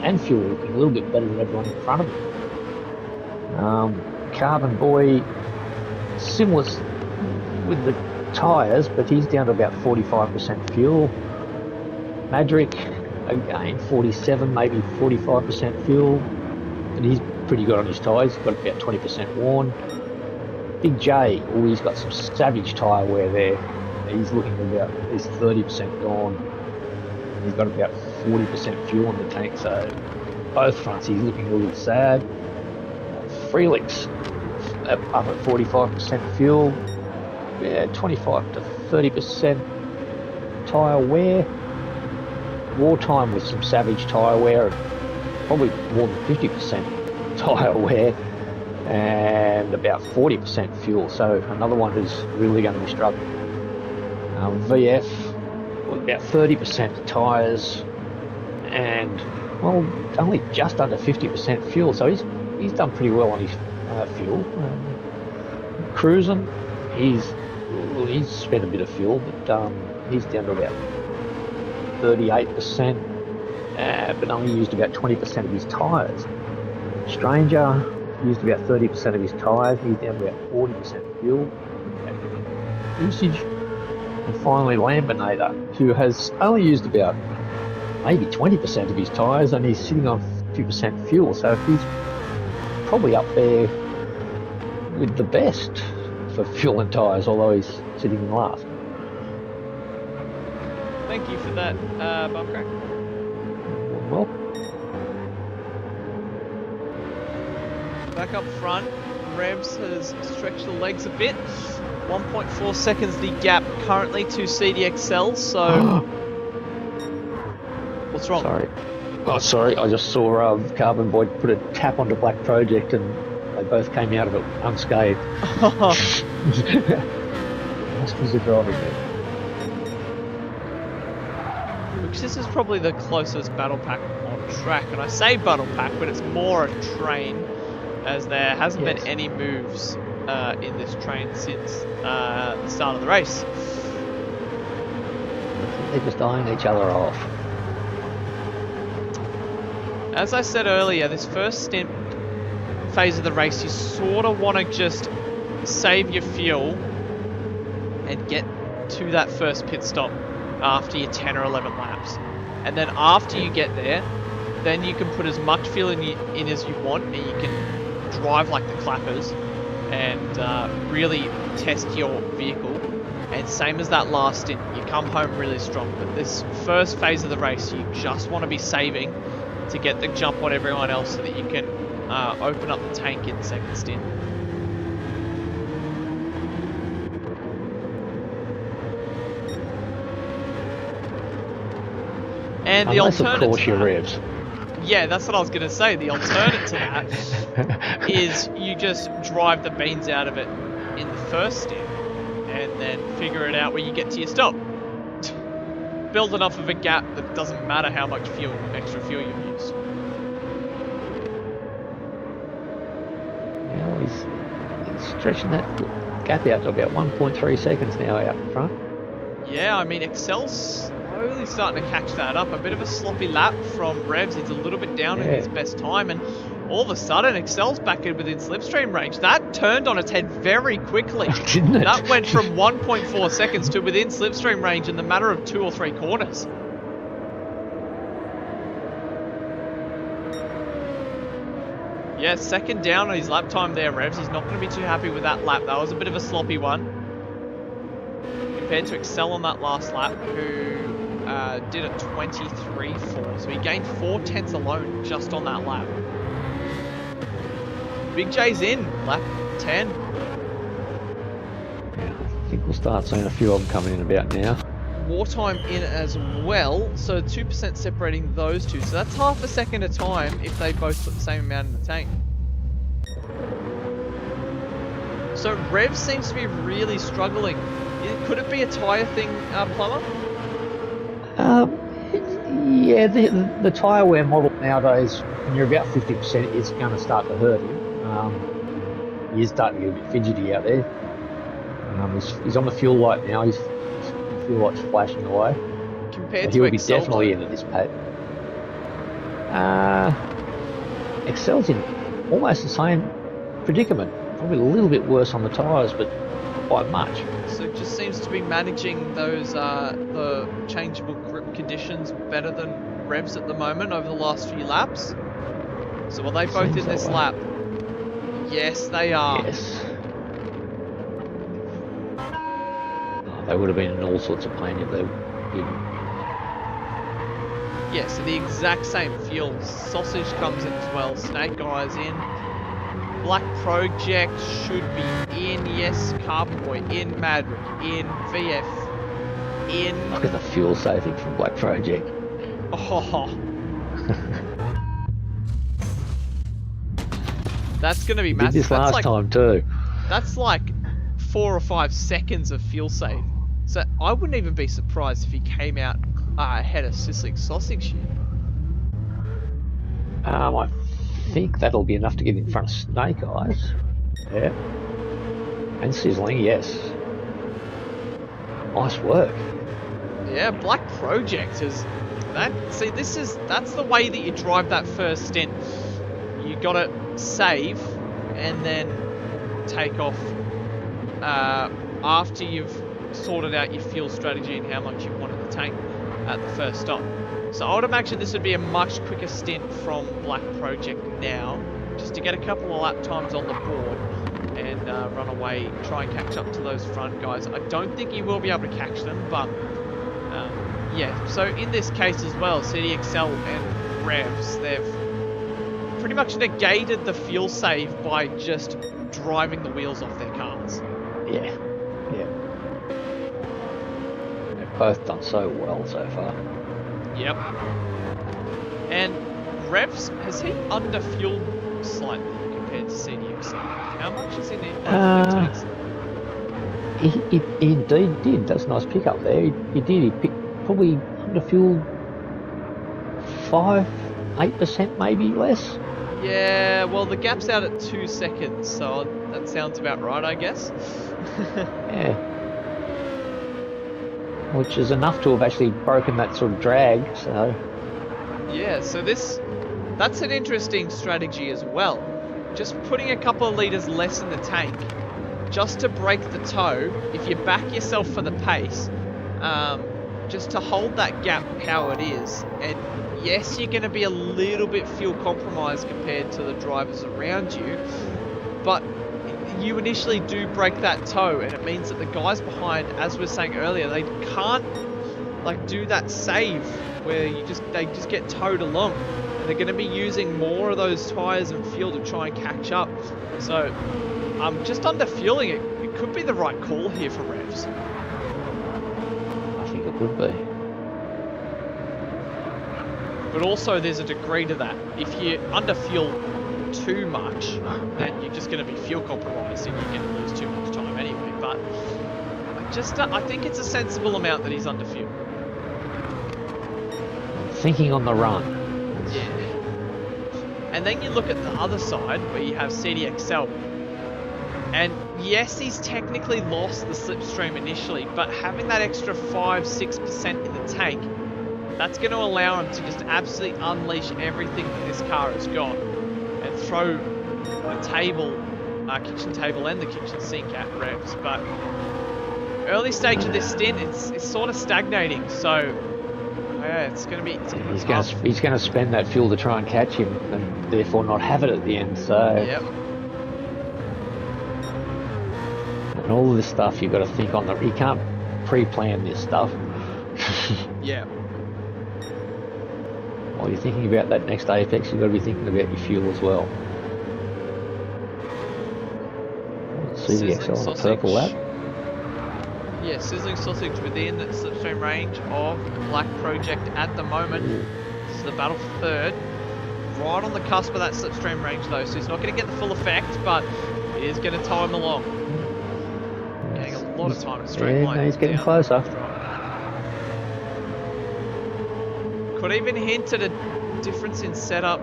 and fuel looking a little bit better than everyone in front of him. Carbon Boy, similar with the tyres, but he's down to about 45% fuel. Madrick, again, 47, maybe 45% fuel, and he's pretty good on his tyres. He's got about 20% worn. Big J, he's got some savage tyre wear there. He's looking about at least 30% gone. He's got about 40% fuel in the tank, so both fronts he's looking a little sad. Freelix up at 45% fuel, 25 to 30% tyre wear. Wartime with some savage tyre wear, probably more than 50% tyre wear, and about 40% fuel. So another one who's really going to be struggling. VF with about 30% tyres and only just under 50% fuel. So he's done pretty well on his fuel. Cruising, he's spent a bit of fuel, but he's down to about 38%, but only used about 20% of his tyres. Stranger used about 30% of his tyres. He's down to about 40% fuel usage. And finally, Lambinator, who has only used about maybe 20% of his tyres, and he's sitting on 50% fuel. So he's probably up there with the best for fuel and tyres, although he's sitting in last. Thank you for that, Buckrat. Well, Back up front, Revs has stretched the legs a bit. 1.4 seconds the gap currently to CDXL, so... What's wrong? Sorry, I just saw Carbon Boy put a tap onto Black Project and they both came out of it unscathed. Must be the driver there. Which this is probably the closest battle pack on track, and I say battle pack, but it's more a train, as there hasn't been any moves in this train since the start of the race. They're just eyeing each other off. As I said earlier, this first phase of the race, you sort of want to just save your fuel and get to that first pit stop after your 10 or 11 laps. And then after you get there, then you can put as much fuel in as you want, and you can drive like the clappers and really test your vehicle. And same as that last stint, you come home really strong. But this first phase of the race, you just want to be saving to get the jump on everyone else so that you can open up the tank in the second stint. And the Unless, alternative of course, your revs. Yeah, that's what I was going to say. The alternate to that is you just drive the beans out of it in the first stint and then figure it out when you get to your stop. Build enough of a gap that doesn't matter how much extra fuel you've used. Now he's stretching that gap out to about 1.3 seconds now out in front. Yeah, I mean, Excel's slowly starting to catch that up. A bit of a sloppy lap from Revs. He's a little bit down in his best time, and all of a sudden, Excel's back in within slipstream range. That turned on its head very quickly. Didn't it? That went from 1.4 seconds to within slipstream range in the matter of 2 or 3 corners. Yeah, second down on his lap time there, Revs. He's not going to be too happy with that lap. That was a bit of a sloppy one. Compared to Excel on that last lap, who did a 23.4. So he gained 4 tenths alone just on that lap. Big J's in, lap 10. Yeah, I think we'll start seeing a few of them coming in about now. Wartime in as well, so 2% separating those two. So that's half a second a time if they both put the same amount in the tank. So Rev seems to be really struggling. Could it be a tyre thing, Plumber? Yeah, the tyre wear model nowadays, when you're about 50%, it's going to start to hurt him. He is starting to get a bit fidgety out there. He's on the fuel light now. His fuel light's flashing away. Compared so he'll to be Excel, definitely into this pad. Excel's in almost the same predicament. Probably a little bit worse on the tyres, but not by much. So it just seems to be managing those the changeable grip conditions better than Revs at the moment over the last few laps. So are they both Seems in this that way. lap? Yes, they are. Yes. Oh, they would have been in all sorts of pain if they didn't. Yeah, so the exact same fuel. Sausage comes in as well. Snake Eyes in. Black Project should be in. Yes, Carboy in. Maverick in. VF in. Look at the fuel saving from Black Project. Oh. That's going to be He did massive. this last time too. That's like 4 or 5 seconds of fuel save. So I wouldn't even be surprised if he came out ahead of Sizzling Sausage here. I think that'll be enough to get in front of Snake Eyes. Yeah. And Sizzling, yes. Nice work. Yeah, Black Project is that. See, that's the way that you drive that first stint. You gotta save and then take off after you've sorted out your fuel strategy and how much you want in the tank at the first stop. So I would imagine this would be a much quicker stint from Black Project now, just to get a couple of lap times on the board and run away, try and catch up to those front guys. I don't think he will be able to catch them, but yeah. So in this case as well, CDXL and Revs, they've pretty much negated the fuel save by just driving the wheels off their cars. Yeah. Yeah. They've both done so well so far. Yep. And Revs, has he underfueled slightly compared to CDXL? How much is in it? Tanks? He indeed did. That's a nice pickup there. He did. He picked probably underfueled 5-8% maybe less. Yeah, well the gap's out at 2 seconds, so that sounds about right, I guess. Yeah. Which is enough to have actually broken that sort of drag, so... Yeah, so that's an interesting strategy as well. Just putting a couple of litres less in the tank, just to break the toe, if you back yourself for the pace, just to hold that gap how it is. And yes, you're going to be a little bit fuel compromised compared to the drivers around you, but you initially do break that toe, and it means that the guys behind, as we were saying earlier, they can't like do that save where they just get towed along, and they're going to be using more of those tires and fuel to try and catch up. So just under fueling it could be the right call here for Revs. I think it would be. But also there's a degree to that. If you underfuel too much, then you're just going to be fuel compromised and you're going to lose too much time anyway. But I think it's a sensible amount that he's underfueled. Thinking on the run. Yeah. And then you look at the other side where you have CDXL. And yes, he's technically lost the slipstream initially, but having that extra 5-6% in the tank, that's going to allow him to just absolutely unleash everything that this car has got and throw the table, kitchen table and the kitchen sink at Revs. But early stage of this stint, it's sort of stagnating, so Yeah, it's gonna be He's tough. going to spend that fuel to try and catch him, and therefore not have it at the end. So, Yep. and all of this stuff you've got to think on the. You can't pre-plan this stuff. Yeah. While you're thinking about that next apex, you've got to be thinking about your fuel as well. See the XL on a purple lap. Yeah, Sizzling Sausage within slipstream range of Black Project at the moment. This is the battle for third. Right on the cusp of that slipstream range though, so he's not going to get the full effect, but it is going to tow him along. Getting a lot of time in straight line. No, he's getting down. closer. Could even hint at a difference in setup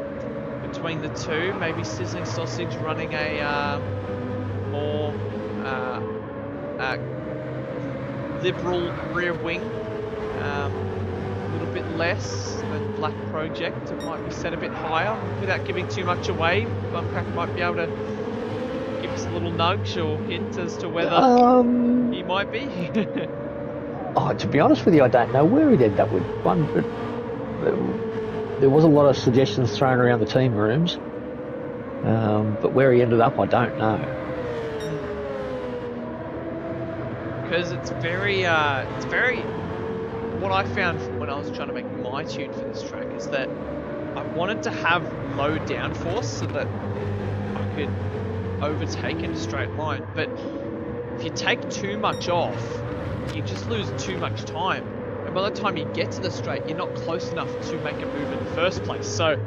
between the two. Maybe Sizzling Sausage running a more liberal rear wing, a little bit less than Black Project. It might be set a bit higher without giving too much away. Bumpcrack might be able to give us a little nudge or hint as to whether he might be. Oh, to be honest with you, I don't know where he'd end up with one, but there was a lot of suggestions thrown around the team rooms, but where he ended up, I don't know. Because it's very, what I found when I was trying to make my tune for this track is that I wanted to have low downforce so that I could overtake in a straight line. But if you take too much off, you just lose too much time. And by the time you get to the straight, you're not close enough to make a move in the first place. So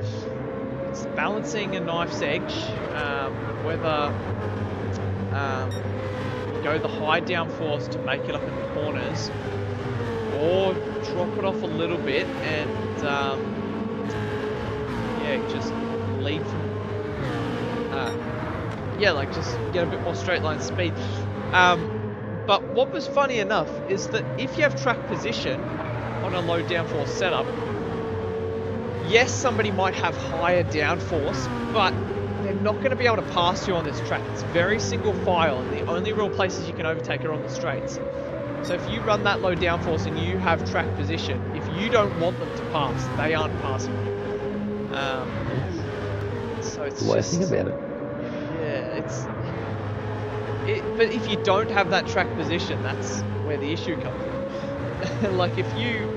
it's balancing a knife's edge, whether go the high downforce to make it up in the corners, or drop it off a little bit and yeah, just lead from yeah, like just get a bit more straight line speed. But what was funny enough is that if you have track position on a low downforce setup, yes, somebody might have higher downforce, but they're not going to be able to pass you on this track. It's very single file, and the only real places you can overtake are on the straights. So if you run that low downforce and you have track position, if you don't want them to pass, they aren't passing you. So it's The way I think about it. Yeah, but if you don't have that track position, that's where the issue comes in. Like if you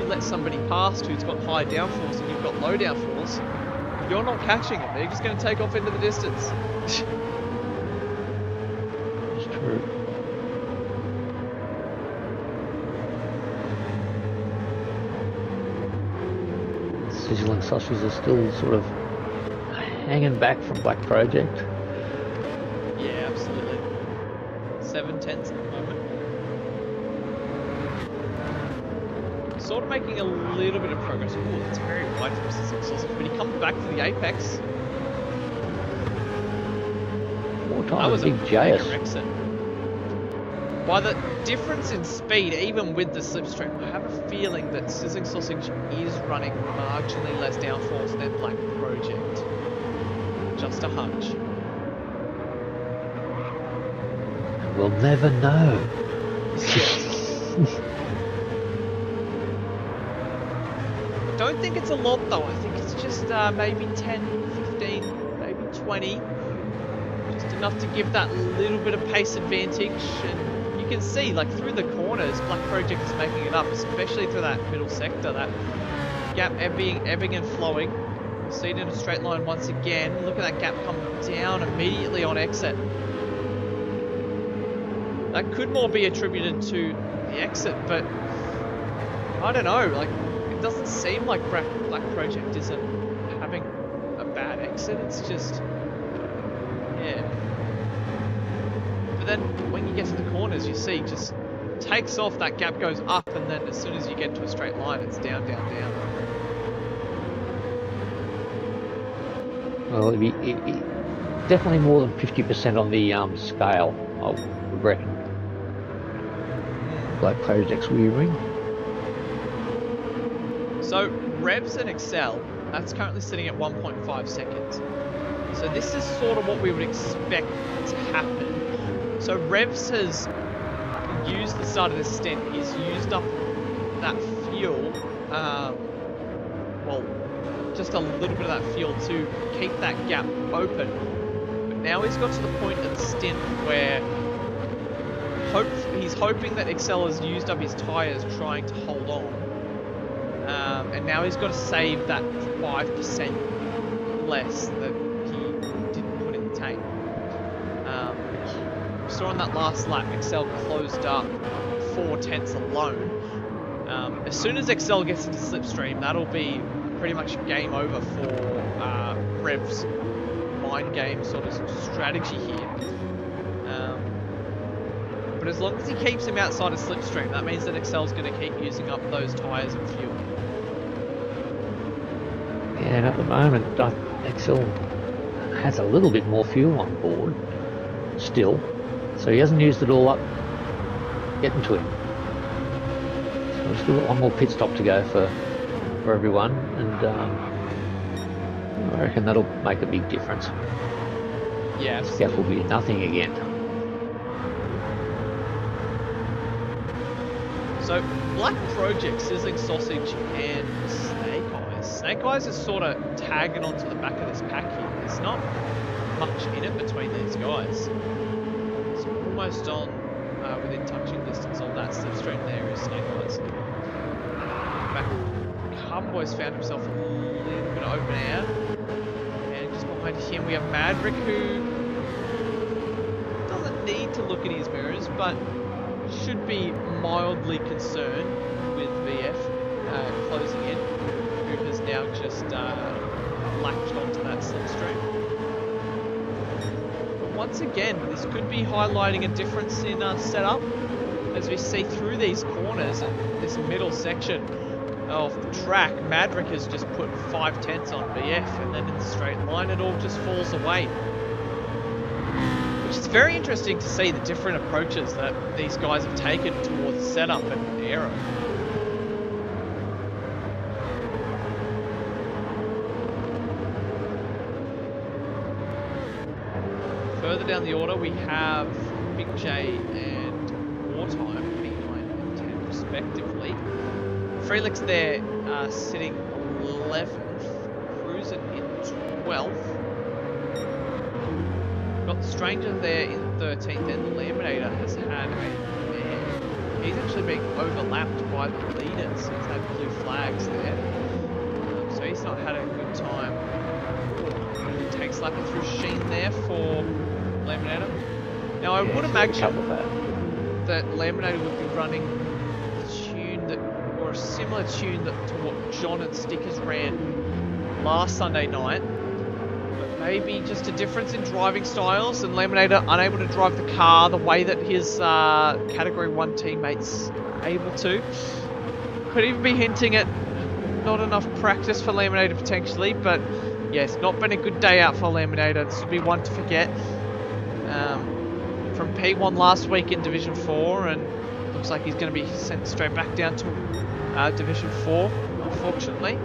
let somebody past who's got high downforce and you've got low downforce, you're not catching them. They're just going to take off into the distance. It's true. Sizzling Sausages are still sort of hanging back from Black Project. Yeah, absolutely. 7/10 at the moment. Sort of making a little bit of progress. Ooh, that's very wide for Sizzling Sausage, but he comes back to the apex. More That time was than a Big big JS. exit. By the difference in speed, even with the slipstream, I have a feeling that Sizzling Sausage is running marginally less downforce than Black Project. Just a hunch. We'll never know. Don't think it's a lot though. I think it's just maybe 10, 15, maybe 20. Just enough to give that little bit of pace advantage. And you can see, like, through the corners, Black Project is making it up, especially through that middle sector, that gap ebbing and flowing. You'll see it in a straight line once again. Look at that gap come down immediately on exit. That could more be attributed to the exit, but I don't know, like, it doesn't seem like Black Project isn't having a bad exit, it's just, yeah. But then when you get to the corners, you see just takes off, that gap goes up, and then as soon as you get to a straight line, it's down, down, down. Well, it'd be definitely more than 50% on the scale, I would reckon. Black Project's rear wing. So revs and Excel, that's currently sitting at 1.5 seconds. So this is sort of what we would expect to happen. So Revs has used the start of this stint, he's used up that fuel, well, just a little bit of that fuel to keep that gap open. But now he's got to the point of the stint where he's hoping that Excel has used up his tyres trying to hold on. And now he's got to save that 5% less that he didn't put in the tank. We saw on that last lap, Excel closed up 4 tenths alone. As soon as Excel gets into slipstream, that'll be pretty much game over for Rev's mind game sort of strategy here. But as long as he keeps him outside of slipstream, that means that Excel's going to keep using up those tyres and fuel. Yeah, and at the moment, Excel has a little bit more fuel on board still, so he hasn't used it all up getting to him. So we've still got one more pit stop to go for everyone, and I reckon that'll make a big difference. Yeah, Scaff will be nothing again. So, Black Project, Sizzling Sausage, and Snake Eyes. Snake Eyes is sort of tagging onto the back of this pack here. There's not much in it between these guys. It's almost on, within touching distance on that slipstream there is Snake Eyes. In fact, Cumboy's found himself a little bit open air. And just behind him we have Madrick, who doesn't need to look at his mirrors, but should be mildly concerned with VF closing in, who has now just latched onto that slipstream. But once again, this could be highlighting a difference in setup as we see through these corners and this middle section of the track. Madrick has just put 5 tenths on VF, and then in the straight line it all just falls away. Which is very interesting to see the different approaches that these guys have taken towards setup and aero. Further down the order we have Big J and Wartime, P9 and 10 respectively. Freelix there sitting 11th, Cruiser in 12th. Got the Stranger there in 13th, and the Laminator has had a mare. He's actually being overlapped by the leaders. He's had blue flags there. So he's not had a good time. Tank slapping through Sheen there for Laminator. Now I would imagine that Laminator would be running a tune that, or a similar tune to what John and Stickers ran last Sunday night. Maybe just a difference in driving styles, and Laminator unable to drive the car the way that his Category 1 teammates are able to. Could even be hinting at not enough practice for Laminator potentially, but yes, not been a good day out for Laminator. This would be one to forget. From P1 last week in Division 4, and looks like he's going to be sent straight back down to Division 4, unfortunately.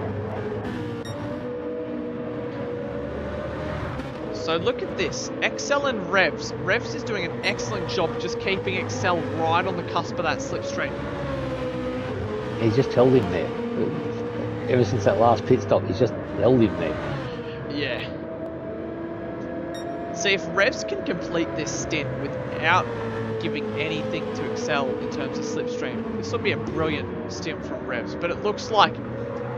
So look at this, Excel and Revs. Revs is doing an excellent job just keeping Excel right on the cusp of that slipstream. He's just held him there. Ever since that last pit stop, he's just held him there. Yeah. See, if Revs can complete this stint without giving anything to Excel in terms of slipstream, this will be a brilliant stint from Revs. But it looks like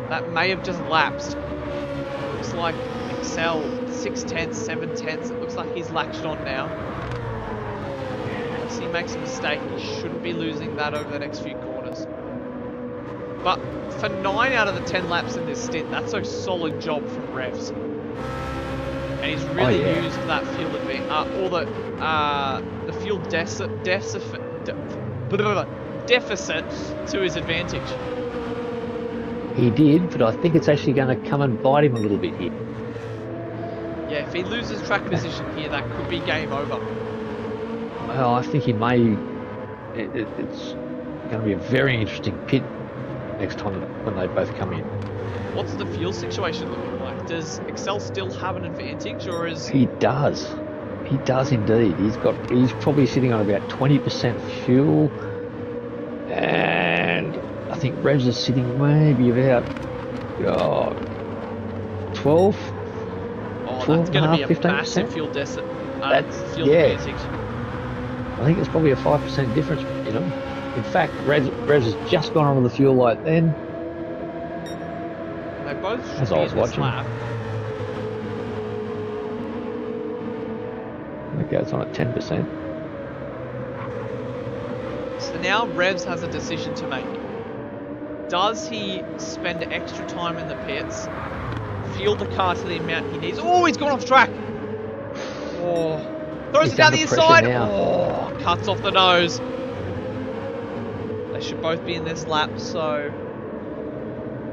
that may have just lapsed. It looks like Excel 6 tenths, 7 tenths. It looks like he's latched on now. Unless he makes a mistake, he shouldn't be losing that over the next few corners. But for 9 out of the 10 laps in this stint, that's a solid job from Revs. And he's really used that fuel advantage, or the fuel deficit to his advantage. He did, but I think it's actually going to come and bite him a little bit here. Yeah, if he loses track position here, that could be game over. Well, I think he may. It's going to be a very interesting pit next time when they both come in. What's the fuel situation looking like? Does Excel still have an advantage, or is he does? He does indeed. He's probably sitting on about 20% fuel, and I think Revs is sitting maybe about 12. Oh, 12 that's going to be and a a half, 15%? massive fuel deficit. That's, Fuel yeah. advantage. I think it's probably a 5% difference between them. In fact, Revs has just gone onto the fuel light then. They both should As be I was in this watching. lap. Okay, it's on at 10%. So now Revs has a decision to make. Does he spend extra time in the pits, fuel the car to the amount he needs? Oh, he's gone off track! Oh, throws He's it down under the pressure inside! now. Oh, cuts off the nose. They should both be in this lap, so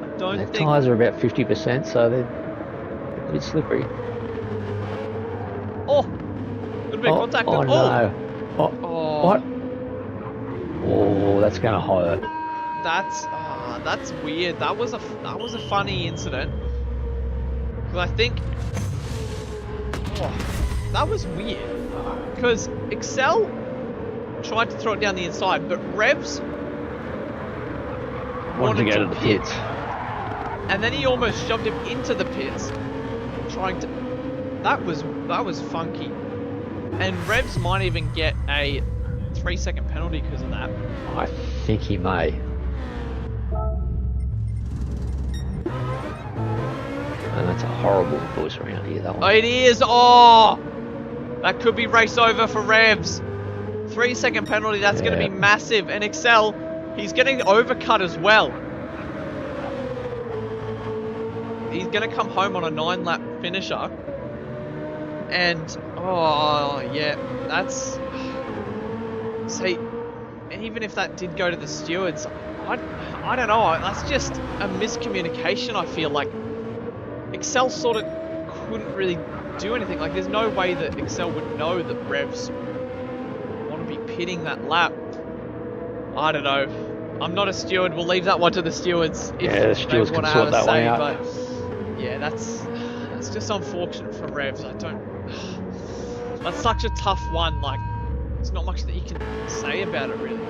I don't Their think... tyres are about 50%, so they're a bit slippery. Oh! Little bit of contact. Oh no. Oh, Oh. what? Oh, that's going to hurt. That's weird. That was a funny incident. Because I think... Oh, that was weird. Because Excel tried to throw it down the inside, but Revs Wanted to go to the pits. And then he almost shoved him into the pits, trying to... That was funky. And Revs might even get a 3-second penalty because of that. I think he may. And that's a horrible voice around here, that one. It is! Oh! That could be race over for Revs. 3-second penalty, that's going to be massive. And Excel, he's getting overcut as well. He's going to come home on a 9-lap finisher. And, oh, yeah, that's... See, even if that did go to the stewards, I don't know, that's just a miscommunication, I feel like. Excel sort of couldn't really do anything. Like, there's no way that Excel would know that Revs want to be pitting that lap. I don't know. I'm not a steward. We'll leave that one to the stewards if the stewards they want can to sort have a that one say. out. But yeah, that's just unfortunate for Revs. I don't. That's such a tough one. Like, there's not much that you can say about it, really.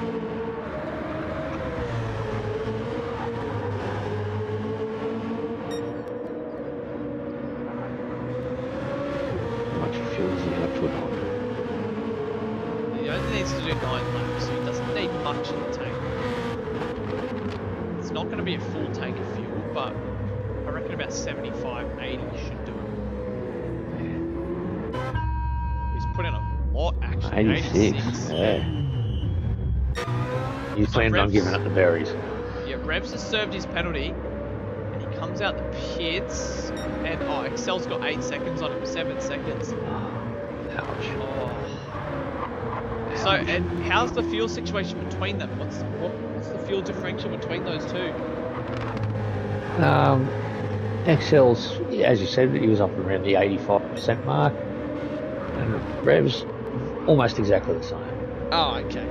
Fuel is he going to put on? He only needs to do 9 laps, so he doesn't need much in the tank. It's not going to be a full tank of fuel, but I reckon about 75, 80 should do it. He's put in a lot, actually. 86. Yeah. He's planning on giving up the berries. Yeah, Revs has served his penalty, and he comes out the pits, and oh, Excel's got 8 seconds on him, 7 seconds. Ouch. Oh. So, and how's the fuel situation between them? What's the fuel differential between those two? Excel's, as you said, he was up around the 85% mark, and Revs almost exactly the same. Oh, okay.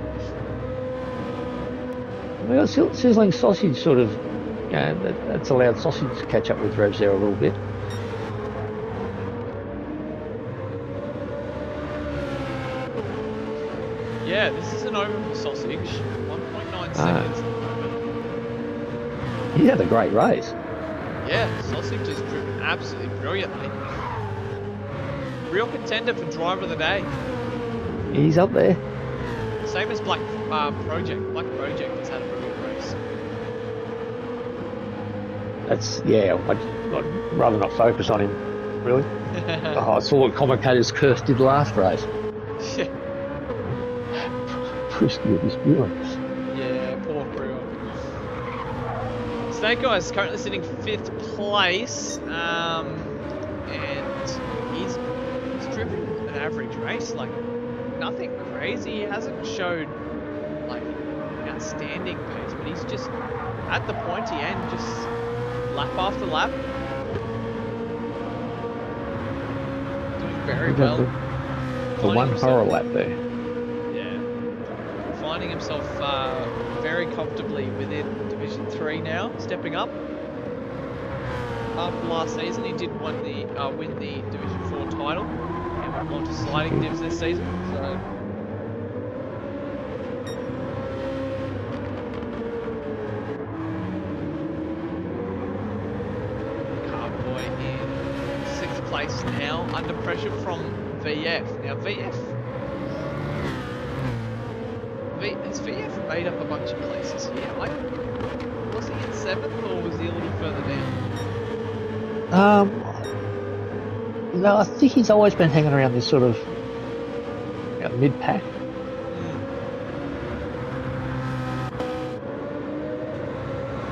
Well, Sizzling Sausage sort of, you know, that's allowed Sausage to catch up with Revs there a little bit. Yeah, this is an over for Sausage. 1.9 seconds at the moment. He had a great race. Yeah, Sausage has driven absolutely brilliantly. Real contender for driver of the day. He's up there. Same as Black Project. Black Project has had a brilliant race. That's, yeah, I'd rather not focus on him, really. Oh, I saw what commentators Curse did last race. Yeah. Frisky with his brewer. Yeah, poor brewer. Snake Eyes currently sitting 5th place, and he's driven an average race, like nothing crazy. He hasn't showed like outstanding pace, but he's just at the pointy end, just lap after lap, doing very well. The one horror lap there. Finding himself very comfortably within Division 3 now, stepping up. After last season, he did win the Division 4 title, and went on to sliding divs this season. So AEST now under pressure from VF. Now has VF made up a bunch of places here? Was he in 7th or was he a little further down? No, I think he's always been hanging around this sort of mid-pack.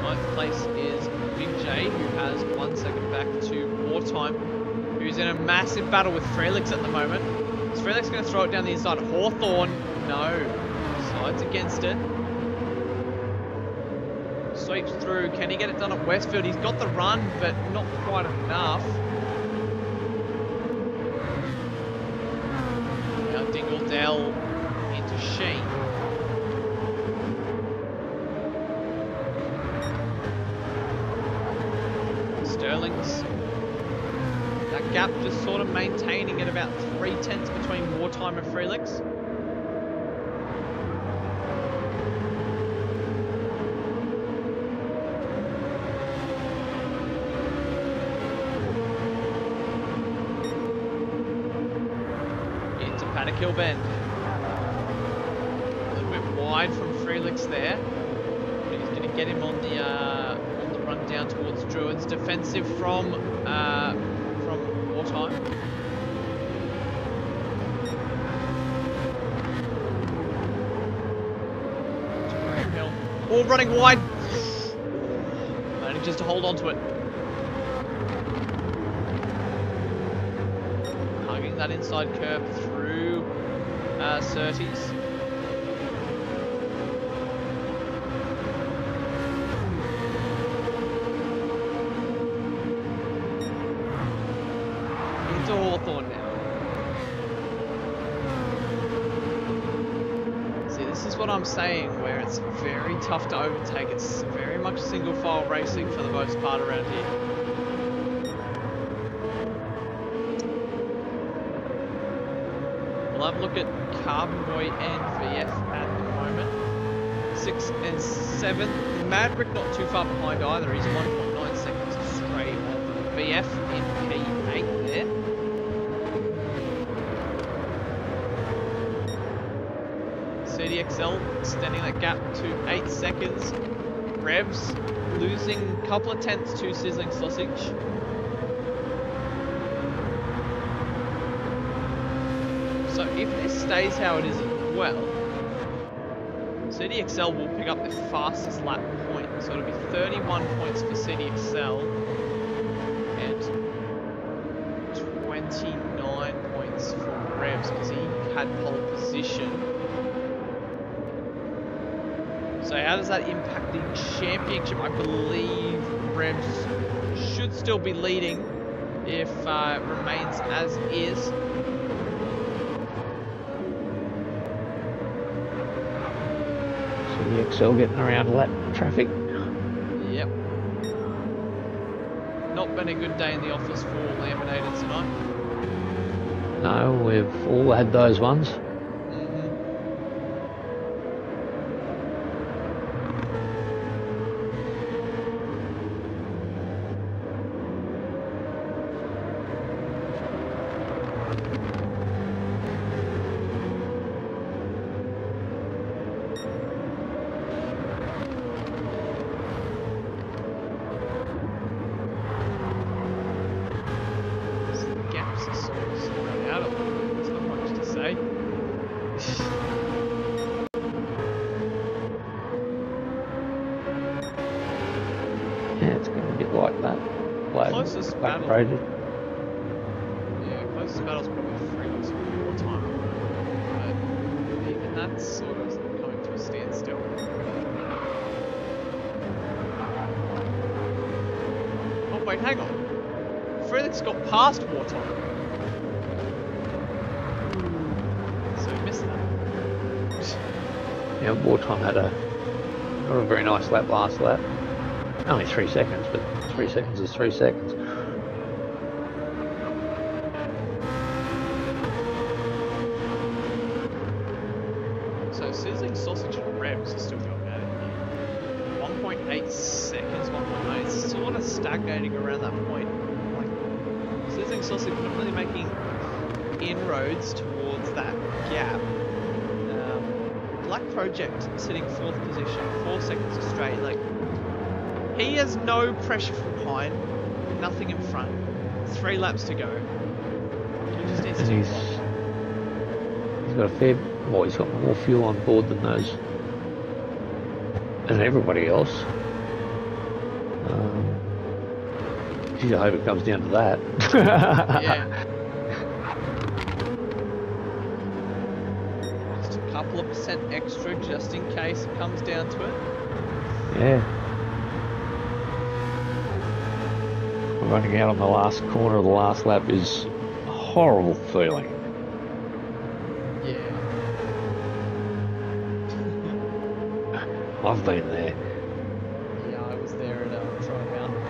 Ninth place is Big J, who has 1 second back to Wartime, who's in a massive battle with Frelix at the moment. Is Frelix going to throw it down the inside? Hawthorne, no. Sides against it. Sweeps through. Can he get it done at Westfield? He's got the run, but not quite enough. Now Dingledale into Sheen. Sterling's. That gap just sort of maintaining at about 3/10 between Wartime and Frelix. Kill Bend. A little bit wide from Frelix there. But he's going to get him on the run down towards Druids. Defensive from Wartime. Oh, running wide. Manages to hold on to it. Hugging that inside curve through Surtees. Into Hawthorne now. See, this is what I'm saying, where it's very tough to overtake. It's very much single file racing for the most part around here. We'll have a look at Carbon Boy and VF at the moment. 6th and 7th. Maverick not too far behind either. He's 1.9 seconds straight of VF in P8 there. CDXL extending that gap to 8 seconds. Revs losing a couple of tenths to Sizzling Sausage. So if this stays how it is as well, CDXL will pick up the fastest lap point. So it'll be 31 points for CDXL and 29 points for Revs because he had pole position. So how does that impact the championship? I believe Revs should still be leading if it remains as is. The XL getting around lap traffic. Yep. Not been a good day in the office for Laminated tonight. No, we've all had those ones. Closest battle. Yeah, closest battle's probably Frelix or Wartime. But even that's sort of coming to a standstill. Oh wait, hang on. Frelix got past Wartime. So we missed that. Yeah, Wartime had not a very nice lap last lap. Only 3 seconds, but 3 seconds is 3 seconds. So Sizzling Sausage and Revs are still going at it here. 1.8 seconds, 1.9. It's sort of stagnating around that point. Like, holding Saucy, but not really making inroads towards that gap. Black Project sitting 4th position, 4 seconds straight. Like, he has no pressure from behind, nothing in front. 3 laps to go. He just needs And to he's got a fair. Well, he's got more fuel on board than everybody else. Geez, I hope it comes down to that. Yeah. Just a couple of percent extra just in case it comes down to it. Yeah. Running out on the last corner of the last lap is a horrible feeling. Yeah. I've been there. Yeah, I was there at Trial Mountain.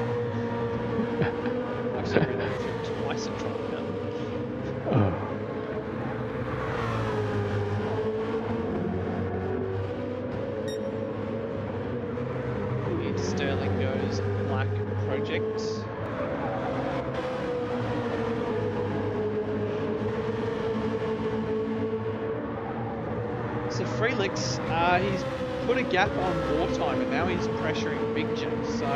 Actually, ridden it twice at Trial Mountain. Oh. Into Sterling goes Black Project. So Freelix, he's put a gap on Wartime and now he's pressuring Big J. So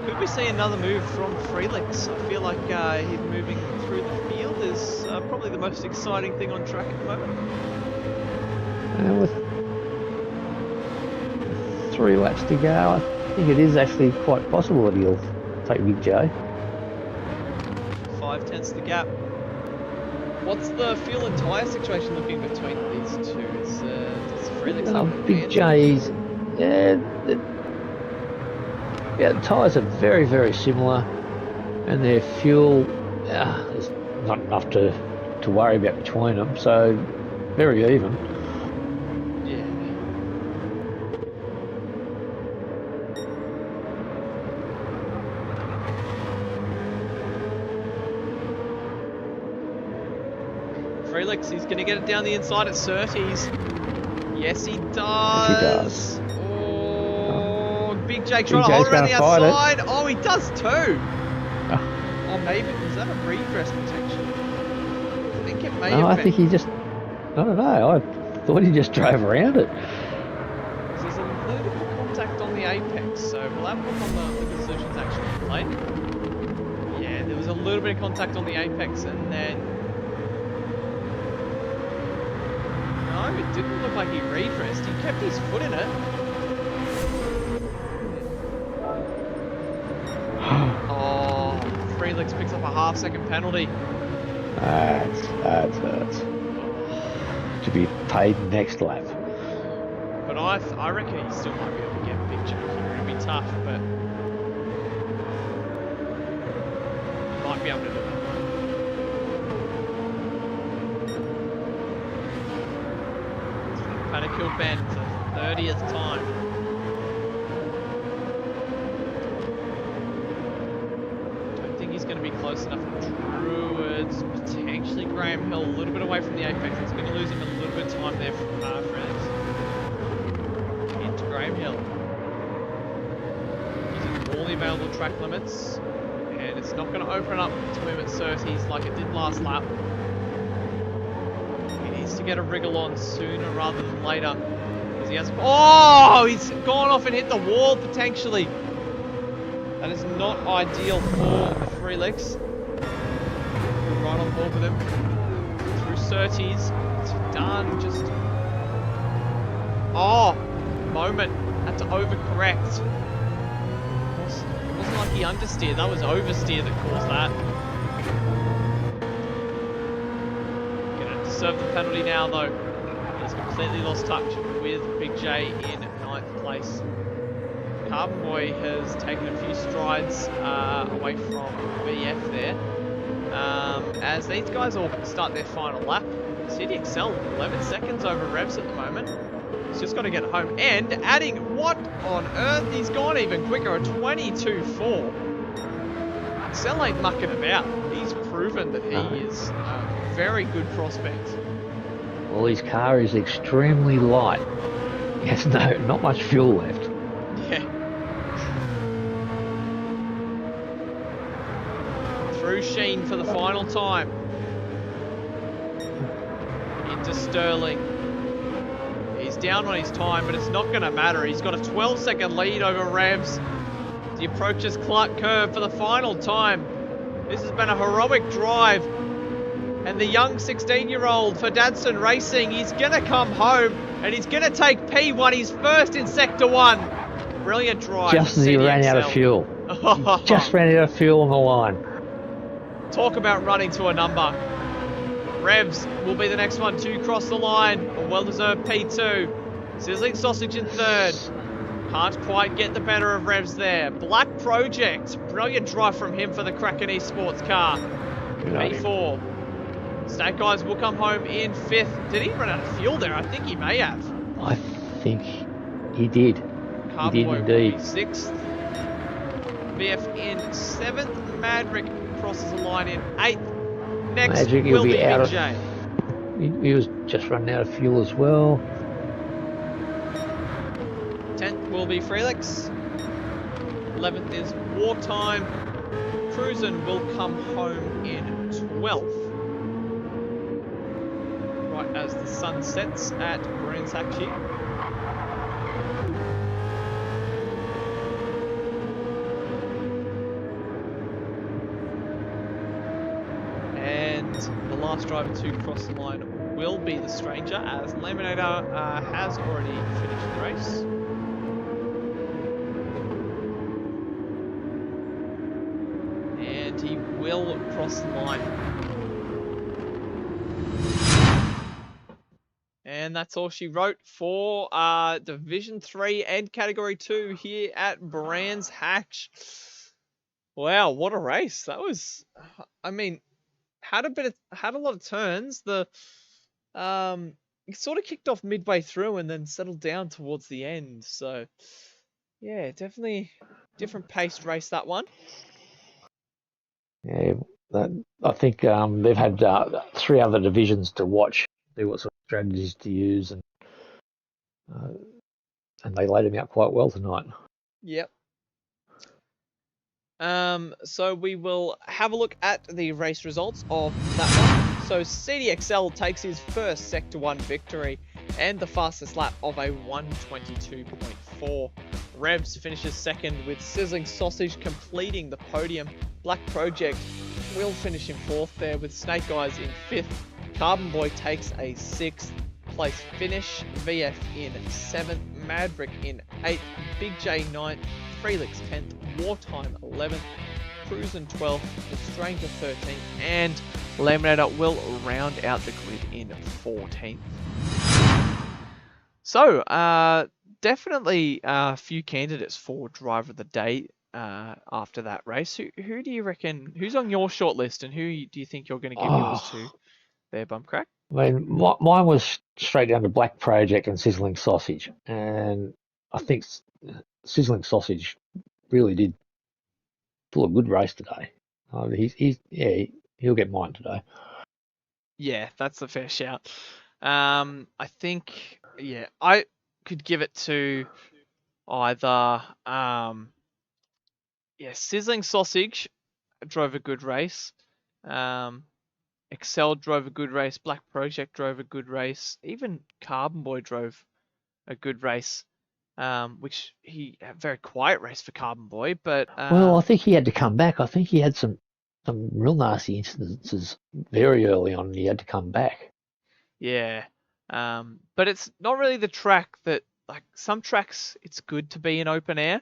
could we see another move from Freelix? I feel like him moving through the field is probably the most exciting thing on track at the moment. With 3 laps to go, I think it is actually quite possible that he'll take Big J. 5 tenths the gap. What's the fuel and tyre situation looking between these two? Does Freelix have an Big advantage? J's, yeah, the tyres are very, very similar, and their fuel, there's not enough to worry about between them, so very even. Yeah. Freelix, he's going to get it down the inside at Surtees. Yes, he does. He does. Oh, Big J Big trying to hold J's it around the gonna fight it. outside. Oh, he does too. Oh, maybe, was that a redress protection? I think it may No, have I been. think he just, I don't know, I thought he just drove around it. There's a little bit of contact on the apex, so we'll have a look on the resolutions actually played. Yeah, there was a little bit of contact on the apex, and then no, it didn't look like he redressed. He kept his foot in it. Oh, Freelix picks up a half-second penalty. That hurts. To be paid next lap. But I reckon he still might be able to get Big J here. It'll be tough, but he might be able to do it. Panicle Bend for the 30th time. Don't think he's going to be close enough to Druids. Potentially Graham Hill, a little bit away from the apex. It's going to lose him a little bit of time there from Freelix. Into Graham Hill. Using all the available track limits. And it's not going to open up to him at Surtees like it did last lap. He needs to get a wriggle on sooner rather than later. Because he has. Oh! He's gone off and hit the wall potentially. That is not ideal for Freelix. Right on board with him. Through Surtees. It's done. Just. Oh! Moment. Had to overcorrect. It wasn't like he understeered. That was oversteer that caused that. Serve the penalty now though. He's completely lost touch with Big J in 9th place. Carbon Boy has taken a few strides away from BF there. As these guys all start their final lap. CDXL 11 seconds over Revs at the moment. He's just got to get home. And adding, what on earth? He's gone even quicker, a 22.4. Cell ain't mucking about. He's proven that he is a very good prospect. Well, his car is extremely light. He has not much fuel left. Yeah. Through Sheen for the final time. Into Sterling. He's down on his time, but it's not going to matter. He's got a 12-second lead over Revs. He approaches Clark Curve for the final time. This has been a heroic drive. And the young 16-year-old for Dadson Racing, he's going to come home and he's going to take P1. He's first in Sector 1. Brilliant drive. Just as he ran out of fuel. He just ran out of fuel on the line. Talk about running to a number. Revs will be the next one to cross the line. A well-deserved P2. Sizzling Sausage in third. Can't quite get the better of Revs there. Black Project. Brilliant drive from him for the Kraken Esports car. P4. Snake Eyes will come home in fifth. Did he run out of fuel there? I think he may have. I think he did. He did indeed. Sixth. VF in seventh. Madrick crosses the line in eighth. Next Magic, will be out Big J. He was just running out of fuel as well. 10th will be Freelix. 11th is Wartime. Cruisin will come home in 12th. Right as the sun sets at Brands Hatch here. And the last driver to cross the line will be the Stranger, as Laminator has already finished the race. And he will cross the line. And that's all she wrote for Division 3 and Category 2 here at Brands Hatch. Wow, what a race. That was, I mean, had a lot of turns. It sort of kicked off midway through and then settled down towards the end. So yeah, definitely different paced race, that one. Yeah, I think they've had 3 other divisions to watch, see what sort of strategies to use, and they laid them out quite well tonight. Yep. So we will have a look at the race results of that one. So CDXL takes his first Sector 1 victory and the fastest lap of a 1:22.4. Revs finishes second with Sizzling Sausage completing the podium. Black Project will finish in fourth there with Snake Eyes in fifth. Carbon Boy takes a 6th place finish. VF in 7th. Madrick in 8th. Big J 9th. Freelix 10th. Wartime 11th. Cruisin 12th. The Stranger 13th. And Laminator will round out the grid in 14th. So, definitely a few candidates for Driver of the Day after that race. Who do you reckon, who's on your short list, and who do you think you're going to give yours to there, Bumcrack? I mean, mine was straight down to Black Project and Sizzling Sausage, and I think Sizzling Sausage really did pull a good race today. He'll get mine today. Yeah, that's a fair shout. I think, yeah, I could give it to either, Sizzling Sausage drove a good race. Excel drove a good race. Black Project drove a good race. Even Carbon Boy drove a good race, which he had a very quiet race for Carbon Boy. But well, I think he had to come back. I think he had some real nasty instances very early on. He had to come back. Yeah, but it's not really the track that, like, some tracks it's good to be in open air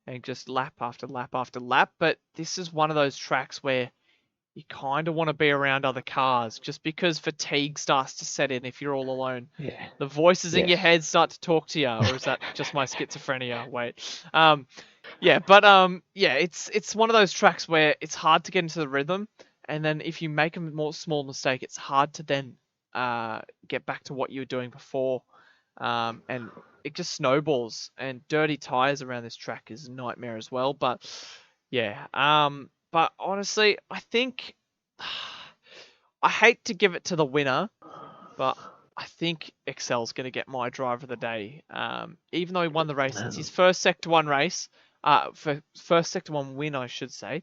and just lap after lap after lap. But this is one of those tracks where you kind of want to be around other cars, just because fatigue starts to set in if you're all alone. Yeah. The voices in your head start to talk to you, or is that just my schizophrenia? Wait. It's one of those tracks where it's hard to get into the rhythm, and then if you make a small mistake, it's hard to then get back to what you were doing before, and it just snowballs. And dirty tires around this track is a nightmare as well. But yeah, but honestly, I think I hate to give it to the winner, but I think Excel's going to get my Driver of the Day. Even though he won the race, it's his first Sector 1 race, first Sector 1 win, I should say.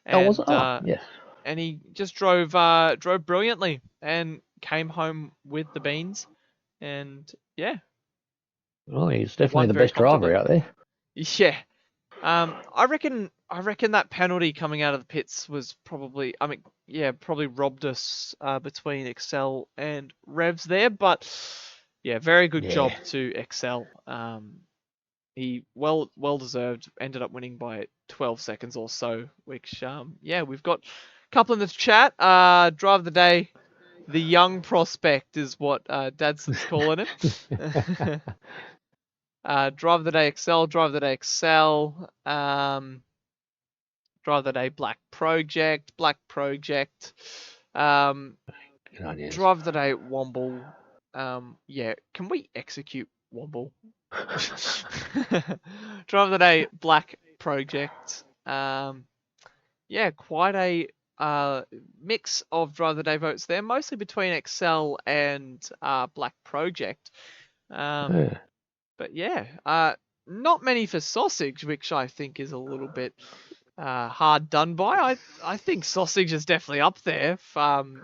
And, yeah. and he just drove brilliantly and came home with the beans, and yeah, Well, he's definitely won the very best driver comfortably. out there. Yeah. I reckon that penalty coming out of the pits was probably, I mean, yeah, probably robbed us between Excel and Revs there, but yeah, very good job Yeah. to Excel. He well deserved, ended up winning by 12 seconds or so, which yeah, we've got a couple in the chat. Drive of the day, the young prospect is what Dadson's calling him. Drive of the day Excel, drive of the day Excel. Drive of the day Black Project. Good ideas. Drive of the day Womble. Yeah, can we execute Womble? Drive of the day Black Project. Yeah, quite a mix of Drive of the Day votes there, mostly between Excel and Black Project. Yeah. But yeah, not many for Sausage, which I think is a little bit hard done by. I think Sausage is definitely up there.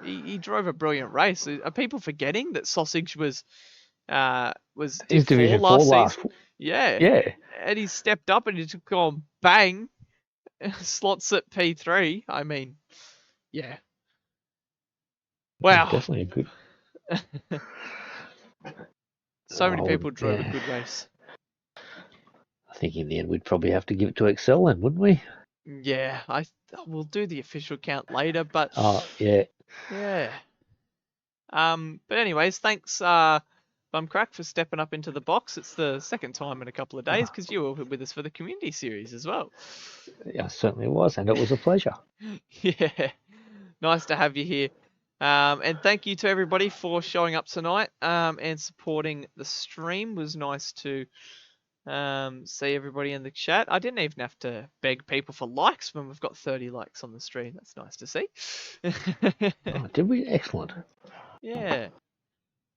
He drove a brilliant race. Are people forgetting that Sausage was He's Div 4 Division 4 last last. season? Yeah. Yeah. And he stepped up and he took on bang, slots at P3. I mean, yeah. Wow. Definitely a good. So many I people would, drove a yeah. good race. I think in the end we'd probably have to give it to Excel then, wouldn't we? Yeah, we'll do the official count later, but Oh, yeah. yeah. But anyways, thanks, Bumcrack, for stepping up into the box. It's the second time in a couple of days because you were with us for the community series as well. Yeah, certainly was, and it was a pleasure. Yeah, nice to have you here. And thank you to everybody for showing up tonight and supporting the stream. It was nice to see everybody in the chat. I didn't even have to beg people for likes when we've got 30 likes on the stream. That's nice to see. Oh, did we? Excellent. Yeah.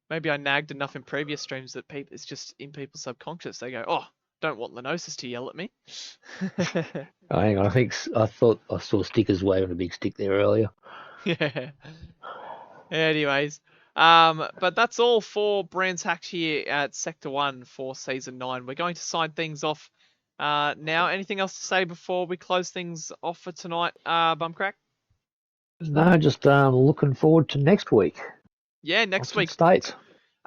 Maybe I nagged enough in previous streams that it's just in people's subconscious. They go, oh, don't want Lenosis to yell at me. Oh, hang on, I thought I saw stickers waving a big stick there earlier. Yeah. Anyways, but that's all for Brands Hacked here at Sector 1 for Season 9. We're going to sign things off now. Anything else to say before we close things off for tonight, Bumcrack? No, just looking forward to next week. Yeah, next week. States.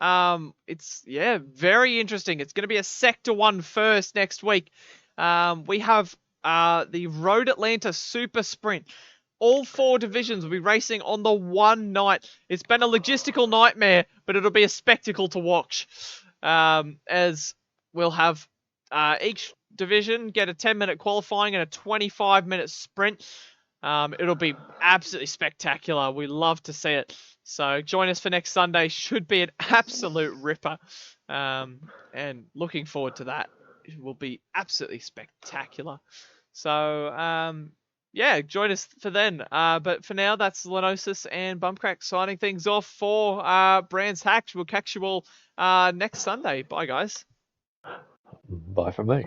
It's very interesting. It's going to be a Sector 1 first next week. We have the Road Atlanta Super Sprint. All 4 divisions will be racing on the one night. It's been a logistical nightmare, but it'll be a spectacle to watch. As we'll have each division get a 10-minute qualifying and a 25-minute sprint. It'll be absolutely spectacular. We love to see it. So join us for next Sunday. Should be an absolute ripper. And looking forward to that. It will be absolutely spectacular. So, yeah, join us for then. But for now, that's Lenosis and Bumcrack signing things off for Brands Hacked. We'll catch you all next Sunday. Bye, guys. Bye from me.